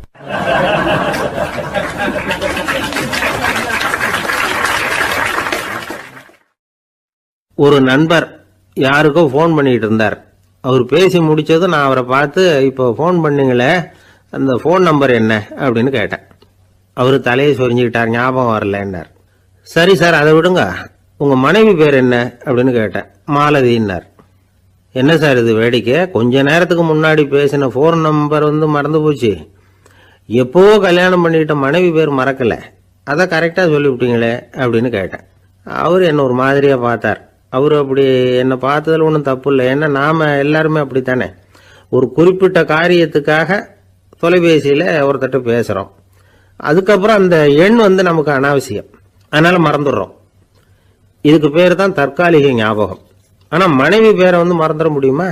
ஒரு நண்பர் யாருக்கோ ஃபோன் பண்ணிட்டு இருந்தார். அவர் பேசி முடிச்சதும் நான் அவரை பார்த்து, இப்போ ஃபோன் பண்ணீங்களே, அந்த ஃபோன் நம்பர் என்ன அப்படின்னு கேட்டேன். அவர் தலையை சொரிஞ்சுக்கிட்டார், ஞாபகம் வரலன்னார். சரி சார், அதை விடுங்க, உங்கள் மனைவி பேர் என்ன அப்படின்னு கேட்டேன். மாலதின்னார். என்ன சார் இது வேடிக்கை, கொஞ்ச நேரத்துக்கு முன்னாடி பேசின ஃபோன் நம்பர் மறந்து போச்சு, எப்போவோ கல்யாணம் பண்ணிக்கிட்ட மனைவி பேர் மறக்கலை, அதை கரெக்டாக சொல்லிவிட்டீங்களே அப்படின்னு கேட்டேன். அவர் என்ன ஒரு மாதிரியாக பார்த்தார். அவர் அப்படி என்னை பார்த்ததில் ஒன்றும் தப்பு இல்லை, ஏன்னா நாம் எல்லாருமே அப்படித்தானே, ஒரு குறிப்பிட்ட காரியத்துக்காக தொலைபேசியில் ஒருத்தட்ட பேசுகிறோம், அதுக்கப்புறம் அந்த எண் நமக்கு அனாவசியம், அதனால் மறந்துடுறோம். இதுக்கு பேர் தான் தற்காலிக ஞாபகம். ஆனால் மனைவி பேரை மறந்துட முடியுமா?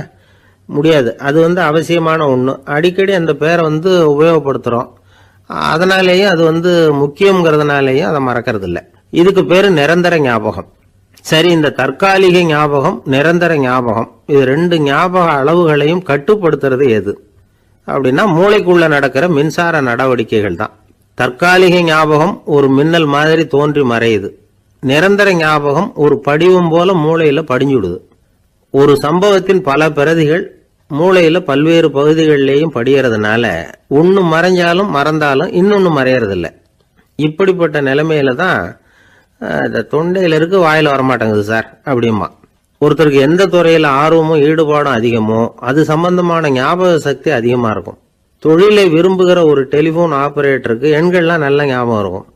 முடியாது. அது அவசியமான ஒன்று. அடிக்கடி அந்த பேரை உபயோகப்படுத்துகிறோம், அதனாலேயும் அது முக்கியங்கிறதுனாலேயும் அதை மறக்கிறது இல்லை. இதுக்கு பேர் நிரந்தர ஞாபகம். சரி, இந்த தற்காலிக ஞாபகம், நிரந்தர ஞாபகம், இது 2 ஞாபக அளவுகளையும் கட்டுப்படுத்துறது எது அப்படின்னா மூளைக்குள்ள நடக்கிற மின்சார நடவடிக்கைகள் தான். தற்காலிக ஞாபகம் ஒரு மின்னல் மாதிரி தோன்றி மறையுது. நிரந்தர ஞாபகம் ஒரு படிவம் போல மூளையில படிஞ்சுடுது. ஒரு சம்பவத்தின் பல பிரதிகள் மூளையில பல்வேறு பகுதிகளிலேயும் படியறதுனால ஒன்று மறைஞ்சாலும் மறந்தாலும் இன்னொன்று மறையறதில்லை. இப்படிப்பட்ட நிலைமையில தான் இந்த தொண்டையில இருக்கு, வாயில வரமாட்டேங்குது சார் அப்படிமா. ஒருத்தருக்கு எந்த துறையில ஆர்வமும் ஈடுபாடும் அதிகமோ அது சம்பந்தமான ஞாபக சக்தி அதிகமா இருக்கும். தொழிலை விரும்புகிற ஒரு டெலிபோன் ஆபரேட்டருக்கு எண்கள்லாம் நல்ல ஞாபகம் இருக்கும்.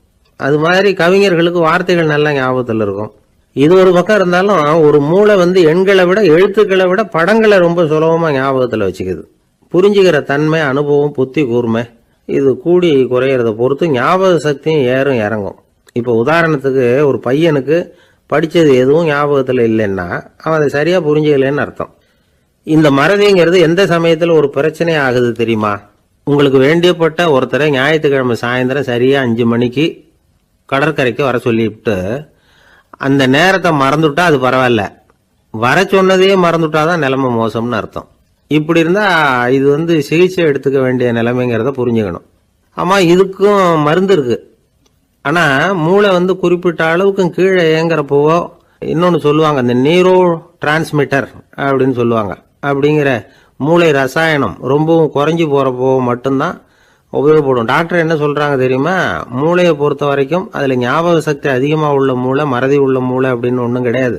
அது மாதிரி கவிஞர்களுக்கு வார்த்தைகள் நல்ல ஞாபகத்தில் இருக்கும். இது ஒரு பக்கம் இருந்தாலும் ஒரு மூளை எண்களை விட எழுத்துக்களை விட படங்களை ரொம்ப சுலபமா ஞாபகத்தில் வச்சுக்குது. புரிஞ்சுக்கிற தன்மை, அனுபவம், புத்தி கூர்மை இது கூடி குறையிறத பொறுத்து ஞாபக சக்தியும் ஏறும் இறங்கும். இப்போ உதாரணத்துக்கு ஒரு பையனுக்கு படித்தது எதுவும் ஞாபகத்தில் இல்லைன்னா அவன் அதை சரியாக புரிஞ்சுக்கலன்னு அர்த்தம். இந்த மறதிங்கிறது எந்த சமயத்தில் ஒரு பிரச்சனை ஆகுது தெரியுமா? உங்களுக்கு வேண்டியப்பட்ட ஒருத்தரை ஞாயிற்றுக்கிழமை சாயந்தரம் சரியாக 5 மணிக்கு கடற்கரைக்கு வர சொல்லிவிட்டு அந்த நேரத்தை மறந்துட்டா அது பரவாயில்ல, வர சொன்னதையே மறந்துட்டாதான் நிலைமை மோசம்னு அர்த்தம். இப்படி இருந்தால் இது சிகிச்சை எடுத்துக்க வேண்டிய நிலைமைங்கிறத புரிஞ்சுக்கணும். ஆமாம், இதுக்கும் மருந்து இருக்கு. ஆனால் மூளை குறிப்பிட்ட அளவுக்கும் கீழே இயங்குறப்போவோ இன்னொன்று சொல்லுவாங்க, இந்த நீரோ டிரான்ஸ்மிட்டர் அப்படின்னு சொல்லுவாங்க. அப்படிங்கிற மூளை ரசாயனம் ரொம்பவும் குறைஞ்சி போகிறப்போ மட்டும்தான் உபயோகப்படும். டாக்டர் என்ன சொல்றாங்க தெரியுமா? மூளையை பொறுத்த வரைக்கும் அதுல ஞாபக சக்தி அதிகமா உள்ள மூளை, மறதி உள்ள மூளை அப்படின்னு ஒன்றும் கிடையாது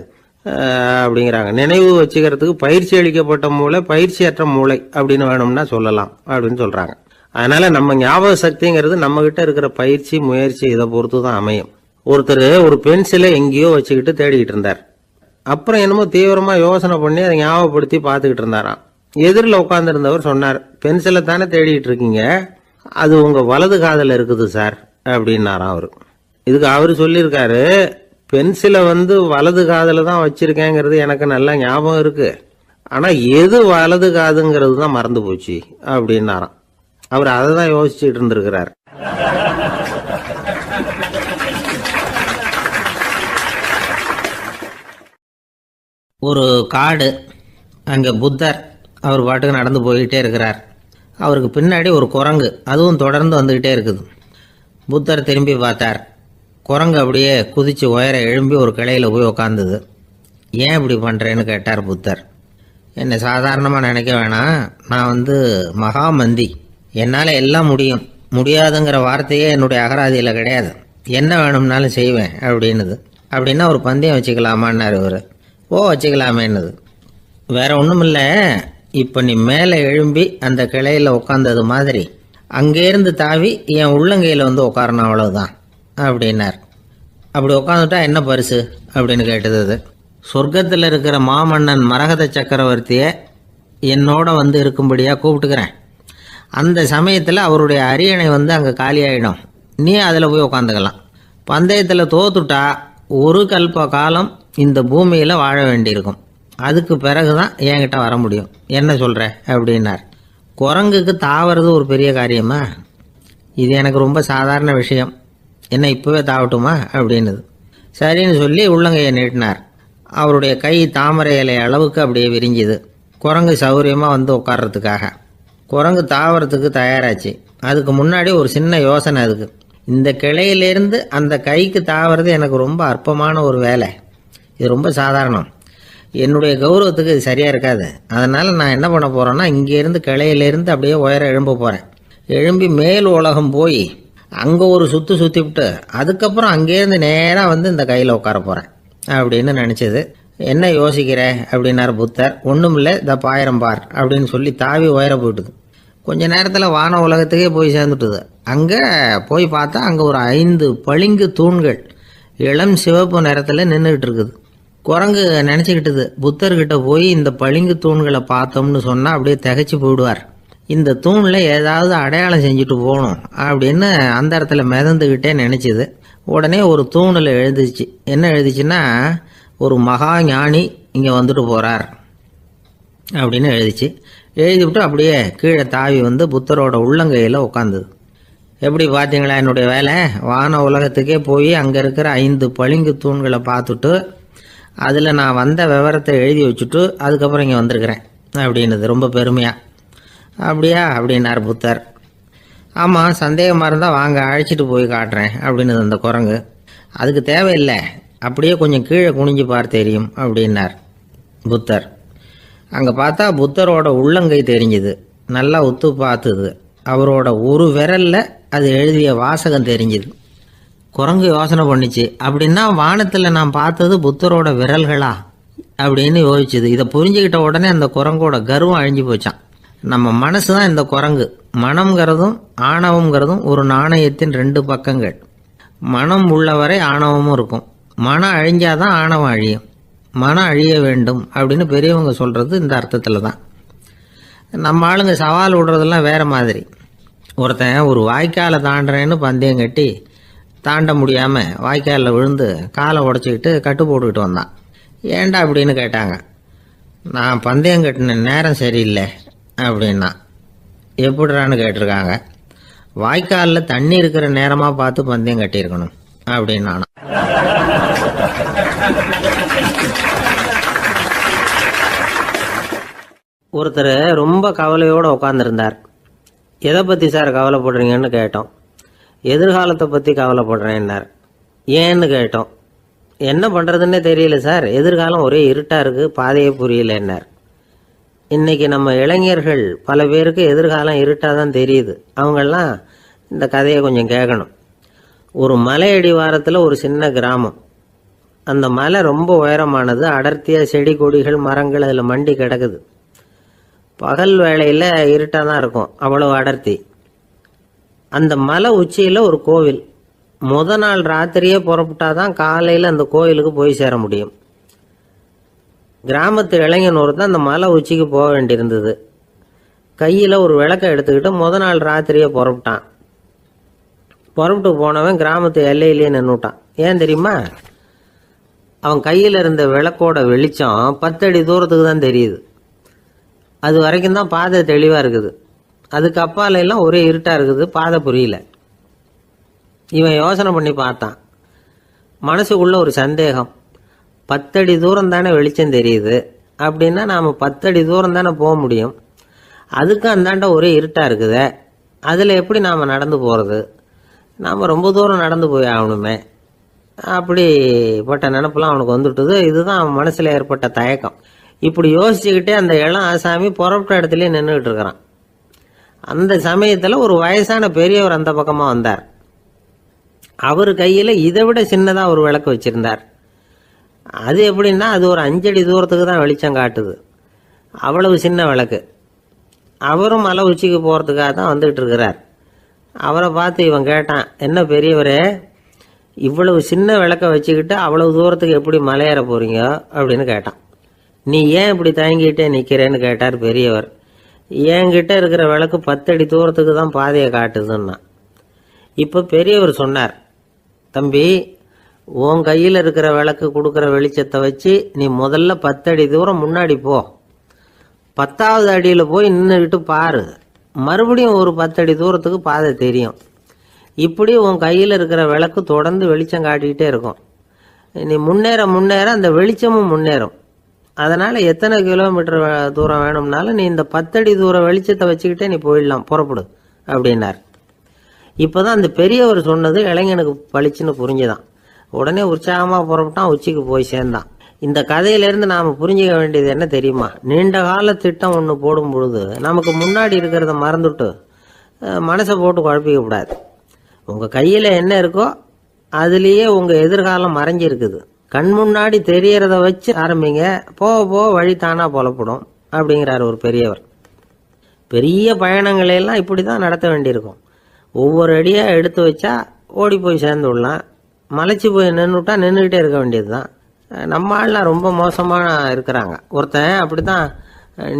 அப்படிங்கிறாங்க. நினைவு வச்சுக்கிறதுக்கு பயிற்சி அளிக்கப்பட்ட மூளை, பயிற்சியற்ற மூளை அப்படின்னு வேணும்னா சொல்லலாம் அப்படின்னு சொல்றாங்க. அதனால நம்ம ஞாபக சக்திங்கிறது நம்ம கிட்ட இருக்கிற பயிற்சி, முயற்சி இதை பொறுத்து தான் அமையும். ஒருத்தர் ஒரு பென்சிலை எங்கேயோ வச்சுக்கிட்டு தேடிக்கிட்டு இருந்தார். அப்புறம் என்னமோ தீவிரமா யோசனை பண்ணி அதை ஞாபகப்படுத்தி பார்த்துக்கிட்டு இருந்தாராம். எதிரில் உட்கார்ந்துருந்தவர் சொன்னார், பென்சிலை தானே தேடிட்டு இருக்கீங்க, அது உங்க வலது காதில் இருக்குது சார் அப்படின்னாராம் அவரு. இதுக்கு அவரு சொல்லியிருக்காரு, பென்சிலை வலது காதில் தான் வச்சிருக்கேங்கிறது எனக்கு நல்லா ஞாபகம் இருக்கு, ஆனா எது வலது காதுங்கிறது தான் மறந்து போச்சு அப்படின்னாராம். அவர் அதை தான் யோசிச்சுட்டு இருந்திருக்கிறார். ஒரு காடு, அங்கே புத்தர் அவர் பாட்டுக்கு நடந்து போய்கிட்டே இருக்கிறார். அவருக்கு பின்னாடி ஒரு குரங்கு, அதுவும் தொடர்ந்து வந்துக்கிட்டே இருக்குது. புத்தர் திரும்பி பார்த்தார். குரங்கு அப்படியே குதித்து உயர எழும்பி ஒரு கிளையில் போய் உக்காந்துது. ஏன் இப்படி பண்ணுறேன்னு கேட்டார் புத்தர். என்னை சாதாரணமாக நினைக்க வேணாம், நான் மகாமந்தி, என்னால் எல்லாம் முடியும், முடியாதுங்கிற வார்த்தையே என்னுடைய அகராதியில் கிடையாது, என்ன வேணும்னாலும் செய்வேன் அப்படின்னுது. அப்படின்னா ஒரு பந்தயம் வச்சுக்கலாமான்னாரு இவர். ஓ வச்சுக்கலாமேன்னுது. வேற ஒன்றும் இல்லை, இப்போ நீ மேலே எழும்பி அந்த கிளையில் உட்காந்தது மாதிரி அங்கேருந்து தாவி என் உள்ளங்கையில் உட்காரணும், அவ்வளவுதான் அப்படின்னார். அப்படி உட்காந்துட்டா என்ன பரிசு அப்படின்னு கேட்டது அது. சொர்க்கத்தில் இருக்கிற மாமன்னன் மரகத சக்கரவர்த்தியை என்னோட இருக்கும்படியாக கூப்பிட்டுக்கிறேன். அந்த சமயத்தில் அவருடைய அரியணை அங்கே காலியாயிடும், நீ அதில் போய் உட்காந்துக்கலாம். பந்தயத்தில் தோத்துட்டா ஒரு கல்ப காலம் இந்த பூமியில் வாழ வேண்டியிருக்கும், அதுக்கு பிறகு தான் என்கிட்ட வர முடியும், என்ன சொல்கிற அப்படின்னார். குரங்குக்கு தாவறது ஒரு பெரிய காரியமா? இது எனக்கு ரொம்ப சாதாரண விஷயம், என்ன இப்போவே தாவட்டுமா அப்படின்னுது. சரின்னு சொல்லி உள்ளங்கையை நீட்டினார். அவருடைய கை தாமரை இலை அளவுக்கு அப்படியே விரிஞ்சுது. குரங்கு சௌகரியமாக உட்கார்றதுக்காக. குரங்கு தாவறதுக்கு தயாராச்சு. அதுக்கு முன்னாடி ஒரு சின்ன யோசனை அதுக்கு. இந்த கிளையிலேருந்து அந்த கைக்கு தாவறது எனக்கு ரொம்ப அற்பமான ஒரு வேலை, இது ரொம்ப சாதாரணம், என்னுடைய கௌரவத்துக்கு இது சரியாக இருக்காது. அதனால் நான் என்ன பண்ண போகிறேன்னா, இங்கேருந்து கிளையிலேருந்து அப்படியே உயர எழும்ப போகிறேன். எழும்பி மேல் உலகம் போய் அங்கே ஒரு சுற்றி விட்டு அதுக்கப்புறம் அங்கேருந்து நேராக இந்த கையில் உட்கார போகிறேன் அப்படின்னு நினச்சது. என்ன யோசிக்கிற அப்படின்னார் புத்தர். ஒன்றும் இல்லை, இந்த பாயிரம் பார் அப்படின்னு சொல்லி தாவி உயர போயிட்டுது. கொஞ்ச நேரத்தில் வான உலகத்துக்கே போய் சேர்ந்துட்டுது. அங்கே போய் பார்த்தா அங்கே ஒரு 5 பளிங்கு தூண்கள் இளம் சிவப்பு நிறத்தில் நின்றுக்கிட்டு இருக்குது. குரங்கு நினச்சிக்கிட்டுது, புத்தர்கிட்ட போய் இந்த பளிங்கு தூண்களை பார்த்தோம்னு சொன்னால் அப்படியே திகைச்சு போயிடுவார், இந்த தூணில் ஏதாவது அடையாளம் செஞ்சுட்டு போகணும் அப்படின்னு அந்த இடத்துல மிதந்துக்கிட்டே நினச்சிது. உடனே ஒரு தூணில் எழுதிச்சு. என்ன எழுதிச்சுன்னா, ஒரு மகா ஞானி இங்கே வந்துட்டு போகிறார் அப்படின்னு எழுதிச்சு. எழுதிவிட்டு அப்படியே கீழே தாவி புத்தரோட உள்ளங்கையில் உட்காந்துது. எப்படி பார்த்தீங்களா என்னுடைய வேலை? வான உலகத்துக்கே போய் அங்கே இருக்கிற 5 பளிங்கு தூண்களை பார்த்துட்டு அதில் நான் வந்த விவரத்தை எழுதி வச்சுட்டு அதுக்கப்புறம் இங்கே வந்திருக்கிறேன் அப்படின்னுது ரொம்ப பெருமையாக. அப்படியா அப்படின்னார் புத்தர். ஆமாம், சந்தேகமாக இருந்தால் வாங்க, அழைச்சிட்டு போய் காட்டுறேன் அப்படின்னுது அந்த குரங்கு. அதுக்கு தேவையில்லை, அப்படியே கொஞ்சம் கீழே குனிஞ்சு பார்த்து தெரியும் அப்படின்னார் புத்தர். அங்கே பார்த்தா புத்தரோட உள்ளங்கை தெரிஞ்சுது. நல்லா உத்து பார்த்துது. அவரோட ஒரு விரலில் அது எழுதிய வாசகம் தெரிஞ்சுது. குரங்கு யோசனை பண்ணிச்சு, அப்படின்னா வானத்தில் நான் பார்த்தது புத்தரோட விரல்களா அப்படின்னு யோசிச்சுது. இதை புரிஞ்சுக்கிட்ட உடனே அந்த குரங்கோட கர்வம் அழிஞ்சு போச்சான். நம்ம மனசு தான் இந்த குரங்கு. மனம்ங்கிறதும் ஆணவம்ங்கிறதும் ஒரு நாணயத்தின் 2 பக்கங்கள். மனம் உள்ளவரை ஆணவமும் இருக்கும். மனம் அழிஞ்சாதான் ஆணவம் அழியும். மனம் அழிய வேண்டும் அப்படின்னு பெரியவங்க சொல்கிறது இந்த அர்த்தத்தில் தான். நம்ம ஆளுங்க சவால் விடுறதெல்லாம் வேறு மாதிரி. ஒருத்தன் ஒரு வாய்க்காலை தாண்டுறேன்னு பந்தயம் கட்டி தாண்ட முடியாமல் வாய்க்காலில் விழுந்து காலை உடச்சிக்கிட்டு கட்டு போட்டுக்கிட்டு வந்தான். ஏன்டா அப்படின்னு கேட்டாங்க. நான் பந்தயம் கட்டின நேரம் சரியில்லை அப்படின்னா. எப்படிறான்னு கேட்டிருக்காங்க. வாய்க்காலில் தண்ணி இருக்கிற நேரமாக பார்த்து பந்தயம் கட்டியிருக்கணும் அப்படின்னா. ஒருத்தர் ரொம்ப கவலையோடு உட்காந்துருந்தார். எதை பற்றி சார் கவலைப்படுறீங்கன்னு கேட்டோம். எதிர்காலத்தை பற்றி கவலைப்படுறேன்னார். ஏன்னு கேட்டோம். என்ன பண்ணுறதுன்னே தெரியல சார், எதிர்காலம் ஒரே இருட்டாக இருக்குது, பாதையே புரியலன்னார். இன்னைக்கு நம்ம இளைஞர்கள் பல பேருக்கு எதிர்காலம் இருட்டாக தான் தெரியுது. அவங்கெல்லாம் இந்த கதையை கொஞ்சம் கேட்கணும். ஒரு மலை அடிவாரத்தில் ஒரு சின்ன கிராமம். அந்த மலை ரொம்ப உயரமானது. அடர்த்தியாக செடி கொடிகள் மரங்கள் அதில் மண்டி கிடக்குது. பகல் வேளையில் இருட்டாக தான் இருக்கும், அவ்வளவு அடர்த்தி. அந்த மலை உச்சியில் ஒரு கோவில். நாள் ராத்திரியே புறப்பட்டாதான் காலையில் அந்த கோயிலுக்கு போய் சேர முடியும். கிராமத்து இளைஞன் ஒருத்தன் அந்த மலை உச்சிக்கு போக வேண்டியிருந்தது. கையில் ஒரு விளக்கை எடுத்துக்கிட்டு நாள் ராத்திரியே புறப்பட்டான். புறப்பட்டு போனவன் கிராமத்து எல்லையிலேயே நின்றுட்டான். ஏன் தெரியுமா? அவன் கையில் இருந்த விளக்கோட வெளிச்சம் 10 அடி தூரத்துக்கு தான் தெரியுது. அது வரைக்கும் தான் பாதை தெளிவாக இருக்குது. அதுக்கு அப்பால எல்லாம் ஒரே இருட்டாக இருக்குது, பாதை புரியல. இவன் யோசனை பண்ணி பார்த்தான். மனசுக்குள்ள ஒரு சந்தேகம். 10 அடி தூரம் தானே வெளிச்சம் தெரியுது, அப்படின்னா நாம் 10 அடி தூரம் தானே போக முடியும். அதுக்கு அந்தாண்ட ஒரே இருட்டாக இருக்குதே, அதில் எப்படி நாம் நடந்து போகிறது? நாம் ரொம்ப தூரம் நடந்து போய் ஆகணுமே. அப்படிப்பட்ட நினப்பெல்லாம் அவனுக்கு வந்துட்டுது. இதுதான் அவன் மனசில் ஏற்பட்ட தயக்கம். இப்படி யோசிச்சுக்கிட்டே அந்த இளம் ஆசாமி புறப்பட்ட இடத்துலயே நின்றுக்கிட்டு இருக்கிறான். அந்த சமயத்தில் ஒரு வயசான பெரியவர் அந்த பக்கமாக வந்தார். அவர் கையில் இதை விட சின்னதாக ஒரு விளக்கு வச்சுருந்தார். அது எப்படின்னா அது ஒரு 5 அடி தூரத்துக்கு தான் வெளிச்சம் காட்டுது. அவ்வளவு சின்ன விளக்கு. அவரும் மலை உச்சிக்கு போகிறதுக்காக தான் வந்துக்கிட்டு இருக்கிறார். அவரை பார்த்து இவன் கேட்டான், என்ன பெரியவரே, இவ்வளவு சின்ன விளக்க வச்சுக்கிட்டு அவ்வளவு தூரத்துக்கு எப்படி மலையேற போகிறீங்க அப்படின்னு கேட்டான். நீ ஏன் இப்படி தயங்கிட்டே நிற்கிறேன்னு கேட்டார் பெரியவர். என்கிட்ட இருக்கிற விளக்கு 10 அடி தூரத்துக்கு தான் பாதையை காட்டுதுன்னா. இப்போ பெரியவர் சொன்னார், தம்பி, உன் கையில் இருக்கிற விளக்கு கொடுக்குற வெளிச்சத்தை வச்சு நீ முதல்ல 10 அடி தூரம் முன்னாடி போ. 10வது அடியில் போய் நின்றுக்கிட்டு பாரு. மறுபடியும் ஒரு 10 அடி தூரத்துக்கு பாதை தெரியும். இப்படி உன் கையில் இருக்கிற விளக்கு தொடர்ந்து வெளிச்சம் காட்டிக்கிட்டே இருக்கும். நீ முன்னேற முன்னேற அந்த வெளிச்சமும் முன்னேறும். அதனால் எத்தனை கிலோமீட்டர் தூரம் வேணும்னாலும் நீ இந்த 10 அடி தூரம் வெளிச்சத்தை வச்சுக்கிட்டே நீ போயிடலாம், புறப்படு அப்படின்னார். இப்போ தான் அந்த பெரியவர் சொன்னது இளைஞனுக்கு பளிச்சுன்னு புரிஞ்சுதான். உடனே உற்சாகமாக புறப்பட்டான், உச்சிக்கு போய் சேர்ந்தான். இந்த கதையிலேருந்து நாம் புரிஞ்சிக்க வேண்டியது என்ன தெரியுமா? நீண்ட கால திட்டம் ஒன்று போடும் பொழுது நமக்கு முன்னாடி இருக்கிறத மறந்துட்டு மனசை போட்டு குழப்பிக்க கூடாது. உங்கள் கையில் என்ன இருக்கோ அதுலேயே உங்கள் எதிர்காலம் மறைஞ்சிருக்குது. கண் முன்னாடி தெரியறத வச்சு ஆரம்பிங்க, போக போக வழி தானாக புலப்படும் அப்படிங்கிறார் ஒரு பெரியவர். பெரிய பயணங்களையெல்லாம் இப்படி தான் நடத்த வேண்டியிருக்கும். ஒவ்வொரு அடியாக எடுத்து வச்சா ஓடி போய் சேர்ந்து விடலாம். மலைச்சி போய் நின்றுட்டா நின்றுக்கிட்டே இருக்க வேண்டியது தான். நம்ம ஆள்லாம் ரொம்ப மோசமாக இருக்கிறாங்க. ஒருத்தன் அப்படி தான்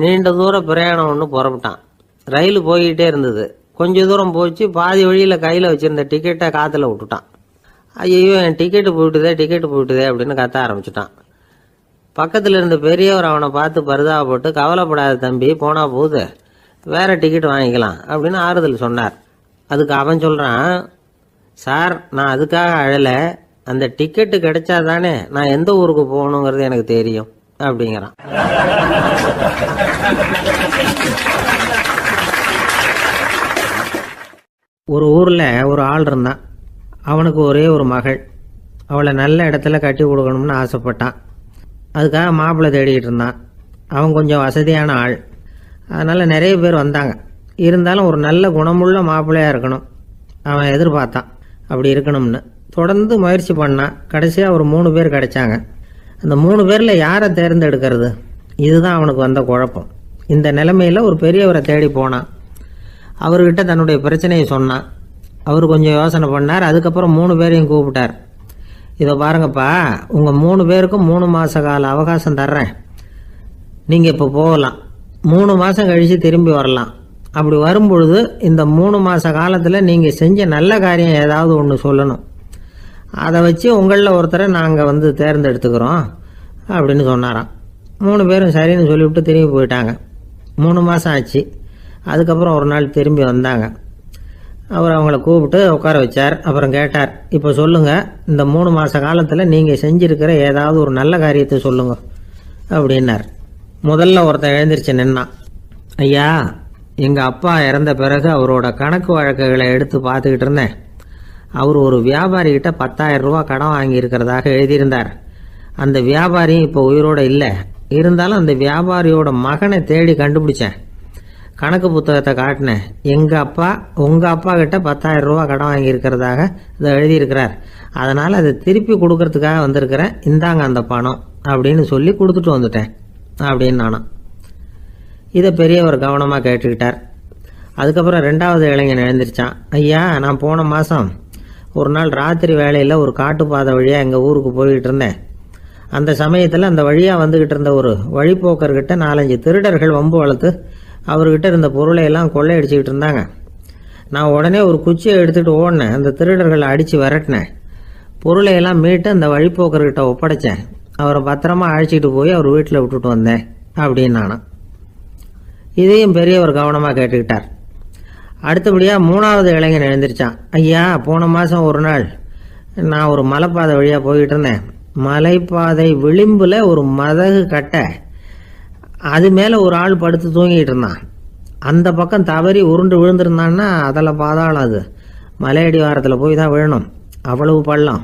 நீண்ட தூர பிரயாணம் ஒன்று புறப்பட்டான். ரயில் போய்கிட்டே இருந்தது. கொஞ்சம் தூரம் போச்சு, பாதி வழியில் கையில் வச்சுருந்த டிக்கெட்டை காற்றுல விட்டுட்டான். ஐயோ, என் டிக்கெட்டு போயிட்டுதே அப்படின்னு கத்த ஆரம்பிச்சுட்டான். பக்கத்தில் இருந்த பெரியவர் அவனை பார்த்து பரிதாபப்பட்டு, கவலைப்படாத தம்பி, போனால் போகுது, வேற டிக்கெட் வாங்கிக்கலாம் அப்படின்னு ஆறுதல் சொன்னார். அதுக்கு அவன் சொல்கிறான், சார், நான் அதுக்காக அழலை, அந்த டிக்கெட்டு கிடைச்சா தானே நான் எந்த ஊருக்கு போகணுங்கிறது எனக்கு தெரியும் அப்படிங்கிறான். ஒரு ஊரில் ஒரு ஆள் இருந்தான். அவனுக்கு ஒரே ஒரு மகள். அவளை நல்ல இடத்துல கட்டி கொடுக்கணும்னு ஆசைப்பட்டான். அதுக்காக மாப்பிள்ளை தேடிக்கிட்டு இருந்தான். அவன் கொஞ்சம் வசதியான ஆள். அதனால் நிறைய பேர் வந்தாங்க. இருந்தாலும் ஒரு நல்ல குணமுள்ள மாப்பிள்ளையாக இருக்கணும் அவன் எதிர்பார்த்தான். அப்படி இருக்கணும்னு தொடர்ந்து முயற்சி பண்ணான். கடைசியாக ஒரு 3 பேர் கிடைச்சாங்க. அந்த 3 பேரில் யாரை தேர்ந்தெடுக்கிறது? இதுதான் அவனுக்கு வந்த குழப்பம். இந்த நிலைமையில் ஒரு பெரியவரை தேடி போனான். அவர்கிட்ட தன்னுடைய பிரச்சனையை சொன்னான். அவர் கொஞ்சம் யோசனை பண்ணார். அதுக்கப்புறம் 3 பேரையும் கூப்பிட்டார். இதை பாருங்கப்பா, உங்கள் 3 பேருக்கும் 3 மாத கால அவகாசம் தர்றேன். நீங்கள் இப்போ போகலாம். 3 மாதம் கழித்து திரும்பி வரலாம். அப்படி வரும்பொழுது இந்த 3 மாத காலத்தில் நீங்கள் செஞ்ச நல்ல காரியம் ஏதாவது ஒன்று சொல்லணும். அதை வச்சு உங்களில் ஒருத்தரை நாங்கள் தேர்ந்தெடுத்துக்கிறோம் அப்படின்னு சொன்னாராம். 3 பேரும் சரின்னு சொல்லிவிட்டு திரும்பி போயிட்டாங்க. 3 மாதம் ஆச்சு. அதுக்கப்புறம் ஒரு நாள் திரும்பி வந்தாங்க. அவர் அவங்கள கூப்பிட்டு உட்கார வச்சார். அப்புறம் கேட்டார், இப்போ சொல்லுங்கள், இந்த 3 மாத காலத்தில் நீங்கள் செஞ்சுருக்கிற ஏதாவது ஒரு நல்ல காரியத்தை சொல்லுங்க அப்படின்னார். முதல்ல ஒருத்தன் எழுந்திரிச்சு நின்னான். ஐயா, எங்கள் அப்பா இறந்த பிறகு அவரோட கணக்கு வழக்குகளை எடுத்து பார்த்துக்கிட்டு இருந்தேன். அவர் ஒரு வியாபாரிகிட்ட 10,000 ரூபா கடன் வாங்கி இருக்கிறதாக எழுதியிருந்தார். அந்த வியாபாரியும் இப்போ உயிரோடு இல்லை. இருந்தாலும் அந்த வியாபாரியோட மகனை தேடி கண்டுபிடிச்சேன். கணக்கு புத்தகத்தை காட்டினேன். உங்கள் அப்பா கிட்ட 10,000 ரூபா கடன் வாங்கியிருக்கிறதாக இதை எழுதியிருக்கிறார். அதனால் அதை திருப்பி கொடுக்கறதுக்காக வந்திருக்கிறேன், இந்தாங்க அந்த பணம் அப்படின்னு சொல்லி கொடுத்துட்டு வந்துட்டேன் அப்படின்னு நானும். இதை பெரியவர் கவனமாக கேட்டுக்கிட்டார். அதுக்கப்புறம் 2வது இளைஞன் எழுந்திரிச்சான். ஐயா, நான் போன மாதம் ஒரு நாள் ராத்திரி வேளையில் ஒரு காட்டுப்பாதை வழியாக எங்கள் ஊருக்கு போய்கிட்டு இருந்தேன். அந்த சமயத்தில் அந்த வழியாக வந்துக்கிட்டு இருந்த ஒரு வழிப்போக்கர்கிட்ட 4-5 திருடர்கள் வம்பு வளர்த்து அவர்கிட்ட இருந்த பொருளை எல்லாம் கொள்ளையடிச்சிக்கிட்டு இருந்தாங்க. நான் உடனே ஒரு குச்சியை எடுத்துகிட்டு ஓடினேன். அந்த திருடர்களை அடித்து விரட்டினேன். பொருளை எல்லாம் மீட்டு அந்த வழிப்போக்கர்கிட்ட ஒப்படைச்சேன். அவரை பத்திரமா அழைச்சிட்டு போய் அவர் வீட்டில் விட்டுட்டு வந்தேன் அப்படின்னு நானும். இதையும் பெரியவர் கவனமாக கேட்டுக்கிட்டார். அடுத்தபடியாக 3வது இளைஞன் எழுந்திரிச்சான். ஐயா, போன மாதம் ஒரு நாள் நான் ஒரு மலைப்பாதை வழியாக போய்கிட்டு இருந்தேன். மலைப்பாதை விளிம்பில் ஒரு மதகு கட்டை, அது மேலே ஒரு ஆள் படுத்து தூங்கிட்டு இருந்தான். அந்த பக்கம் தவறி உருண்டு விழுந்திருந்தான்னா அதில் பாதாளம். அது மலையடி வாரத்தில் போய் தான் விழணும், அவ்வளவு பள்ளம்.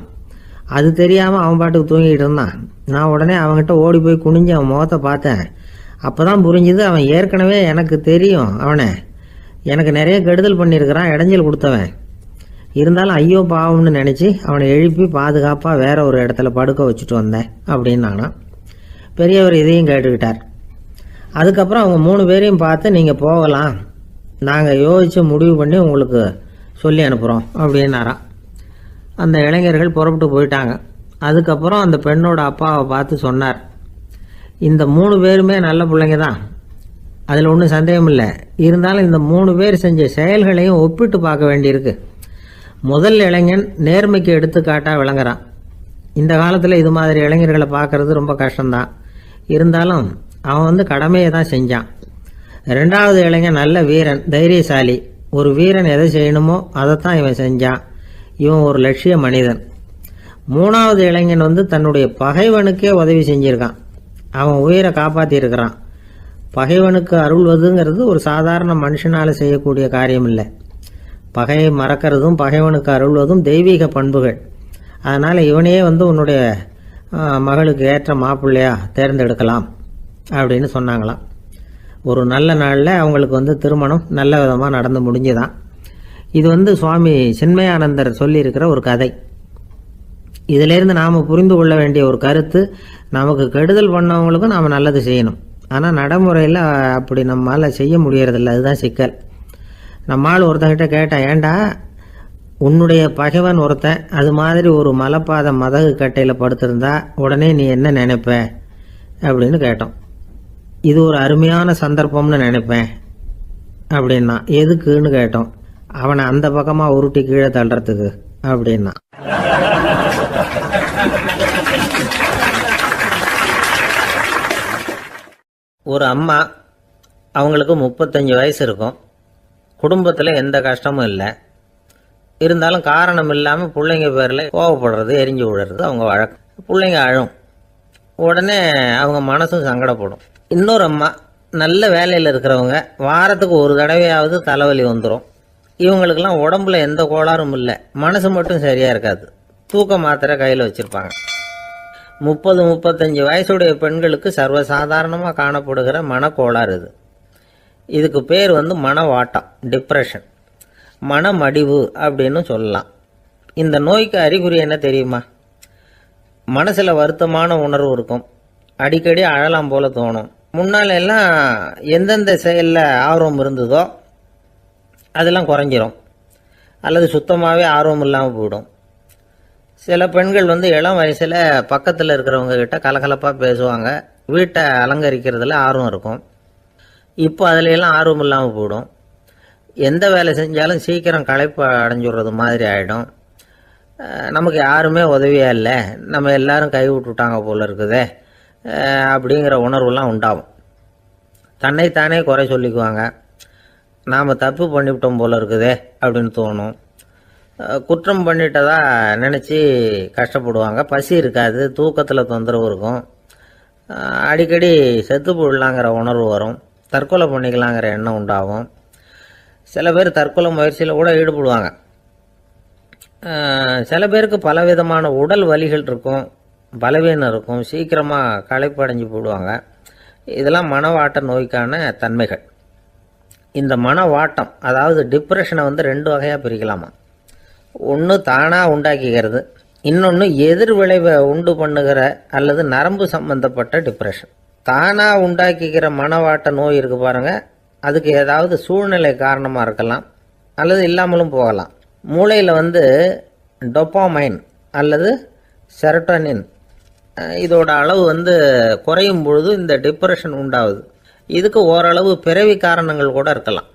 அது தெரியாமல் அவன் பாட்டுக்கு தூங்கிட்டு இருந்தான். நான் உடனே அவன்கிட்ட ஓடி போய் குனிஞ்சு அவன் முகத்தை பார்த்தேன். அப்போ தான் புரிஞ்சுது, அவன் ஏற்கனவே எனக்கு தெரியும். அவனை எனக்கு நிறைய கெடுதல் பண்ணியிருக்கிறான், இடைஞ்சல் கொடுத்தவன். இருந்தாலும் ஐயோ பாவம்னு நினச்சி அவனை எழுப்பி பாதுகாப்பாக வேற ஒரு இடத்துல படுக்க வச்சுட்டு வந்தேன் அப்படின்னு நானும். பெரியவர் இதையும் கேட்டுக்கிட்டார். அதுக்கப்புறம் அவங்க 3 பேரையும் பார்த்து, நீங்கள் போகலாம், நாங்கள் யோசித்து முடிவு பண்ணி உங்களுக்கு சொல்லி அனுப்புகிறோம் அப்படின்னாராம். அந்த இளைஞர்கள் புறப்பட்டு போயிட்டாங்க. அதுக்கப்புறம் அந்த பெண்ணோட அப்பாவை பார்த்து சொன்னார், இந்த 3 பேருமே நல்ல பிள்ளைங்க தான், அதில் ஒன்றும் சந்தேகம் இல்லை. இருந்தாலும் இந்த 3 பேர் செஞ்ச செயல்களையும் ஒப்பிட்டு பார்க்க வேண்டியிருக்கு. முதல் இளைஞன் நேர்மைக்கு எடுத்துக்காட்டாக விளங்குறான். இந்த காலத்தில் இது மாதிரி இளைஞர்களை பார்க்கறது ரொம்ப கஷ்டம்தான். இருந்தாலும் அவன் கடமையை தான் செஞ்சான். 2வது இளைஞன் நல்ல வீரன், தைரியசாலி. ஒரு வீரன் எதை செய்யணுமோ அதைத்தான் இவன் செஞ்சான். இவன் ஒரு லட்சிய மனிதன். 3வது இளைஞன் தன்னுடைய பகைவனுக்கே உதவி செஞ்சிருக்கான். அவன் உயிரை காப்பாற்றியிருக்கிறான். பகைவனுக்கு அருள்வதுங்கிறது ஒரு சாதாரண மனுஷனால் செய்யக்கூடிய காரியம் இல்லை. பகையை மறக்கிறதும் பகைவனுக்கு அருள்வதும் தெய்வீக பண்புகள். அதனால் இவனையே உன்னுடைய மகளுக்கு ஏற்ற மாப்பிள்ளையா தேர்ந்தெடுக்கலாம் அப்படின்னு சொன்னாங்களாம். ஒரு நல்ல நாளில் அவங்களுக்கு திருமணம் நல்ல விதமாக நடந்து முடிஞ்சுதான். இது சுவாமி சின்மயானந்தர் சொல்லியிருக்கிற ஒரு கதை. இதிலேருந்து நாம் புரிந்து கொள்ள வேண்டிய ஒரு கருத்து, நமக்கு கெடுதல் பண்ணவங்களுக்கும் நாம் நல்லது செய்யணும். ஆனால் நடைமுறையில் அப்படி நம்மளால் செய்ய முடியறதில்ல. அதுதான் சிக்கல். நம்மால் ஒருத்தங்கிட்ட கேட்டேன், ஏண்டா உன்னுடைய பகைவன் ஒருத்தன் அது மாதிரி ஒரு மலைப்பாதை மதகு கட்டையில் படுத்திருந்தா உடனே நீ என்ன நினைப்ப அப்படின்னு கேட்டோம். இது ஒரு அருமையான சந்தர்ப்பம்னு நினைப்பேன் அப்படின்னா. எதுக்குன்னு கேட்டோம். அவனை அந்த பக்கமாக உருட்டி கீழே தள்ளுறதுக்கு அப்படின்னா. ஒரு அம்மா, அவங்களுக்கு 35 வயசு இருக்கும். குடும்பத்தில் எந்த கஷ்டமும் இல்லை. இருந்தாலும் காரணம் இல்லாமல் பிள்ளைங்க பேரில் கோவப்படுறது, எரிஞ்சு விடுறது அவங்க வழக்கம். பிள்ளைங்க அழும். உடனே அவங்க மனசும் சங்கடப்படும். இன்னொரு அம்மா, நல்ல வேலையில் இருக்கிறவங்க, வாரத்துக்கு ஒரு தடவையாவது தலைவலி வந்துடும். இவங்களுக்கெல்லாம் உடம்புல எந்த கோளாறும் இல்லை, மனசு மட்டும் சரியாக இருக்காது. தூக்க மாத்திரை கையில் வச்சுருப்பாங்க. 30-35 வயசுடைய பெண்களுக்கு சர்வசாதாரணமாக காணப்படுகிற மனக்கோளாறு இது. இதுக்கு பேர் மனவாட்டம், டிப்ரெஷன், மனமடிவு அப்படின்னு சொல்லலாம். இந்த நோய்க்கு அறிகுறி என்ன தெரியுமா? மனசில் வருத்தமான உணர்வு இருக்கும். அடிக்கடி அழலாம் போல தோணும். முன்னால எல்லாம் எந்தெந்த செயலில் ஆர்வம் இருந்ததோ அதெல்லாம் குறைஞ்சிரும், அல்லது சுத்தமாகவே ஆர்வம் இல்லாமல் போயிடும். சில பெண்கள் இளம் வயசில் பக்கத்தில் இருக்கிறவங்க கிட்ட கலகலப்பாக பேசுவாங்க, வீட்டை அலங்கரிக்கிறதுல ஆர்வம் இருக்கும். இப்போ அதுலையெல்லாம் ஆர்வம் இல்லாமல் போயிடும். எந்த வேலை செஞ்சாலும் சீக்கிரம் களைப்பு அடைஞ்சுடுறது மாதிரி ஆகிடும். நமக்கு யாருமே உதவியாக இல்லை, நம்ம எல்லாரும் கை விட்டுட்டாங்க போல இருக்குதே அப்படிங்கிற உணர்வுலாம் உண்டாகும். தன்னைத்தானே குறை சொல்லிக்குவாங்க. நாம் தப்பு பண்ணிவிட்டோம் போல இருக்குதே அப்படின்னு தோணும். குற்றம் பண்ணிட்டதா நினச்சி கஷ்டப்படுவாங்க. பசி இருக்காது, தூக்கத்தில் தொந்தரவு இருக்கும். அடிக்கடி செத்து போடலாங்கிற உணர்வு வரும். தற்கொலை பண்ணிக்கலாங்கிற எண்ணம் உண்டாகும். சில பேர் தற்கொலை முயற்சியில் கூட ஈடுபடுவாங்க. சில பேருக்கு பலவிதமான உடல் வலிகள் இருக்கும், பலவீனம் இருக்கும், சீக்கிரமாக களைப்படைஞ்சு போடுவாங்க. இதெல்லாம் மனவாட்ட நோய்க்கான தன்மைகள். இந்த மனவாட்டம், அதாவது டிப்ரெஷனை வந்து 2 வகையாக பிரிக்கலாமா. ஒன்று தானாக உண்டாக்கிக்கிறது, இன்னொன்று எதிர் விளைவை உண்டு பண்ணுகிற அல்லது நரம்பு சம்பந்தப்பட்ட டிப்ரெஷன். தானாக உண்டாக்கிக்கிற மனவாட்ட நோய் இருக்கு பாருங்க, அதுக்கு ஏதாவது சூழ்நிலை காரணமாக இருக்கலாம் அல்லது இல்லாமலும் போகலாம். மூளையில் வந்து டொப்பாமைன் அல்லது செரட்டோனின் இதோட அளவு வந்து குறையும் பொழுது இந்த டிப்ரெஷன் உண்டாகுது. இதுக்கு ஓரளவு பிறவி காரணங்கள் கூட இருக்கலாம்.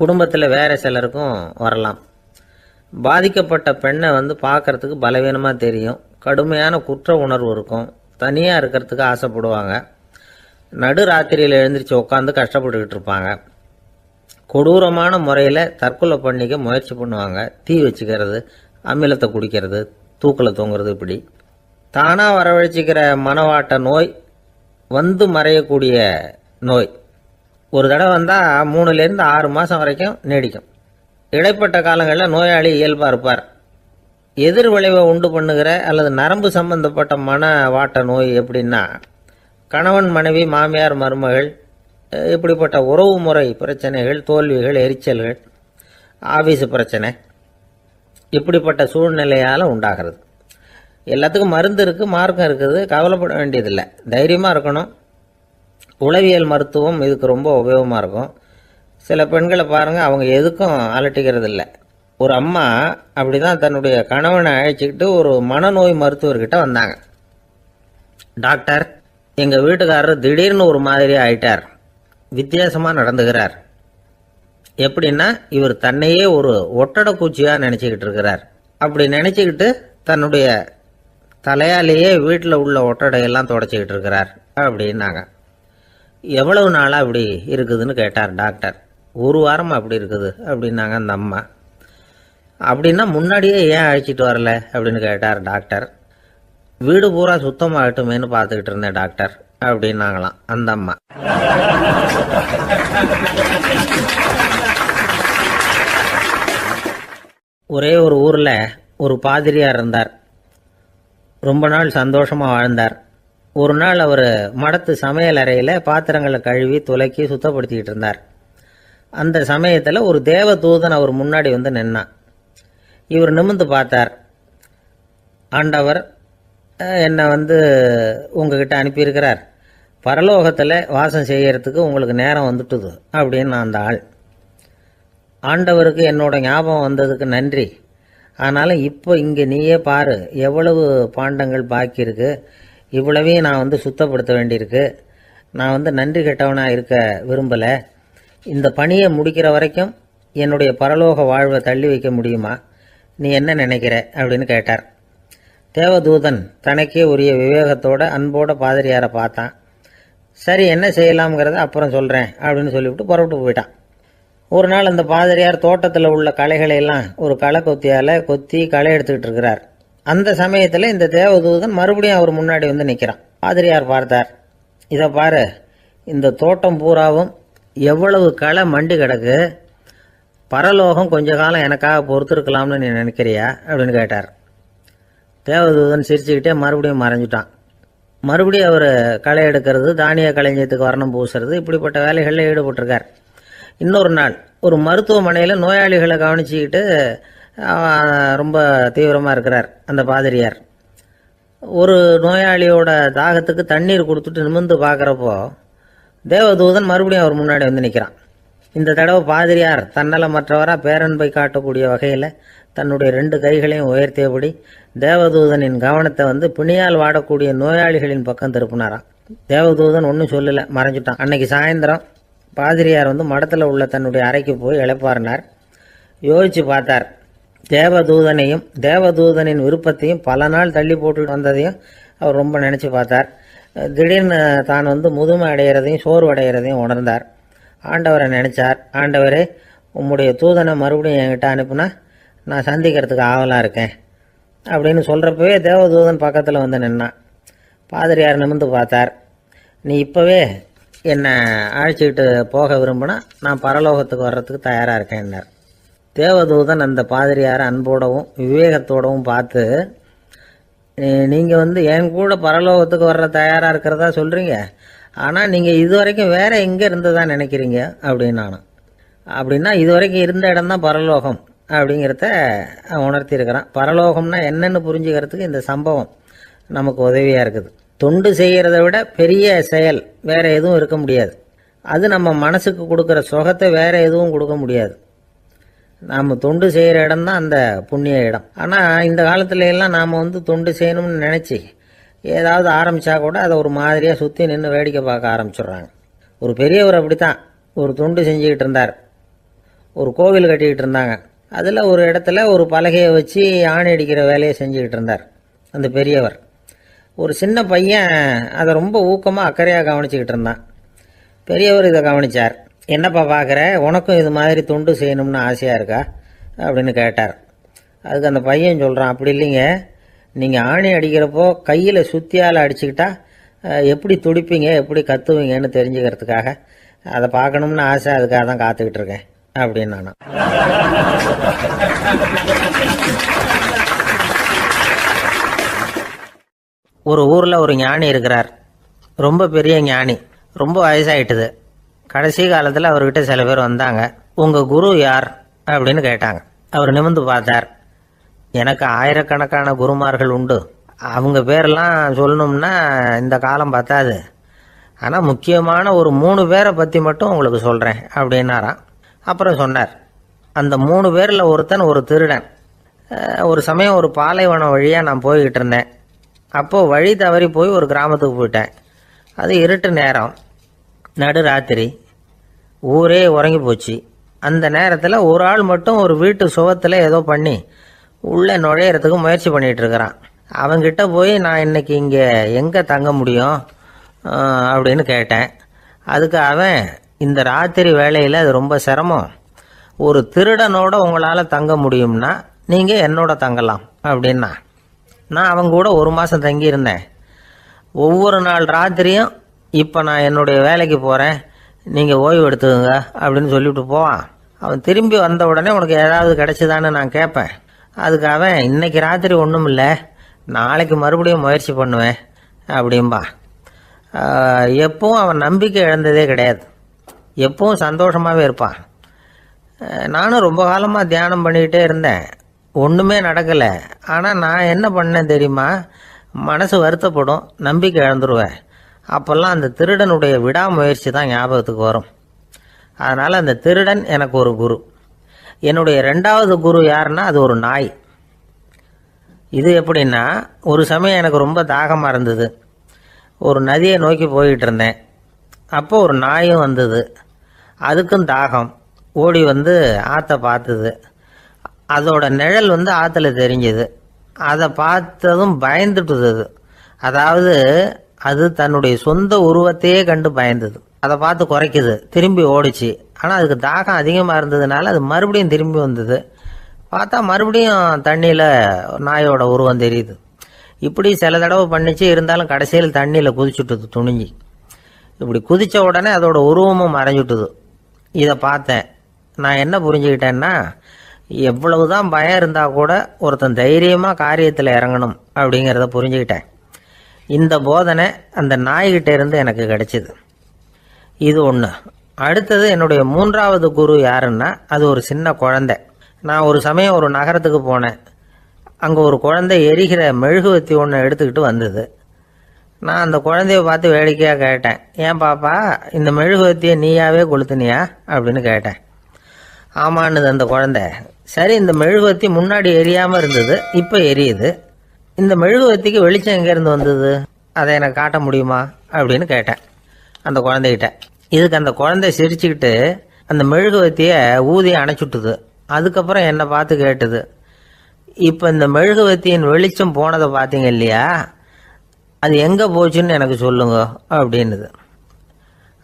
குடும்பத்தில் வேற சிலருக்கும் வரலாம். பாதிக்கப்பட்ட பெண்ணை வந்து பார்க்கறதுக்கு பலவீனமாக தெரியும், கடுமையான குற்ற உணர்வு இருக்கும், தனியாக இருக்கிறதுக்கு ஆசைப்படுவாங்க, நடு ராத்திரியில் எழுந்திரிச்சு உட்காந்து கஷ்டப்பட்டுக்கிட்டு இருப்பாங்க, கொடூரமான முறையில் தற்கொலை பண்ணிக்க முயற்சி பண்ணுவாங்க, தீ வச்சுக்கிறது, அமிலத்தை குடிக்கிறது, தூக்கில் தொங்குறது. இப்படி தானாக வரவழைச்சிக்கிற மனவாட்ட நோய் வந்து மறையக்கூடிய நோய். ஒரு தடவை வந்தால் 3லேருந்து 6 மாதம் வரைக்கும் நீடிக்கும். இடைப்பட்ட காலங்களில் நோயாளி இயல்பாக இருப்பார். எதிர் விளைவை உண்டு பண்ணுகிற அல்லது நரம்பு சம்பந்தப்பட்ட மனவாட்ட நோய் எப்படின்னா, கணவன் மனைவி மாமியார் மருமகள் இப்படிப்பட்ட உறவு முறை பிரச்சனைகள், தோல்விகள், எரிச்சல்கள், ஆபீஸ் பிரச்சனை, இப்படிப்பட்ட சூழ்நிலையால் உண்டாகிறது. எல்லாத்துக்கும் மருந்து இருக்குது, மார்க்கம் இருக்குது, கவலைப்பட வேண்டியதில்லை, தைரியமாக இருக்கணும். உளவியல் மருத்துவம் இதுக்கு ரொம்ப உபயோகமாக இருக்கும். சில பெண்களை பாருங்கள், அவங்க எதுக்கும் அலட்டிக்கிறது இல்லை. ஒரு அம்மா அப்படி தான் தன்னுடைய கணவனை அழைச்சிக்கிட்டு ஒரு மனநோய் மருத்துவர்கிட்ட வந்தாங்க. டாக்டர், எங்கள் வீட்டுக்காரர் திடீர்னு ஒரு மாதிரி ஆயிட்டார், வித்தியாசமாக நடந்துகிறார். எப்படின்னா, இவர் தன்னையே ஒரு ஒட்டடை பூச்சியாக நினச்சிக்கிட்டு இருக்கிறார். அப்படி நினச்சிக்கிட்டு தன்னுடைய தலையாலேயே வீட்டில் உள்ள ஒட்டடையெல்லாம் தொடச்சிக்கிட்டு இருக்கிறார் அப்படின்னாங்க. எவ்வளவு நாளாக அப்படி இருக்குதுன்னு கேட்டார் டாக்டர். 1 வாரமாக அப்படி இருக்குது அப்படின்னாங்க அந்த அம்மா. அப்படின்னா முன்னாடியே ஏன் அழைச்சிட்டு வரல அப்படின்னு கேட்டார் டாக்டர். வீடு பூரா சுத்தமாகட்டுமேனு பார்த்துக்கிட்டு இருந்தேன் டாக்டர் அப்படின்னாங்களாம் அந்த அம்மா. ஒரே ஒரு ஊரில் ஒரு பாதிரியார் இருந்தார். ரொம்ப நாள் சந்தோஷமாக வாழ்ந்தார். ஒரு நாள் அவர் மடத்து சமையல் அறையில் பாத்திரங்களை கழுவி துலக்கி சுத்தப்படுத்திக்கிட்டு இருந்தார். அந்த சமயத்தில் ஒரு தேவ தூதன் அவர் முன்னாடி வந்து நின்னான். இவர் நிமிர்ந்து பார்த்தார். ஆண்டவர் என்னை வந்து உங்ககிட்ட அனுப்பியிருக்கிறார், பரலோகத்தில் வாசம் செய்யறதுக்கு உங்களுக்கு நேரம் வந்துட்டுது அப்படின்னு அந்த ஆள். ஆண்டவருக்கு என்னோட ஞாபகம் வந்ததுக்கு நன்றி. ஆனாலும் இப்போ இங்கே நீயே பாரு, எவ்வளவு பாண்டங்கள் பாக்கி இருக்கு, இவ்வளவையும் நான் வந்து சுத்தப்படுத்த வேண்டியிருக்கு. நான் வந்து நன்றி கெட்டவனாக இருக்க விரும்பலை. இந்த பணியை முடிக்கிற வரைக்கும் என்னுடைய பரலோக வாழ்வை தள்ளி வைக்க முடியுமா? நீ என்ன நினைக்கிற அப்படின்னு கேட்டார். தேவதூதன் தனக்கே உரிய விவேகத்தோட அன்போட பாதிரியாரை பார்த்தான். சரி, என்ன செய்யலாம்ங்கிறத அப்புறம் சொல்கிறேன் அப்படின்னு சொல்லிவிட்டு புறப்பட்டு போயிட்டான். ஒரு நாள் அந்த பாதிரியார் தோட்டத்தில் உள்ள களைகளை எல்லாம் ஒரு களை கொத்தியால் கொத்தி களை எடுத்துக்கிட்டு இருக்கிறார். அந்த சமயத்தில் இந்த தேவதூதன் மறுபடியும் அவர் முன்னாடி வந்து நிற்கிறான். பாதிரியார் பார்த்தார். இதை பாரு, இந்த தோட்டம் பூராவும் எவ்வளவு களை மண்டி கிடக்கு, பரலோகம் கொஞ்ச காலம் எனக்காக பொறுத்திருக்கலாம்னு நீ நினைக்கிறியா அப்படின்னு கேட்டார். தேவதூதன் சிரிச்சுக்கிட்டே மறுபடியும் மறைஞ்சிட்டான். மறுபடியும் அவர் களை எடுக்கிறது, தானிய களஞ்சியத்துக்கு வர்ணம் பூசுறது, இப்படிப்பட்ட வேலைகளில் ஈடுபட்டிருக்கார். இன்னொரு நாள் ஒரு மருத்துவமனையில் நோயாளிகளை கவனிச்சுக்கிட்டு ரொம்ப தீவிரமாக இருக்கிறார் அந்த பாதிரியார். ஒரு நோயாளியோட தாகத்துக்கு தண்ணீர் கொடுத்துட்டு நிமிர்ந்து பார்க்குறப்போ தேவதூதன் மறுபடியும் அவர் முன்னாடி வந்து நிற்கிறான். இந்த தடவை பாதிரியார் தன்னலமற்றவராக பேரன்பை காட்டக்கூடிய வகையில் தன்னுடைய 2 கைகளையும் உயர்த்தியபடி தேவதூதனின் கவனத்தை வந்து பிணியால் வாடக்கூடிய நோயாளிகளின் பக்கம் திருப்பினாராம். தேவதூதன் ஒன்றும் சொல்லலை, மறைஞ்சிட்டான். அன்னைக்கு சாயந்தரம் பாதிரியார் வந்து மடத்தில் உள்ள தன்னுடைய அறைக்கு போய் இளைப்பாறினார். யோசித்து பார்த்தார். தேவதூதனையும் தேவதூதனின் விருப்பத்தையும் பல நாள் தள்ளி போட்டு வந்ததையும் அவர் ரொம்ப நினச்சி பார்த்தார். திடீர்னு தான் வந்து முதுமை அடைகிறதையும் சோர்வு அடைகிறதையும் உணர்ந்தார். ஆண்டவரை நினச்சார். ஆண்டவரே, உம்முடைய தூதனை மறுபடியும் என்கிட்ட அனுப்புனா நான் சந்திக்கிறதுக்கு ஆவலாக இருக்கேன் அப்படின்னு சொல்கிறப்பவே தேவதூதன் பக்கத்தில் வந்து நின்னான். பாதிரியார் நிமிர்ந்து பார்த்தார். நீ இப்போவே என்னை அழைச்சிக்கிட்டு போக விரும்பினா நான் பரலோகத்துக்கு வர்றதுக்கு தயாராக இருக்கேன்னார். தேவதூதன் அந்த பாதிரியாரை அன்போடவும் விவேகத்தோடவும் பார்த்து, நீங்கள் வந்து என் கூட பரலோகத்துக்கு வர்ற தயாராக இருக்கிறதா சொல்கிறீங்க, ஆனால் நீங்கள் இது வரைக்கும் வேற எங்கே இருந்ததா நினைக்கிறீங்க அப்படின்னு நானும். அப்படின்னா இது வரைக்கும் இருந்த இடம் தான் பரலோகம் அப்படிங்கிறத உணர்த்தியிருக்கிறான். பரலோகம்னா என்னன்னு புரிஞ்சுக்கிறதுக்கு இந்த சம்பவம் நமக்கு உதவியாக இருக்குது. தொண்டு செய்கிறத விட பெரிய செயல் வேற எதுவும் இருக்க முடியாது. அது நம்ம மனசுக்கு கொடுக்குற சுகத்தை வேற எதுவும் கொடுக்க முடியாது. நாம் தொண்டு செய்கிற இடம் தான் அந்த புண்ணிய இடம். ஆனால் இந்த காலத்துல எல்லாம் நாம் தொண்டு செய்யணும்னு நினச்சி ஏதாவது ஆரம்பித்தா கூட அதை ஒரு மாதிரியாக சுற்றி நின்று வேடிக்கை பார்க்க ஆரம்பிச்சிடுறாங்க. ஒரு பெரியவர் அப்படித்தான் ஒரு தொண்டு செஞ்சுக்கிட்டு இருந்தார். ஒரு கோவில் கட்டிக்கிட்டு இருந்தாங்க. அதில் ஒரு இடத்துல ஒரு பலகையை வச்சு ஆணி அடிக்கிற வேலையை செஞ்சுக்கிட்டு இருந்தார் அந்த பெரியவர். ஒரு சின்ன பையன் அதை ரொம்ப ஊக்கமாக அக்கறையாக கவனிச்சுக்கிட்டு இருந்தான். பெரியவர் இதை கவனித்தார். என்னப்பா பார்க்குற, உனக்கும் இது மாதிரி தொண்டு செய்யணும்னு ஆசையாக இருக்கா அப்படின்னு கேட்டார். அதுக்கு அந்த பையன் சொல்கிறான், அப்படி இல்லைங்க, நீங்கள் ஆணி அடிக்கிறப்போ கையில் சுத்தியால் அடிச்சுக்கிட்டா எப்படி துடிப்பீங்க எப்படி கத்துவீங்கன்னு தெரிஞ்சுக்கிறதுக்காக அதை பார்க்கணும்னு ஆசை, அதுக்காக தான் காத்துக்கிட்டு இருக்கேன் அப்படின்னு நான். ஒரு ஊரில் ஒரு ஞானி இருக்கிறார். ரொம்ப பெரிய ஞானி, ரொம்ப வயசாயிட்டுது. கடைசி காலத்தில் அவர்கிட்ட சில பேர் வந்தாங்க. உங்கள் குரு யார் அப்படின்னு கேட்டாங்க. அவர் நிமிர்ந்து பார்த்தார். எனக்கு ஆயிரக்கணக்கான குருமார்கள் உண்டு, அவங்க பேரெல்லாம் சொல்லணும்னா இந்த காலம் பத்தாது. ஆனால் முக்கியமான ஒரு 3 பேரை பற்றி மட்டும் உங்களுக்கு சொல்கிறேன் அப்படின்னாராம். அப்புறம் சொன்னார், அந்த 3 பேரில் ஒருத்தன் ஒரு திருடன். ஒரு சமயம் ஒரு பாலைவனம் வழியாக நான் போய்கிட்டு இருந்தேன். அப்போது வழி தவறி போய் ஒரு கிராமத்துக்கு போயிட்டேன். அது இருட்டு நேரம், நடு ராத்திரி, ஊரே உறங்கி போச்சு. அந்த நேரத்தில் ஒரு ஆள் மட்டும் ஒரு வீட்டு சுவத்தில் ஏதோ பண்ணி உள்ளே நுழையிறதுக்கு முயற்சி பண்ணிகிட்டு இருக்கிறான். அவங்கிட்ட போய் நான் இன்னைக்கு இங்கே எங்கே தங்க முடியும் அப்படின்னு கேட்டேன். அதுக்கு அவன், இந்த ராத்திரி வேளையில் அது ரொம்ப சிரமம், ஒரு திருடனோட உங்களால் தங்க முடியும்னா நீங்கள் என்னோட தங்கலாம் அப்படின்னா. நான் அவங்க கூட 1 மாதம் தங்கியிருந்தேன். ஒவ்வொரு நாள் ராத்திரியும் இப்போ நான் என்னுடைய வேலைக்கு போகிறேன், நீங்கள் ஓய்வு எடுத்துக்கோங்க அப்படின்னு சொல்லிவிட்டு போவான். அவன் திரும்பி வந்த உடனே உனக்கு ஏதாவது கிடைச்சிதான்னு நான் கேட்பேன். அதுக்கு அவன், இன்னைக்கு ராத்திரி ஒன்றும் இல்லை, நாளைக்கு மறுபடியும் முயற்சி பண்ணுவேன் அப்படின்பா. எப்பவும் அவன் நம்பிக்கை இழந்ததே கிடையாது, எப்பவும் சந்தோஷமாகவே இருப்பான். நானும் ரொம்ப காலமாக தியானம் பண்ணிக்கிட்டே இருந்தேன், ஒன்றுமே நடக்கலை. ஆனால் நான் என்ன பண்ணேன் தெரியுமா, மனசு வருத்தப்படும், நம்பிக்கை இழந்துருவேன். அப்போல்லாம் அந்த திருடனுடைய விடாமுயற்சி தான் ஞாபகத்துக்கு வரும். அதனால் அந்த திருடன் எனக்கு ஒரு குரு. என்னுடைய 2வது குரு யாருன்னா அது ஒரு நாய். இது எப்படின்னா, ஒரு சமயம் எனக்கு ரொம்ப தாகமாக இருந்தது. ஒரு நதியை நோக்கி போய்கிட்டு இருந்தேன். அப்போ ஒரு நாயும் வந்தது. அதுக்கும் தாகம். ஓடி வந்து ஆற்றை பார்த்தது. அதோட நிழல் ஆற்றுல தெரிஞ்சது. அதை பார்த்ததும் பயந்துட்டுது. அதாவது அது தன்னுடைய சொந்த உருவத்தையே கண்டு பயந்தது. அதை பார்த்து குறைக்குது, திரும்பி ஓடிச்சு. ஆனால் அதுக்கு தாகம் அதிகமாக இருந்ததுனால அது மறுபடியும் திரும்பி வந்தது. பார்த்தா மறுபடியும் தண்ணியில் நாயோட உருவம் தெரியுது. இப்படி சில தடவை பண்ணிச்சு. இருந்தாலும் கடைசியில் தண்ணியில் குதிச்சுட்டுது துணிஞ்சி. இப்படி குதித்த உடனே அதோட உருவமும் மறைஞ்சுட்டுது. இதை பார்த்தேன். நான் என்ன புரிஞ்சுக்கிட்டேன்னா, எவ்வளவுதான் பயம் இருந்தால் கூட ஒருத்தன் தைரியமாக காரியத்தில் இறங்கணும் அப்படிங்கிறத புரிஞ்சுக்கிட்டேன். இந்த போதனை அந்த நாய்கிட்ட இருந்து எனக்கு கிடைச்சிது. இது ஒன்று. அடுத்தது என்னுடைய 3வது குரு யாருன்னா அது ஒரு சின்ன குழந்தை. நான் ஒரு சமயம் ஒரு நகரத்துக்கு போனேன். அங்கே ஒரு குழந்தை எரிகிற மெழுகுவத்தி ஒன்று எடுத்துக்கிட்டு வந்தது. நான் அந்த குழந்தைய பார்த்து வேடிக்கையாக கேட்டேன், ஏன் பாப்பா இந்த மெழுகுவத்தியை நீயாவே கொளுத்துனியா அப்படின்னு கேட்டேன். ஆமான்னுது அந்த குழந்தை. சரி, இந்த மெழுகுவத்தி முன்னாடி எரியாமல் இருந்தது, இப்போ எரியுது. இந்த மெழுகுவத்திக்கு வெளிச்சம் எங்கேருந்து வந்தது, அதை எனக்கு காட்ட முடியுமா அப்படின்னு கேட்டேன் அந்த குழந்தைகிட்ட. இதுக்கு அந்த குழந்தை சிரிச்சுக்கிட்டு அந்த மெழுகுவத்தியை ஊதி அணைச்சுட்டுது. அதுக்கப்புறம் என்னை பார்த்து கேட்டுது, இப்போ இந்த மெழுகுவத்தியின் வெளிச்சம் போனதை பார்த்தீங்க இல்லையா, அது எங்கே போச்சுன்னு எனக்கு சொல்லுங்க அப்படின்னுது.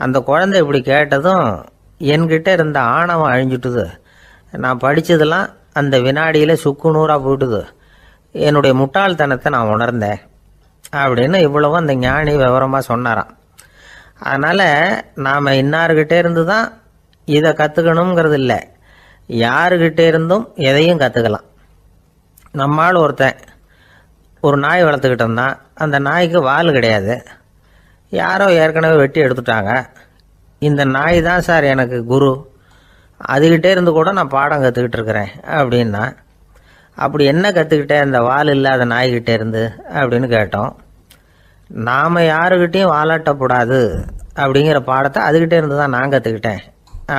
அந்த குழந்தை இப்படி கேட்டதும் என்கிட்ட இருந்த ஆணவம் அழிஞ்சுட்டுது. நான் படித்ததெல்லாம் அந்த வினாடியில் சுக்கு நூறாக போயிட்டுது. என்னுடைய முட்டாள்தனத்தை நான் உணர்ந்தேன் அப்படின்னு இவ்வளவும் அந்த ஞானி விவரமாக சொன்னாராம். அதனால் நாம் இன்னார்கிட்ட இருந்து தான் இதை கற்றுக்கணுங்கிறது இல்லை, யாருக்கிட்ட இருந்தும் எதையும் கற்றுக்கலாம். நம்மால் ஒருத்தன் ஒரு நாய் வளர்த்துக்கிட்டு இருந்தான். அந்த நாய்க்கு வால் கிடையாது. யாரோ ஏற்கனவே வெட்டி எடுத்துட்டாங்க. இந்த நாய் தான் சார் எனக்கு குரு, அதுகிட்டே இருந்து கூட நான் பாடம் கற்றுக்கிட்டு இருக்கிறேன் அப்படின்னா. அப்படி என்ன கற்றுக்கிட்டேன் அந்த வால் இல்லாத நாய்கிட்டே இருந்து அப்படின்னு கேட்டோம். நாம் யாருக்கிட்டையும் வாலாட்டக்கூடாது அப்படிங்கிற பாடத்தை அதுகிட்டே இருந்து தான் நான் கற்றுக்கிட்டேன்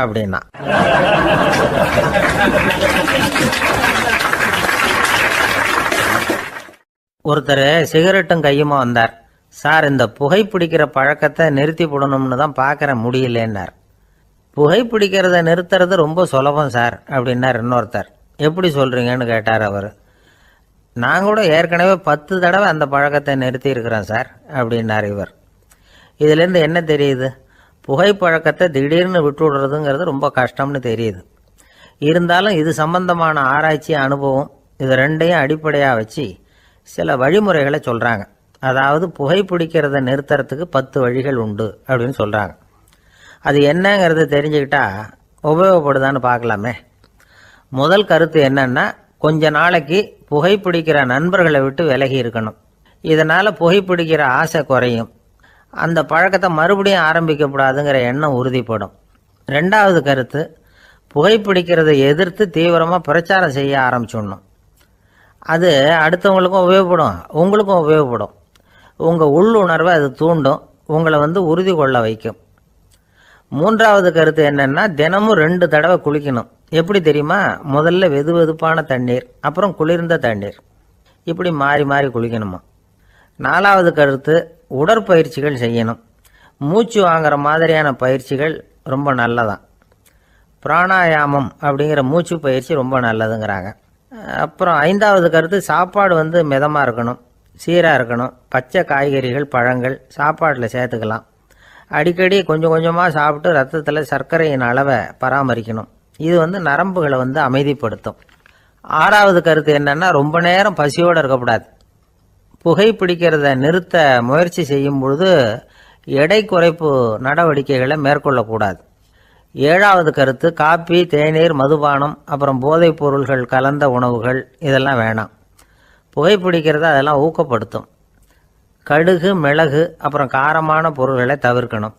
அப்படின்னா. ஒருத்தர் சிகரெட்டும் கையுமா வந்தார். சார், இந்த புகைப்பிடிக்கிற பழக்கத்தை நிறுத்தி போடணும்னு தான் பார்க்குற முடியலன்னார். புகைப்பிடிக்கிறத நிறுத்துறது ரொம்ப சுலபம் சார் அப்படின்னார் இன்னொருத்தர். எப்படி சொல்கிறீங்கன்னு கேட்டார் அவர். நான் கூட ஏற்கனவே 10 தடவை அந்த பழக்கத்தை நிறுத்தி இருக்கிறேன் சார் அப்படின்னார் இவர். இதுலேருந்து என்ன தெரியுது? புகைப்பழக்கத்தை திடீர்னு விட்டு விடுறதுங்கிறது ரொம்ப கஷ்டம்னு தெரியுது. இருந்தாலும் இது சம்பந்தமான ஆராய்ச்சி, அனுபவம், இது ரெண்டையும் அடிப்படையாக வச்சு சில வழிமுறைகளை சொல்கிறாங்க. அதாவது புகைப்பிடிக்கிறத நிறுத்துறதுக்கு 10 வழிகள் உண்டு அப்படின்னு சொல்கிறாங்க. அது என்னங்கிறத தெரிஞ்சுக்கிட்டா உபயோகப்படுதான்னு பார்க்கலாமே. முதல் கருத்து என்னன்னா, கொஞ்ச நாளைக்கு புகைப்பிடிக்கிற நண்பர்களை விட்டு விலகி இருக்கணும். இதனால் புகைப்பிடிக்கிற ஆசை குறையும். அந்த பழக்கத்தை மறுபடியும் ஆரம்பிக்கப்படாதுங்கிற எண்ணம் உறுதிப்படும். ரெண்டாவது கருத்து, புகைப்பிடிக்கிறதை எதிர்த்து தீவிரமாக பிரச்சாரம் செய்ய ஆரம்பிச்சிடணும். அது அடுத்தவங்களுக்கும் உபயோகப்படும், உங்களுக்கும் உபயோகப்படும். உங்கள் உள்ளுணர்வை அது தூண்டும், உங்களை உறுதி கொள்ள வைக்கும். மூன்றாவது கருத்து என்னன்னா, தினமும் 2 தடவை குளிக்கணும். எப்படி தெரியுமா? முதல்ல வெது வெதுப்பான தண்ணீர், அப்புறம் குளிர்ந்த தண்ணீர், இப்படி மாறி மாறி குளிக்கணுமா. நாலாவது கருத்து, உடற்பயிற்சிகள் செய்யணும். மூச்சு வாங்குற மாதிரியான பயிற்சிகள் ரொம்ப நல்லதான். பிராணாயாமம் அப்படிங்கிற மூச்சு பயிற்சி ரொம்ப நல்லதுங்கிறாங்க. அப்புறம் ஐந்தாவது கருத்து, சாப்பாடு மிதமாக இருக்கணும், சீராக இருக்கணும். பச்சை காய்கறிகள், பழங்கள் சாப்பாட்டில் சேர்த்துக்கலாம். அடிக்கடி கொஞ்சம் கொஞ்சமாக சாப்பிட்டு ரத்தத்தில் சர்க்கரையின் அளவை பராமரிக்கணும். இது நரம்புகளை அமைதிப்படுத்தும். ஆறாவது கருத்து என்னன்னா, ரொம்ப நேரம் பசியோடு இருக்கக்கூடாது. புகைப்பிடிக்கிறத நிறுத்த முயற்சி செய்யும் பொழுது எடை குறைப்பு நடவடிக்கைகளை மேற்கொள்ளக்கூடாது. ஏழாவது கருத்து, காப்பி, தேநீர், மதுபானம், அப்புறம் போதைப் பொருள்கள் கலந்த உணவுகள் இதெல்லாம் வேணாம். புகைப்பிடிக்கிறத அதெல்லாம் ஊக்கப்படுத்தும். கடுகு, மிளகு, அப்புறம் காரமான பொருள்களை தவிர்க்கணும்.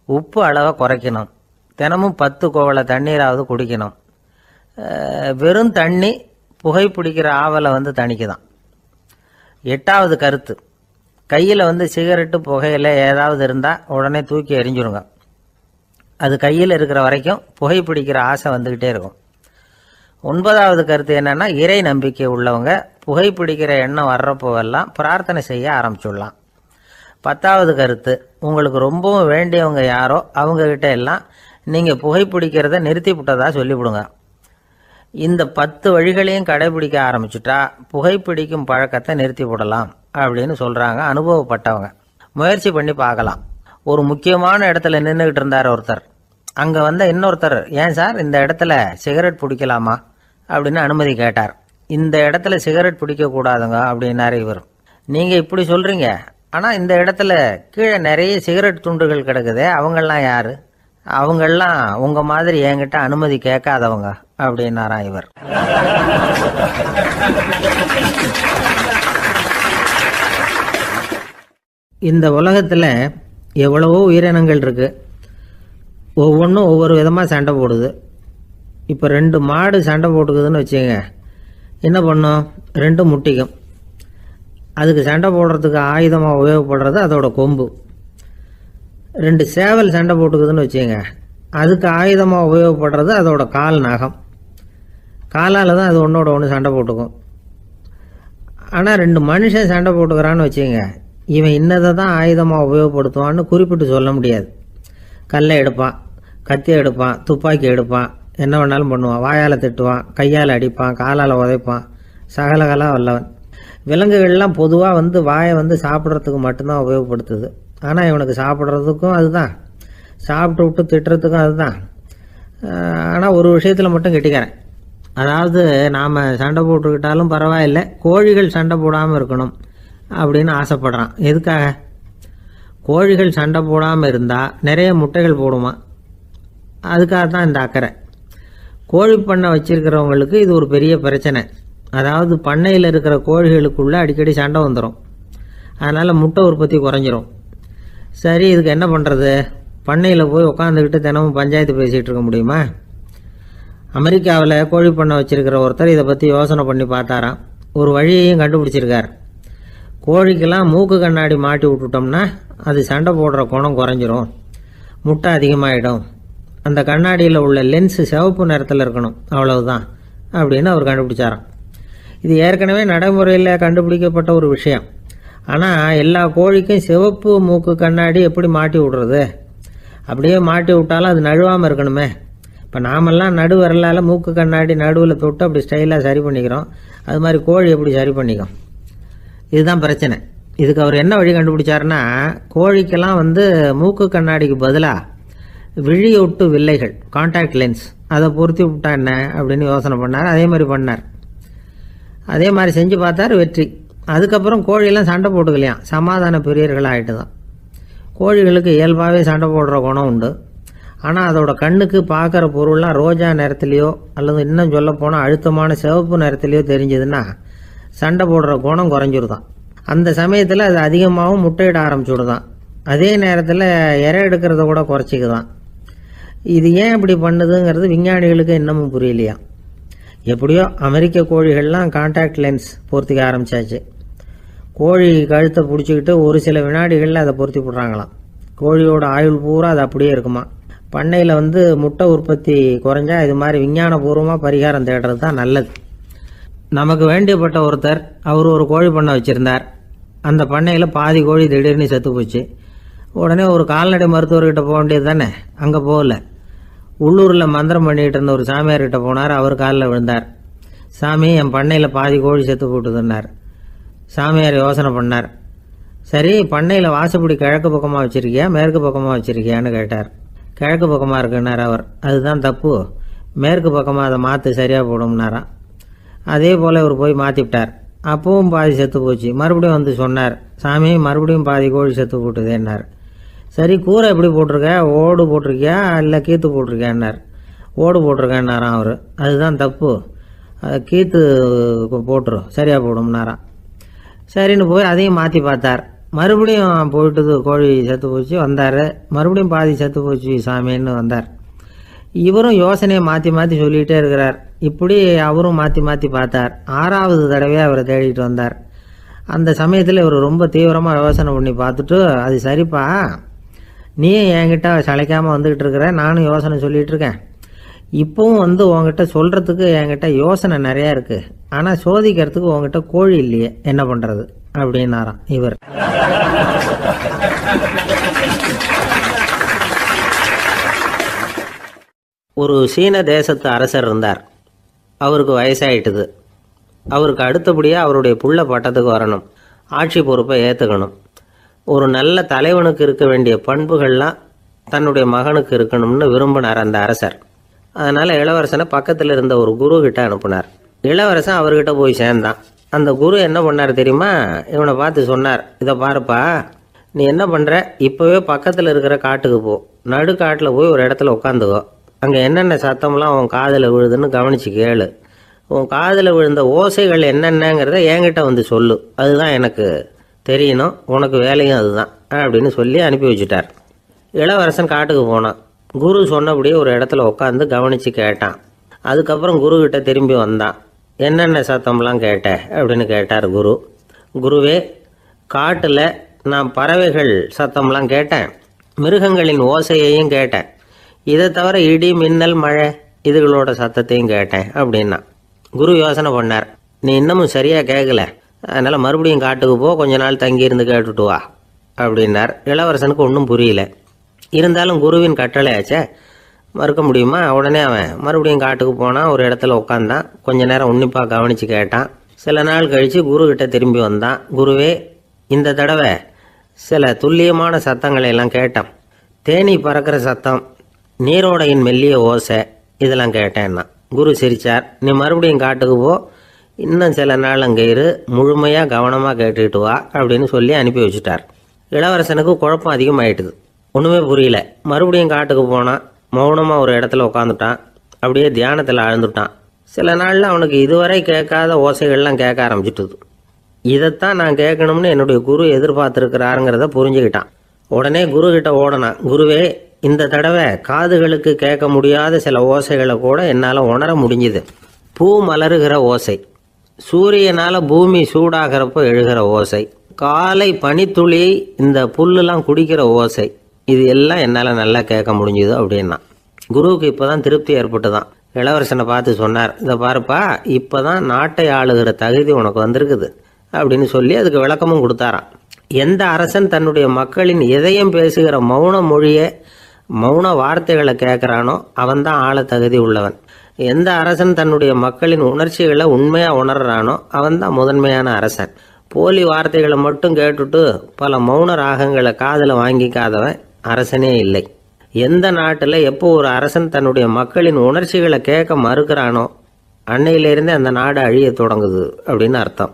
உப்பு அளவை குறைக்கணும். தினமும் 10 குவளை தண்ணீராவது குடிக்கணும். வெறும் தண்ணி புகைப்பிடிக்கிற ஆவலை தணிக்குதான். எட்டாவது கருத்து, கையில் சிகரெட்டு, புகையில ஏதாவது இருந்தால் உடனே தூக்கி எறிஞ்சிருங்க. அது கையில் இருக்கிற வரைக்கும் புகைப்பிடிக்கிற ஆசை வந்துக்கிட்டே இருக்கும். 9வது கருத்து என்னன்னா, இறை நம்பிக்கை உள்ளவங்க புகைப்பிடிக்கிற எண்ணம் வர்றப்போவெல்லாம் பிரார்த்தனை செய்ய ஆரம்பிச்சுடலாம். 10வது கருத்து, உங்களுக்கு ரொம்பவும் வேண்டியவங்க யாரோ அவங்கக்கிட்ட எல்லாம் நீங்கள் புகைப்பிடிக்கிறத நிறுத்தி விட்டதா சொல்லிவிடுங்க. இந்த 10 வழிகளையும் கடைபிடிக்க ஆரம்பிச்சுட்டா புகைப்பிடிக்கும் பழக்கத்தை நிறுத்தி விடலாம் அப்படின்னு சொல்கிறாங்க அனுபவப்பட்டவங்க. முயற்சி பண்ணி பார்க்கலாம். ஒரு முக்கியமான இடத்துல நின்றுக்கிட்டு இருந்தார் ஒருத்தர். அங்கே இன்னொருத்தர், ஏன் சார் இந்த இடத்துல சிகரெட் பிடிக்கலாமா அப்படின்னு அனுமதி கேட்டார். இந்த இடத்துல சிகரெட் பிடிக்கக்கூடாதுங்க அப்படின்னாரு இவர். நீங்கள் இப்படி சொல்கிறீங்க, ஆனால் இந்த இடத்துல கீழே நிறைய சிகரெட் துண்டுகள் கிடக்குதே, அவங்கெல்லாம் யார்? அவங்கெல்லாம் உங்கள் மாதிரி என்கிட்ட அனுமதி கேட்காதவங்க அப்படின்னாராம் இவர். இந்த உலகத்தில் எவ்வளவோ உயிரினங்கள் இருக்குது. ஒவ்வொன்றும் ஒவ்வொரு விதமாக சண்டை போடுது. இப்போ 2 மாடு சண்டை போட்டுக்குதுன்னு வச்சுங்க, என்ன பண்ணும்? 2 முட்டிக்கும். அதுக்கு சண்டை போடுறதுக்கு ஆயுதமாக உபயோகப்படுறது அதோட கொம்பு. 2 சேவல் சண்டை போட்டுக்குதுன்னு வச்சுங்க, அதுக்கு ஆயுதமாக உபயோகப்படுறது அதோட கால் நகம். காலால் தான் அது ஒன்றோட ஒன்று சண்டை போட்டுக்கும். ஆனால் 2 மனுஷன் சண்டை போட்டுக்கிறான்னு வச்சுங்க, இவன் இன்னதை தான் ஆயுதமாக உபயோகப்படுத்துவான்னு குறிப்பிட்டு சொல்ல முடியாது. கல்லை எடுப்பான், கத்தி எடுப்பான், துப்பாக்கி எடுப்பான், என்ன வேணாலும் பண்ணுவான். வாயால் திட்டுவான், கையால் அடிப்பான், காலால் உதைப்பான், சகலகலாக வல்லவன். விலங்குகள்லாம் பொதுவாக வாயை சாப்பிட்றதுக்கு மட்டும்தான் உபயோகப்படுத்துது. ஆனால் இவனுக்கு சாப்பிட்றதுக்கும் அதுதான், சாப்பிட்டு விட்டு திட்டுறதுக்கும் அதுதான். ஆனால் ஒரு விஷயத்தில் மட்டும் கெட்டிக்கிறேன். அதாவது நாம் சண்டை போட்டுக்கிட்டாலும் பரவாயில்லை, கோழிகள் சண்டை போடாமல் இருக்கணும் அப்படின்னு ஆசைப்படுறான். எதுக்காக? கோழிகள் சண்டை போடாமல் இருந்தால் நிறைய முட்டைகள் போடுமா, அதுக்காக தான் இந்த அக்கறை. கோழி பண்ணை வச்சிருக்கிறவங்களுக்கு இது ஒரு பெரிய பிரச்சனை. அதாவது பண்ணையில் இருக்கிற கோழிகளுக்குள்ளே அடிக்கடி சண்டை வந்துடும். அதனால் முட்டை உற்பத்தி குறைஞ்சிரும். சரி, இதுக்கு என்ன பண்ணுறது? பண்ணையில் போய் உட்காந்துக்கிட்டு தினமும் பஞ்சாயத்து பேசிகிட்டு இருக்க முடியுமா? அமெரிக்காவில் கோழி பண்ணை வச்சுருக்கிற ஒருத்தர் இதை பற்றி யோசனை பண்ணி பார்த்தாராம். ஒரு வழியையும் கண்டுபிடிச்சிருக்கார். கோழிக்கெல்லாம் மூக்கு கண்ணாடி மாட்டி விட்டுட்டோம்னா அது சண்டை போடுற குணம் குறைஞ்சிரும், முட்டை அதிகமாகிடும். அந்த கண்ணாடியில் உள்ள லென்ஸு சிவப்பு நிறத்தில் இருக்கணும், அவ்வளவுதான் அப்படின்னு அவர் கண்டுபிடிச்சாராம். இது ஏற்கனவே நடைமுறையில் கண்டுபிடிக்கப்பட்ட ஒரு விஷயம். ஆனால் எல்லா கோழிக்கும் சிவப்பு மூக்கு கண்ணாடி எப்படி மாட்டி விடுறது? அப்படியே மாட்டி விட்டாலும் அது நழுவாமல் இருக்கணுமே. இப்போ நாமெல்லாம் நடு வரலால் மூக்கு கண்ணாடி நடுவில் தொட்டு அப்படி ஸ்டைலாக சரி பண்ணிக்கிறோம். அது மாதிரி கோழி எப்படி சரி பண்ணிக்கும்? இதுதான் பிரச்சனை. இதுக்கு அவர் என்ன வழி கண்டுபிடிச்சாருன்னா, கோழிக்கெல்லாம் மூக்கு கண்ணாடிக்கு பதிலாக விழியொட்டு வில்லைகள், கான்டாக்ட் லென்ஸ், அதை பொருத்தி விட்டா என்ன அப்படின்னு யோசனை பண்ணார். அதே மாதிரி பண்ணார். அதே மாதிரி செஞ்சு பார்த்தார், வெற்றி. அதுக்கப்புறம் கோழியெல்லாம் சண்டை போட்டுக்கலையாம், சமாதான பிரியர்கள் ஆகிட்டு தான். கோழிகளுக்கு இயல்பாகவே சண்டை போடுற குணம் உண்டு. ஆனால் அதோட கண்ணுக்கு பார்க்குற பொருள்லாம் ரோஜா நிறத்துலையோ அல்லது இன்னும் சொல்லப்போனால் அழுத்தமான சிவப்பு நிறத்துலையோ தெரிஞ்சதுன்னா சண்டை போடுற குணம் குறைஞ்சிருதான். அந்த சமயத்தில் அது அதிகமாகவும் முட்டையிட ஆரம்பிச்சுடுதான். அதே நேரத்தில் இறை எடுக்கிறத கூட குறைச்சிக்குதான். இது ஏன் இப்படி பண்ணுதுங்கிறது விஞ்ஞானிகளுக்கு இன்னமும் புரியலையா. எப்படியோ அமெரிக்க கோழிகள்லாம் கான்டாக்ட் லென்ஸ் பொருத்திக்க ஆரம்பித்தாச்சு. கோழி கழுத்தை பிடிச்சிக்கிட்டு ஒரு சில வினாடிகளில் அதை பொருத்தி போடுறாங்களாம். கோழியோட ஆயுள் பூரா அது அப்படியே இருக்குமா. பண்ணையில் முட்டை உற்பத்தி குறைஞ்சா இது மாதிரி விஞ்ஞானபூர்வமாக பரிகாரம் தேடுறது தான் நல்லது. நமக்கு வேண்டியப்பட்ட ஒருத்தர், அவர் ஒரு கோழி பண்ணை வச்சுருந்தார். அந்த பண்ணையில் பாதி கோழி திடீர்னு செத்து போச்சு. உடனே ஒரு கால்நடை மருத்துவர்கிட்ட போக வேண்டியது தானே. அங்கே போகல. உள்ளூரில் மந்திரம் பண்ணிகிட்டு இருந்த ஒரு சாமியார்கிட்ட போனார். அவர் காலில் விழுந்தார். சாமி, என் பண்ணையில் பாதி கோழி செத்து போட்டுதுன்னார். சாமியார் யோசனை பண்ணார். சரி, பண்ணையில் வாசப்படி கிழக்கு பக்கமாக வச்சுருக்கியா மேற்கு பக்கமாக வச்சுருக்கியான்னு கேட்டார். கிழக்கு பக்கமாக இருக்குன்னார் அவர். அதுதான் தப்பு, மேற்கு பக்கமாக அதை மாற்று சரியாக போடும்னாராம். அதே போல் இவர் போய் மாற்றிவிட்டார். அப்பவும் பாதி செத்து போச்சு. மறுபடியும் சொன்னார், சாமி மறுபடியும் பாதி கோழி செத்து போட்டுதேன்னார். சரி, கூரை எப்படி போட்டிருக்க? ஓடு போட்டிருக்கியா இல்லை கீத்து போட்டிருக்கியான்னார். ஓடு போட்டிருக்கேன்னாராம் அவர். அதுதான் தப்பு, அதை கீத்து போட்டுரும் சரியாக போடும்னாராம். சரின்னு போய் அதையும் மாற்றி பார்த்தார். மறுபடியும் போயிட்டது, கோழி செத்து போச்சு. வந்தார். மறுபடியும் பாதி செத்து போச்சு சாமின்னு வந்தார். இவரும் யோசனையை மாற்றி மாற்றி சொல்லிகிட்டே இருக்கிறார். இப்படி அவரும் மாற்றி மாற்றி பார்த்தார். 6வது தடவையாக அவரை தேடிட்டு வந்தார். அந்த சமயத்தில் இவர் ரொம்ப தீவிரமாக யோசனை பண்ணி பார்த்துட்டு, அது சரிப்பா, நீயும் என்கிட்ட சளைக்காமல் வந்துக்கிட்டு இருக்கிற, நானும் யோசனை சொல்லிகிட்டு இருக்கேன். இப்போவும் உங்ககிட்ட சொல்கிறதுக்கு என்கிட்ட யோசனை நிறையா இருக்குது. ஆனால் சோதிக்கிறதுக்கு உங்ககிட்ட கோழி இல்லையே, என்ன பண்ணுறது அப்படின்னாராம் இவர். ஒரு சீன தேசத்து அரசர் இருந்தார். அவருக்கு வயசாயிட்டுது. அவருக்கு அடுத்தபடியாக அவருடைய புள்ள பட்டத்துக்கு வரணும், ஆட்சி பொறுப்பை ஏற்றுக்கணும். ஒரு நல்ல தலைவனுக்கு இருக்க வேண்டிய பண்புகள்லாம் தன்னுடைய மகனுக்கு இருக்கணும்னு விரும்பினார் அந்த அரசர். அதனால் இளவரசனை பக்கத்தில் இருந்த ஒரு குரு கிட்ட அனுப்புனார். இளவரசன் அவர்கிட்ட போய் சேர்ந்தான். அந்த குரு என்ன பண்ணார் தெரியுமா? இவனை பார்த்து சொன்னார், இதை பாருப்பா, நீ என்ன பண்ணுற, இப்போவே பக்கத்தில் இருக்கிற காட்டுக்கு போ, நடுக்காட்டில் போய் ஒரு இடத்துல உட்காந்துக்கோ. அங்கே என்னென்ன சத்தம்லாம் உன் காதில் விழுதுன்னு கவனித்து கேளு. உன் காதில் விழுந்த ஓசைகள் என்னென்னங்கிறத என்கிட்ட சொல்லு, அதுதான் எனக்கு தெரியணும், உனக்கு வேலையும் அதுதான் அப்படின்னு சொல்லி அனுப்பி வச்சுட்டார். இளவரசன் காட்டுக்கு போனான். குரு சொன்னபடியே ஒரு இடத்துல உட்காந்து கவனித்து கேட்டான். அதுக்கப்புறம் குருக்கிட்ட திரும்பி வந்தான். என்னென்ன சத்தம்லாம் கேட்ட அப்படின்னு கேட்டார் குரு. குருவே, காட்டில் நான் பறவைகள் சத்தம்லாம் கேட்டேன், மிருகங்களின் ஓசையையும் கேட்டேன், இதை தவிர இடி மின்னல் மழை இதுகளோட சத்தத்தையும் கேட்டேன் அப்படின்னா. குரு யோசனை பண்ணார், நீ இன்னமும் சரியாக கேட்கல, அதனால் மறுபடியும் காட்டுக்கு போ, கொஞ்ச நாள் தங்கியிருந்து கேட்டுட்டு வா அப்படின்னார். இளவரசனுக்கு ஒன்றும் புரியல. இருந்தாலும் குருவின் கட்டளையாச்சே, மறுக்க முடியுமா? உடனே அவன் மறுபடியும் காட்டுக்கு போனான். ஒரு இடத்துல உட்காந்தான். கொஞ்ச நேரம் உன்னிப்பாக கவனித்து கேட்டான். சில நாள் கழித்து குருக்கிட்ட திரும்பி வந்தான். குருவே, இந்த தடவை சில துல்லியமான சத்தங்களை எல்லாம் கேட்டான். தேனி பறக்கிற சத்தம், நீரோடையின் மெல்லிய ஓசை, இதெல்லாம் கேட்டேன்னா. குரு சிரித்தார். நீ மறுபடியும் காட்டுக்கு போ, இன்னும் சில நாள் அங்கே இரு, முழுமையாக கவனமாக கேட்டுக்கிட்டு வா அப்படின்னு சொல்லி அனுப்பி வச்சுட்டார். இளவரசனுக்கு குழப்பம் அதிகமாயிட்டுது. ஒன்றுமே புரியல. மறுபடியும் காட்டுக்கு போனான். மௌனமாக ஒரு இடத்துல உட்காந்துட்டான். அப்படியே தியானத்தில் ஆழ்ந்துட்டான். சில நாளில் அவனுக்கு இதுவரை கேட்காத ஓசைகள்லாம் கேட்க ஆரம்பிச்சிட்டுது. இதைத்தான் நான் கேட்கணும்னு என்னுடைய குரு எதிர்பார்த்துருக்கிறாருங்கிறத புரிஞ்சுக்கிட்டான். உடனே குரு கிட்ட ஓடனான். குருவே, இந்த தடவை காதுகளுக்கு கேட்க முடியாத சில ஓசைகளை கூட என்னால் உணர முடிஞ்சுது. பூ மலருகிற ஓசை, சூரியனால் பூமி சூடாகிறப்போ எழுகிற ஓசை, காலை பனித்துளி இந்த புல்லுலாம் குடிக்கிற ஓசை, இது எல்லாம் என்னால் நல்லா கேட்க முடிஞ்சுது அப்படின்னா. குருவுக்கு இப்போ தான் திருப்தி ஏற்பட்டு தான் இளவரசனை பார்த்து சொன்னார், இதை பாருப்பா, இப்போ தான் நாட்டை ஆளுகிற தகுதி உனக்கு வந்திருக்குது அப்படின்னு சொல்லி அதுக்கு விளக்கமும் கொடுத்தாராம். எந்த அரசன் தன்னுடைய மக்களின் இதயம் பேசுகிற மௌன மொழியை, மௌன வார்த்தைகளை கேட்குறானோ அவன் தான் ஆள தகுதி உள்ளவன். எந்த அரசன் தன்னுடைய மக்களின் உணர்ச்சிகளை உண்மையாக உணர்றானோ அவன் தான் முதன்மையான அரசன். போலி வார்த்தைகளை மட்டும் கேட்டுட்டு பல மௌன ராகங்களை காதில் வாங்கிக்காதவன் அரசனே இல்லை. எந்த நாட்டில் எப்போ ஒரு அரசன் தன்னுடைய மக்களின் உணர்ச்சிகளை கேட்க மறுக்கிறானோ அன்னையிலேருந்தே அந்த நாடு அழிய தொடங்குது அப்படின்னு அர்த்தம்.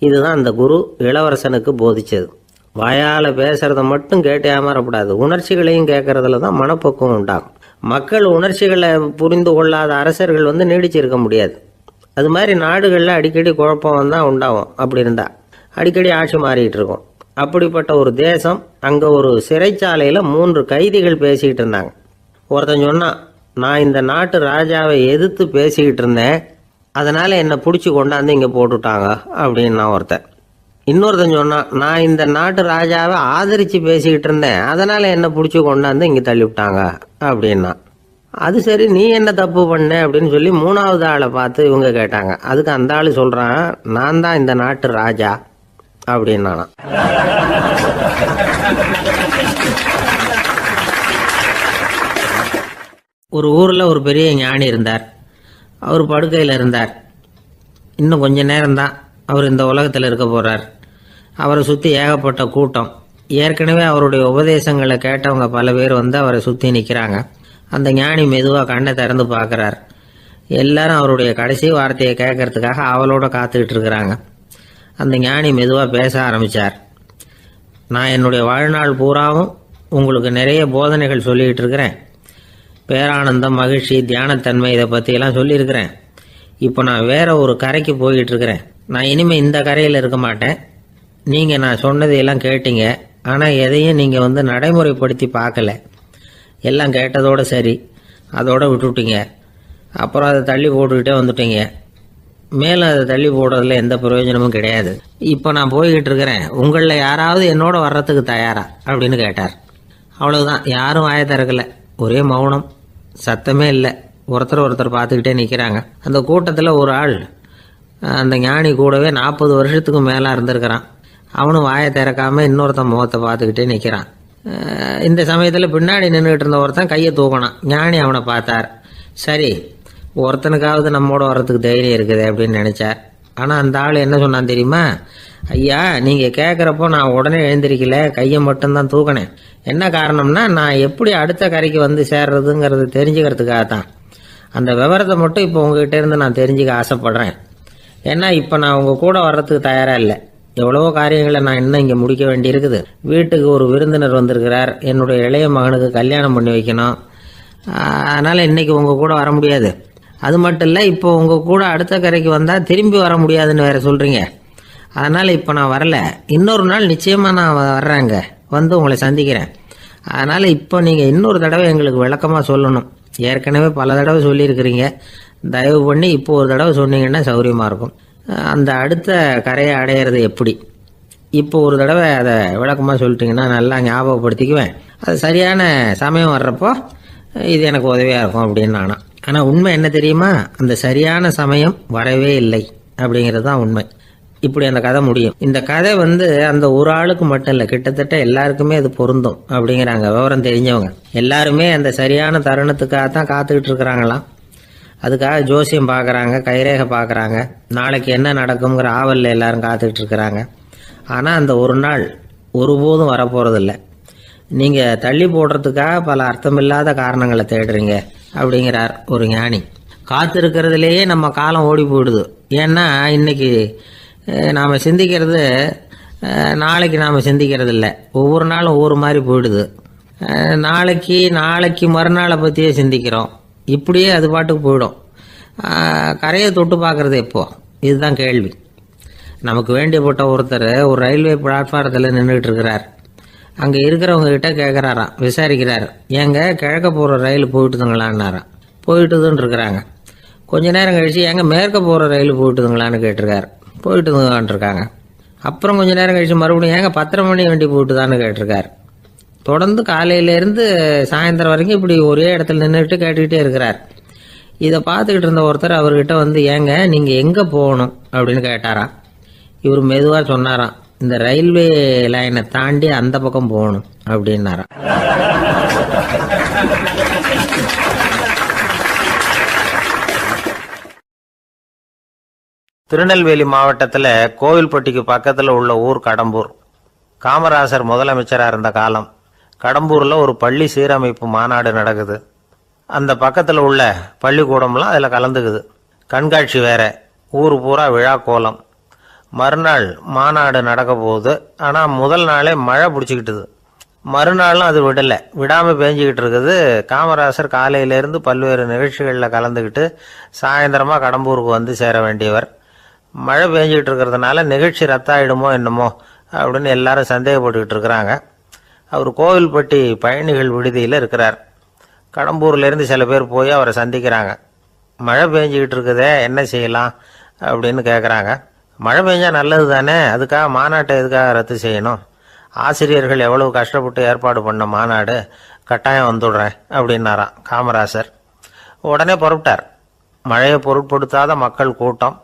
இதுதான் அந்த குரு இளவரசனுக்கு போதிச்சது. வாயால் பேசுறத மட்டும் கேட்டு ஏமாறக்கூடாது, உணர்ச்சிகளையும் கேட்கறதுல தான் மனப்பக்குவம் உண்டாகும். மக்கள் உணர்ச்சிகளை புரிந்து கொள்ளாத அரசர்கள் நீடிச்சிருக்க முடியாது. அது மாதிரி நாடுகளில் அடிக்கடி குழப்பம் தான் உண்டாகும். அப்படி இருந்தால் அடிக்கடி ஆட்சி மாறிக்கிட்டு இருக்கும். அப்படிப்பட்ட ஒரு தேசம், அங்கே ஒரு சிறைச்சாலையில் 3 கைதிகள் பேசிக்கிட்டு இருந்தாங்க. ஒருத்தன் சொன்னான், நான் இந்த நாட்டு ராஜாவை எதிர்த்து பேசிக்கிட்டு இருந்தேன், அதனால் என்னை பிடிச்சி கொண்டாந்து இங்கே போட்டுட்டாங்க அப்படின்னா ஒருத்தன். இன்னொருத்தன் சொன்னான், நான் இந்த நாட்டு ராஜாவை ஆதரித்து பேசிக்கிட்டு இருந்தேன், அதனால் என்னை பிடிச்சி கொண்டாந்து இங்கே தள்ளிவிட்டாங்க அப்படின்னா. அது சரி, நீ என்ன தப்பு பண்ண அப்படின்னு சொல்லி 3வது ஆளை பார்த்து இவங்க கேட்டாங்க. அதுக்கு அந்த ஆள் சொல்கிறான், நான் தான் இந்த நாட்டு ராஜா அப்படின்னா. ஒரு ஊரில் ஒரு பெரிய ஞானி இருந்தார். அவர் படுக்கையில் இருந்தார். இன்னும் கொஞ்ச நேரம்தான் அவர் இந்த உலகத்தில் இருக்க போகிறார். அவரை சுற்றி ஏகப்பட்ட கூட்டம். ஏற்கனவே அவருடைய உபதேசங்களை கேட்டவங்க பல பேர் அவரை சுற்றி நிற்கிறாங்க. அந்த ஞானி மெதுவாக கண்ணை திறந்து பார்க்குறார். எல்லாரும் அவருடைய கடைசி வார்த்தையை கேட்கறதுக்காக அவளோட காத்துக்கிட்டு இருக்கிறாங்க. அந்த ஞானி மெதுவாக பேச ஆரம்பித்தார். நான் என்னுடைய வாழ்நாள் பூராவும் உங்களுக்கு நிறைய போதனைகள் சொல்லிக்கிட்டு இருக்கிறேன். பேரானந்தம், மகிழ்ச்சி, தியானத்தன்மை, இதை பற்றியெல்லாம் சொல்லியிருக்கிறேன். இப்போ நான் வேற ஒரு கரைக்கு போய்கிட்டு இருக்கிறேன். நான் இனிமேல் இந்த கரையில் இருக்க மாட்டேன். நீங்கள் நான் சொன்னதையெல்லாம் கேட்டீங்க, ஆனால் எதையும் நீங்கள் நடைமுறைப்படுத்தி பார்க்கல. எல்லாம் கேட்டதோடு சரி, அதோடு விட்டுவிட்டீங்க. அப்புறம் அதை தள்ளி போட்டுக்கிட்டே வந்துட்டீங்க. மேலும் அதை தள்ளி போடுறதுல எந்த பிரயோஜனமும் கிடையாது. இப்போ நான் போய்கிட்டு இருக்கிறேன், உங்களில் யாராவது என்னோட வர்றதுக்கு தயாரா அப்படின்னு கேட்டார். அவ்வளவுதான், யாரும் வாயை திறக்கல. ஒரே மௌனம், சத்தமே இல்லை. ஒருத்தர் பார்த்துக்கிட்டே நிற்கிறாங்க. அந்த கூட்டத்தில் ஒரு ஆள் அந்த ஞானி கூடவே 40 வருஷத்துக்கு மேலே இருந்திருக்கிறான். அவனும் வாயை திறக்காம இன்னொருத்தன் முகத்தை பார்த்துக்கிட்டே நிற்கிறான். இந்த சமயத்தில் பின்னாடி நின்றுட்டு இருந்த ஒருத்தன் கையை தூக்கினான். ஞானி அவனை பார்த்தார். சரி, ஒருத்தனுக்காவது நம்மோட வர்றதுக்கு தைரியம் இருக்குது அப்படின்னு நினைச்சார். ஆனால் அந்த ஆள் என்ன சொன்னான் தெரியுமா? ஐயா, நீங்கள் கேட்குறப்போ நான் உடனே எழுந்திருக்கல, கையை மட்டும்தான் தூக்கினேன். என்ன காரணம்னா, நான் எப்படி அடுத்த கரைக்கு சேர்றதுங்கிறது தெரிஞ்சுக்கிறதுக்காக தான். அந்த விவரத்தை மட்டும் இப்போ உங்ககிட்ட இருந்து நான் தெரிஞ்சுக்க ஆசைப்படுறேன். ஏன்னா இப்போ நான் உங்கள் கூட வர்றதுக்கு தயாராக இல்லை. எவ்வளவோ காரியங்களை நான் இன்னும் இங்கே முடிக்க வேண்டியிருக்குது. வீட்டுக்கு ஒரு விருந்தினர் வந்திருக்கிறார். என்னுடைய இளைய மகனுக்கு கல்யாணம் பண்ணி வைக்கணும். அதனால் இன்னைக்கு உங்கள் கூட வர முடியாது. அது மட்டும் இல்லை, இப்போ உங்கள் கூட அடுத்த கரைக்கு வந்தால் திரும்பி வர முடியாதுன்னு வேற சொல்கிறீங்க. அதனால் இப்போ நான் வரல. இன்னொரு நாள் நிச்சயமாக நான் வர்றேங்க, உங்களை சந்திக்கிறேன். அதனால் இப்போ நீங்கள் இன்னொரு தடவை எங்களுக்கு விளக்கமாக சொல்லணும். ஏற்கனவே பல தடவை சொல்லியிருக்கிறீங்க. தயவு பண்ணி இப்போ ஒரு தடவை சொன்னீங்கன்னா சௌகரியமாக இருக்கும். அந்த அடுத்த கரையை அடையிறது எப்படி, இப்போ ஒரு தடவை அதை விளக்கமாக சொல்லிட்டீங்கன்னா நல்லா ஞாபகப்படுத்திக்குவேன். அது சரியான சமயம் வர்றப்போ இது எனக்கு உதவியாக இருக்கும் அப்படின்னு நானா. ஆனால் உண்மை என்ன தெரியுமா? அந்த சரியான சமயம் வரவே இல்லை அப்படிங்கிறது தான் உண்மை. இப்படி அந்த கதை முடியும். இந்த கதை அந்த ஒரு ஆளுக்கு மட்டும் இல்லை, கிட்டத்தட்ட எல்லாருக்குமே அது பொருந்தும் அப்படிங்கிறாங்க விவரம் தெரிஞ்சவங்க. எல்லாருமே அந்த சரியான தருணத்துக்காக தான் காத்துக்கிட்டு இருக்கிறாங்களாம். அதுக்காக ஜோசியம் பார்க்குறாங்க, கைரேகை பார்க்குறாங்க. நாளைக்கு என்ன நடக்குங்கிற ஆவலில் எல்லாரும் காத்துக்கிட்டு இருக்கிறாங்க. ஆனால் அந்த ஒரு நாள் ஒருபோதும் வரப்போகிறதில்ல. நீங்கள் தள்ளி போடுறதுக்காக பல அர்த்தமில்லாத காரணங்களை தேடுறீங்க அப்படிங்கிறார் ஒரு ஞானி. காத்திருக்கிறதுலேயே நம்ம காலம் ஓடி போயிடுது. ஏன்னா இன்னைக்கு நாம் சிந்திக்கிறது நாளைக்கு நாம் சிந்திக்கிறது இல்லை. ஒவ்வொரு நாளும் ஒவ்வொரு மாதிரி போயிடுது. நாளைக்கு மறுநாளை பற்றியே சிந்திக்கிறோம். இப்படியே அது பாட்டுக்கு போயிடும். கரையை தொட்டு பார்க்குறது எப்போ, இதுதான் கேள்வி. நமக்கு வேண்டியப்பட்ட ஒருத்தர் ஒரு ரயில்வே பிளாட்ஃபாரத்தில் நின்றுட்டு இருக்கிறார். அங்கே இருக்கிறவங்க கிட்ட கேட்குறாராம், விசாரிக்கிறாரு. ஏங்க கிழக்க போகிற ரயில் போயிட்டுதுங்களான்னாராம். போயிட்டுதுன்னு இருக்கிறாங்க. கொஞ்ச நேரம் கழித்து ஏங்க மேற்க போகிற ரயில் போயிட்டுதுங்களான்னு கேட்டிருக்காரு. போயிட்டுதுங்களான் இருக்காங்க. அப்புறம் கொஞ்ச நேரம் கழித்து மறுபடியும் ஏங்க 10:30 மணி வண்டி போயிட்டுதான்னு கேட்டிருக்காரு. தொடர்ந்து காலையிலேருந்து சாயந்தரம் வரைக்கும் இப்படி ஒரே இடத்துல நின்றுட்டு கேட்டுக்கிட்டே இருக்கிறார். இதை பார்த்துக்கிட்டு இருந்த ஒருத்தர் அவர்கிட்ட வந்து, ஏங்க நீங்கள் எங்கே போகணும் அப்படின்னு கேட்டாராம். இவர் மெதுவாக சொன்னாராம், இந்த ரயில்வே லைனை தாண்டி அந்த பக்கம் போகணும் அப்படின்னாராம். திருநெல்வேலி மாவட்டத்தில் கோவில்பட்டிக்கு பக்கத்தில் உள்ள ஊர் கடம்பூர். காமராசர் முதலமைச்சராக இருந்த காலம். கடம்பூரில் ஒரு பள்ளி சீரமைப்பு மாநாடு நடக்குது. அந்த பக்கத்தில் உள்ள பள்ளிக்கூடம்லாம் அதில் கலந்துக்குது. கண்காட்சி வேற, ஊர் பூரா விழா கோலம். மறுநாள் மாநாடு நடக்க போகுது. ஆனால் முதல் நாளே மழை பிடிச்சிக்கிட்டுது. மறுநாளும் அது விடாமல் பேஞ்சிக்கிட்டு இருக்குது. காமராசர் காலையிலேருந்து பல்வேறு நிகழ்ச்சிகளில் கலந்துக்கிட்டு சாயந்தரமாக கடம்பூருக்கு வந்து சேர வேண்டியவர். மழை பேஞ்சிக்கிட்டு இருக்கிறதுனால நிகழ்ச்சி ரத்தாயிடுமோ என்னமோ அப்படின்னு எல்லாரும் சந்தேகப்பட்டுக்கிட்டு இருக்கிறாங்க. அவர் கோவில்பட்டி பயணிகள் விடுதியில் இருக்கிறார். கடம்பூர்லேருந்து சில பேர் போய் அவரை சந்திக்கிறாங்க. மழை பெஞ்சிக்கிட்டு இருக்குதே, என்ன செய்யலாம் அப்படின்னு கேட்குறாங்க. மழை பெஞ்சால் நல்லது தானே, அதுக்காக மாநாட்டை எதுக்காக ரத்து செய்யணும்? ஆசிரியர்கள் எவ்வளவு கஷ்டப்பட்டு ஏற்பாடு பண்ண மாநாடு, கட்டாயம் வந்துடுறேன் அப்படின்னாராம் காமராசர். உடனே புறப்பட்டார். மழையை பொருட்படுத்தாத மக்கள் கூட்டம்.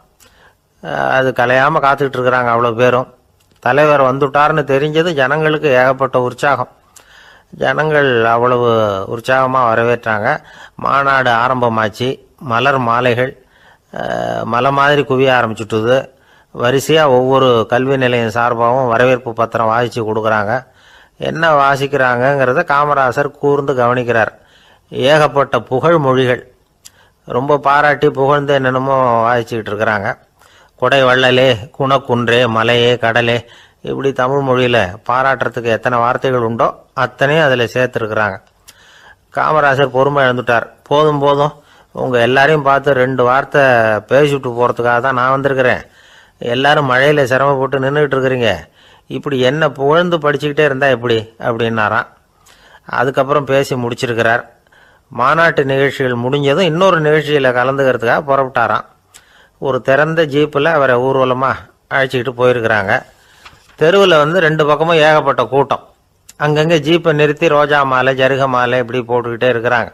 அது கலையாமல் காத்துக்கிட்டு இருக்கிறாங்க அவ்வளோ பேரும். தலைவர் வந்துட்டார்னு தெரிஞ்சது ஜனங்களுக்கு ஏகப்பட்ட உற்சாகம். ஜனங்கள் அவ்வளவு உற்சாகமாக வரவேற்றாங்க. மாநாடு ஆரம்பமாச்சு. மலர் மாலைகள் மலை மாதிரி குவிய ஆரம்பிச்சுட்டுது. வரிசையாக ஒவ்வொரு கல்வி நிலையம் சார்பாகவும் வரவேற்பு பத்திரம் வாசித்து கொடுக்குறாங்க. என்ன வாசிக்கிறாங்கங்கிறத காமராசர் கூர்ந்து கவனிக்கிறார். ஏகப்பட்ட புகழ் மொழிகள், ரொம்ப பாராட்டி புகழ்ந்து என்னென்னமோ வாசிச்சுக்கிட்டு இருக்கிறாங்க. கொடை வள்ளலே, குணக்குன்றே, மலையே, கடலே, இப்படி தமிழ் மொழியில் பாராட்டுறதுக்கு எத்தனை வார்த்தைகள் உண்டோ அத்தனையும் அதில் சேர்த்துருக்குறாங்க. காமராசர் பொறுமை இழந்துட்டார். போதும் போதும், உங்கள் எல்லாரையும் பார்த்து 2 வார்த்தை பேசிவிட்டு போகிறதுக்காக தான் நான் வந்திருக்கிறேன். எல்லாரும் மழையில் சிரமப்பட்டு நின்றுக்கிட்டு இருக்கிறீங்க. இப்படி என்ன புகழ்ந்து படிச்சுக்கிட்டே இருந்தால் எப்படி அப்படின்னாராம். அதுக்கப்புறம் பேசி முடிச்சிருக்கிறார். மாநாட்டு நிகழ்ச்சிகள் முடிஞ்சதும் இன்னொரு நிகழ்ச்சியில் கலந்துக்கிறதுக்காக புறப்பட்டாராம். ஒரு திறந்த ஜீப்பில் அவரை ஊர்வலமாக அழைச்சிக்கிட்டு போயிருக்கிறாங்க. தெருவில் 2 பக்கமும் ஏகப்பட்ட கூட்டம். அங்கங்கே ஜீப்பை நிறுத்தி ரோஜா மாலை, ஜருக மாலை இப்படி போட்டுக்கிட்டே இருக்கிறாங்க.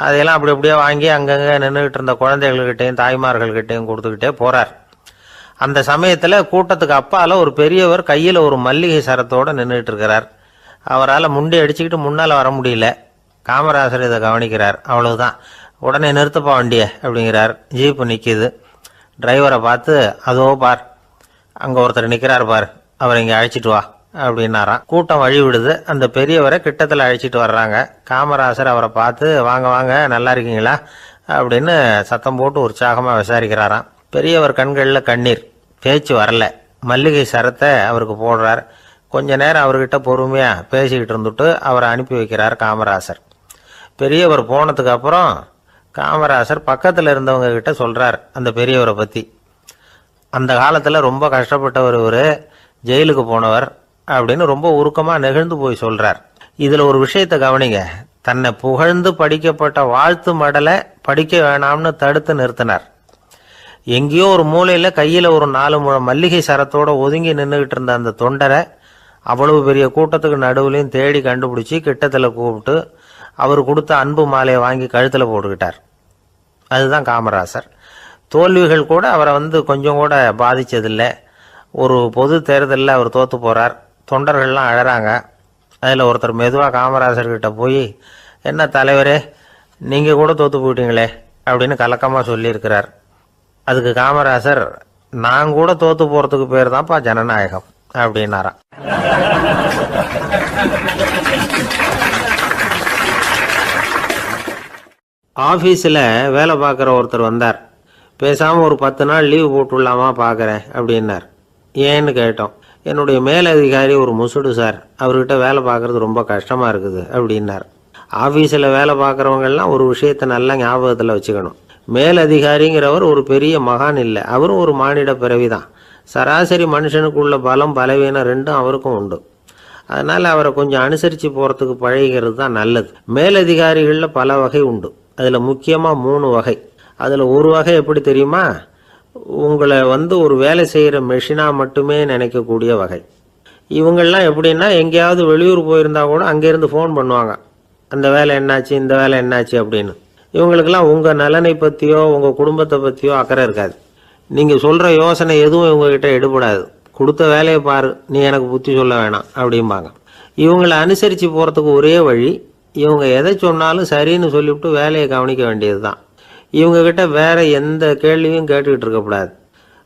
அதையெல்லாம் அப்படி அப்படியே வாங்கி அங்கங்கே நின்றுக்கிட்டு இருந்த குழந்தைகள்கிட்டையும் தாய்மார்கள்கிட்டையும் கொடுத்துக்கிட்டே போகிறார். அந்த சமயத்தில் கூட்டத்துக்கு அப்பால் ஒரு பெரியவர் கையில் ஒரு மல்லிகை சரத்தோடு நின்றுட்டு இருக்கிறார். அவரால் முண்டி அடிச்சுக்கிட்டு முன்னால் வர முடியல. காமராசர் இதை கவனிக்கிறார். அவ்வளவுதான். உடனே நிறுத்தப்பா வண்டியை அப்படிங்கிறார். ஜீப்பு நிற்கிது. டிரைவரை பார்த்து, அதோ பார், அங்கே ஒருத்தர் நிற்கிறார் பார், அவரை இங்கே அழைச்சிட்டு வா அப்படின்னாராம். கூட்டம் வழி விடுது. அந்த பெரியவரை கிட்டத்தில் அழைச்சிட்டு வர்றாங்க. காமராசர் அவரை பார்த்து, வாங்க வாங்க, நல்லா இருக்கீங்களா அப்படின்னு சத்தம் போட்டு உற்சாகமாக விசாரிக்கிறாராம். பெரியவர் கண்களில் கண்ணீர், பேச்சு வரல. மல்லிகை சரத்தை அவருக்கு போடுறார். கொஞ்ச நேரம் அவர்கிட்ட பொறுமையாக பேசிக்கிட்டு இருந்துட்டு அவரை அனுப்பி வைக்கிறார் காமராசர். பெரியவர் போனதுக்கு அப்புறம் காமராசர் பக்கத்தில் இருந்தவங்க கிட்ட சொல்கிறார் அந்த பெரியவரை பற்றி. அந்த காலத்தில் ரொம்ப கஷ்டப்பட்டவர் இவர், ஜெயிலுக்கு போனவர் அப்படின்னு ரொம்ப உருக்கமாக நெகிழ்ந்து போய் சொல்கிறார். இதில் ஒரு விஷயத்தை கவனிங்க. தன்னை புகழ்ந்து படிக்கப்பட்ட வாழ்த்து மடலை படிக்க வேணாம்னு தடுத்து நிறுத்தினார். எங்கேயோ ஒரு மூலையில் கையில் ஒரு 4 முழம் மல்லிகை சரத்தோடு ஒதுங்கி நின்றுக்கிட்டு இருந்த அந்த தொண்டரை அவ்வளவு பெரிய கூட்டத்துக்கு நடுவுலையும் தேடி கண்டுபிடிச்சி கிட்டத்தில் கூப்பிட்டு அவர் கொடுத்த அன்பு மாலையை வாங்கி கழுத்தில் போட்டுக்கிட்டார். அதுதான் காமராசர். தோல்விகள் கூட அவரை கொஞ்சம் கூட பாதித்ததில்லை. ஒரு பொது தேர்தலில் அவர் தோற்று போகிறார். தொண்டர்கள்லாம் அழறாங்க. அதில் ஒருத்தர் மெதுவாக காமராசர்கிட்ட போய், என்ன தலைவரே, நீங்கள் கூட தோற்று போயிட்டீங்களே அப்படின்னு கலக்கமாக சொல்லியிருக்கிறார். அதுக்கு காமராசர், நான் கூட தோற்று போகிறதுக்கு பேர் தான்ப்பா ஜனநாயகம் அப்படின்னாராம். ஆஃபீஸில் வேலை பார்க்குற ஒருத்தர் வந்தார். பேசாமல் ஒரு 10 நாள் லீவு போட்டுடலாமா பார்க்குறேன் அப்படின்னார். ஏன்னு கேட்டோம். என்னுடைய மேலதிகாரி ஒரு முசுடு சார், அவர்கிட்ட வேலை பார்க்குறது ரொம்ப கஷ்டமாக இருக்குது அப்படின்னார். ஆஃபீஸில் வேலை பார்க்குறவங்கெல்லாம் ஒரு விஷயத்தை நல்லா ஞாபகத்தில் வச்சுக்கணும். மேலதிகாரிங்கிறவர் ஒரு பெரிய மகான் இல்லை, அவரும் ஒரு மானிட பிறவி தான். சராசரி மனுஷனுக்குள்ள பலம் பலவீனம் 2 அவருக்கும் உண்டு. அதனால் அவரை கொஞ்சம் அனுசரித்து போகிறதுக்கு பழகிறது தான் நல்லது. மேலதிகாரிகளில் பல வகை உண்டு. அதில் முக்கியமாக 3 வகை. அதில் ஒரு வகை எப்படி தெரியுமா? உங்களை ஒரு வேலை செய்கிற மெஷினாக மட்டுமே நினைக்கக்கூடிய வகை. இவங்கள்லாம் எப்படின்னா, எங்கேயாவது வெளியூர் போயிருந்தா கூட அங்கேருந்து ஃபோன் பண்ணுவாங்க, அந்த வேலை என்னாச்சு, இந்த வேலை என்னாச்சு அப்படின்னு. இவங்களுக்கெல்லாம் உங்கள் நலனை பற்றியோ உங்கள் குடும்பத்தை பற்றியோ அக்கறை இருக்காது. நீங்கள் சொல்கிற யோசனை எதுவும் இவங்ககிட்ட எடுபடாது. கொடுத்த வேலையை பாரு, நீ எனக்கு புத்தி சொல்ல வேணாம் அப்படிம்பாங்க. இவங்களை அனுசரித்து போகிறதுக்கு ஒரே வழி, இவங்க எதை சொன்னாலும் சரின்னு சொல்லிவிட்டு வேலையை கவனிக்க வேண்டியது தான். இவங்ககிட்ட வேற எந்த கேள்வியும் கேட்டுக்கிட்டு இருக்கக்கூடாது.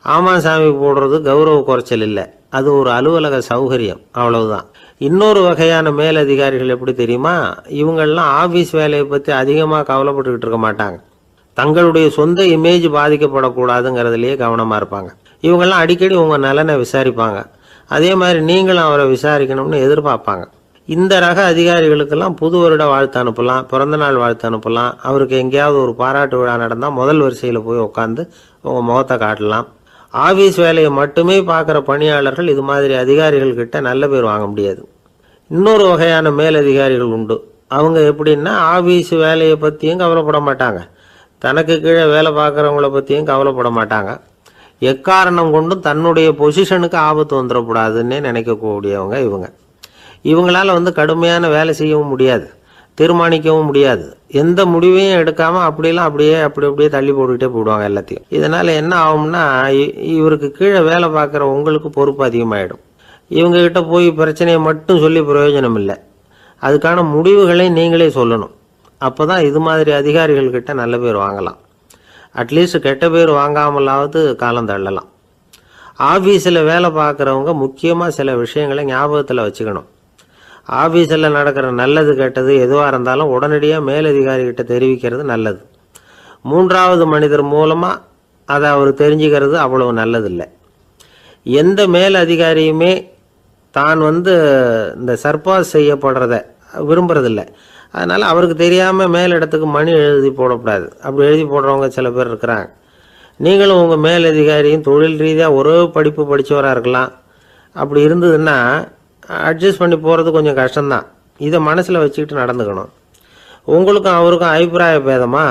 ஆமாம் சாமி போடுறது கௌரவ குறைச்சல் இல்லை, அது ஒரு அலுவலக சௌகரியம், அவ்வளவுதான். இன்னொரு வகையான மேலதிகாரிகள் எப்படி தெரியுமா? இவங்கெல்லாம் ஆஃபீஸ் வேலையை பற்றி அதிகமாக கவலைப்பட்டுக்கிட்டு இருக்க மாட்டாங்க. தங்களுடைய சொந்த இமேஜ் பாதிக்கப்படக்கூடாதுங்கிறதுலையே கவனமாக இருப்பாங்க. இவங்கெல்லாம் அடிக்கடி உங்கள் நலனை விசாரிப்பாங்க. அதே மாதிரி நீங்களும் அவரை விசாரிக்கணும்னு எதிர்பார்ப்பாங்க. இந்த ரக அதிகாரிகளுக்கெல்லாம் புது வருட வாழ்த்து அனுப்பலாம், பிறந்தநாள் வாழ்த்து அனுப்பலாம். அவருக்கு எங்கேயாவது ஒரு பாராட்டு விழா நடந்தால் முதல் வரிசையில் போய் உட்காந்து உங்கள் முகத்தை காட்டலாம். ஆஃபீஸ் வேலையை மட்டுமே பார்க்குற பணியாளர்கள் இது மாதிரி அதிகாரிகள்கிட்ட நல்ல பேர் வாங்க முடியாது. இன்னொரு வகையான மேலதிகாரிகள் உண்டு. அவங்க எப்படின்னா, ஆஃபீஸ் வேலையை பற்றியும் கவலைப்பட மாட்டாங்க, தனக்கு கீழே வேலை பார்க்குறவங்கள பற்றியும் கவலைப்பட மாட்டாங்க. எக்காரணம் கொண்டும் தன்னுடைய பொசிஷனுக்கு ஆபத்து வந்துடக்கூடாதுன்னே நினைக்கக்கூடியவங்க இவங்க. இவங்களால கடுமையான வேலை செய்யவும் முடியாது, தீர்மானிக்கவும் முடியாது. எந்த முடிவையும் எடுக்காமல் அப்படியே தள்ளி போட்டுக்கிட்டே போடுவாங்க எல்லாத்தையும். இதனால் என்ன ஆகும்னா, இவருக்கு கீழே வேலை பார்க்குற உங்களுக்கு பொறுப்பு அதிகமாகிடும். இவங்ககிட்ட போய் பிரச்சனையை மட்டும் சொல்லி பிரயோஜனம் இல்லை, அதுக்கான முடிவுகளை நீங்களே சொல்லணும். அப்போ தான் இது மாதிரி அதிகாரிகள்கிட்ட நல்ல பேர் வாங்கலாம். அட்லீஸ்ட் கெட்ட பேர் வாங்காமலாவது காலம் தள்ளலாம். ஆஃபீஸில் வேலை பார்க்குறவங்க முக்கியமாக சில விஷயங்களை ஞாபகத்தில் வச்சுக்கணும். ஆஃபீஸில் நடக்கிற நல்லது கெட்டது எதுவாக இருந்தாலும் உடனடியாக மேலதிகாரிகிட்ட தெரிவிக்கிறது நல்லது. 3வது மனிதர் மூலமாக அதை அவர் தெரிஞ்சுக்கிறது அவ்வளவு நல்லதில்லை. எந்த மேலதிகாரியுமே தான் இந்த சர்பாஸ் செய்யப்படுறத விரும்புறதில்லை. அதனால் அவருக்கு தெரியாமல் மேலிடத்துக்கு மணி எழுதி போடக்கூடாது. அப்படி எழுதி போடுறவங்க சில பேர் இருக்கிறாங்க. நீங்களும் உங்கள் மேலதிகாரியும் தொழில் ரீதியாக ஒரே படிப்பு படித்தவராக இருக்கலாம். அப்படி இருந்ததுன்னா அட்ஜஸ்ட் பண்ணி போகிறது கொஞ்சம் கஷ்டம்தான். இதை மனசில் வச்சுக்கிட்டு நடந்துக்கணும். உங்களுக்கும் அவருக்கும் அபிப்பிராய பேதமா,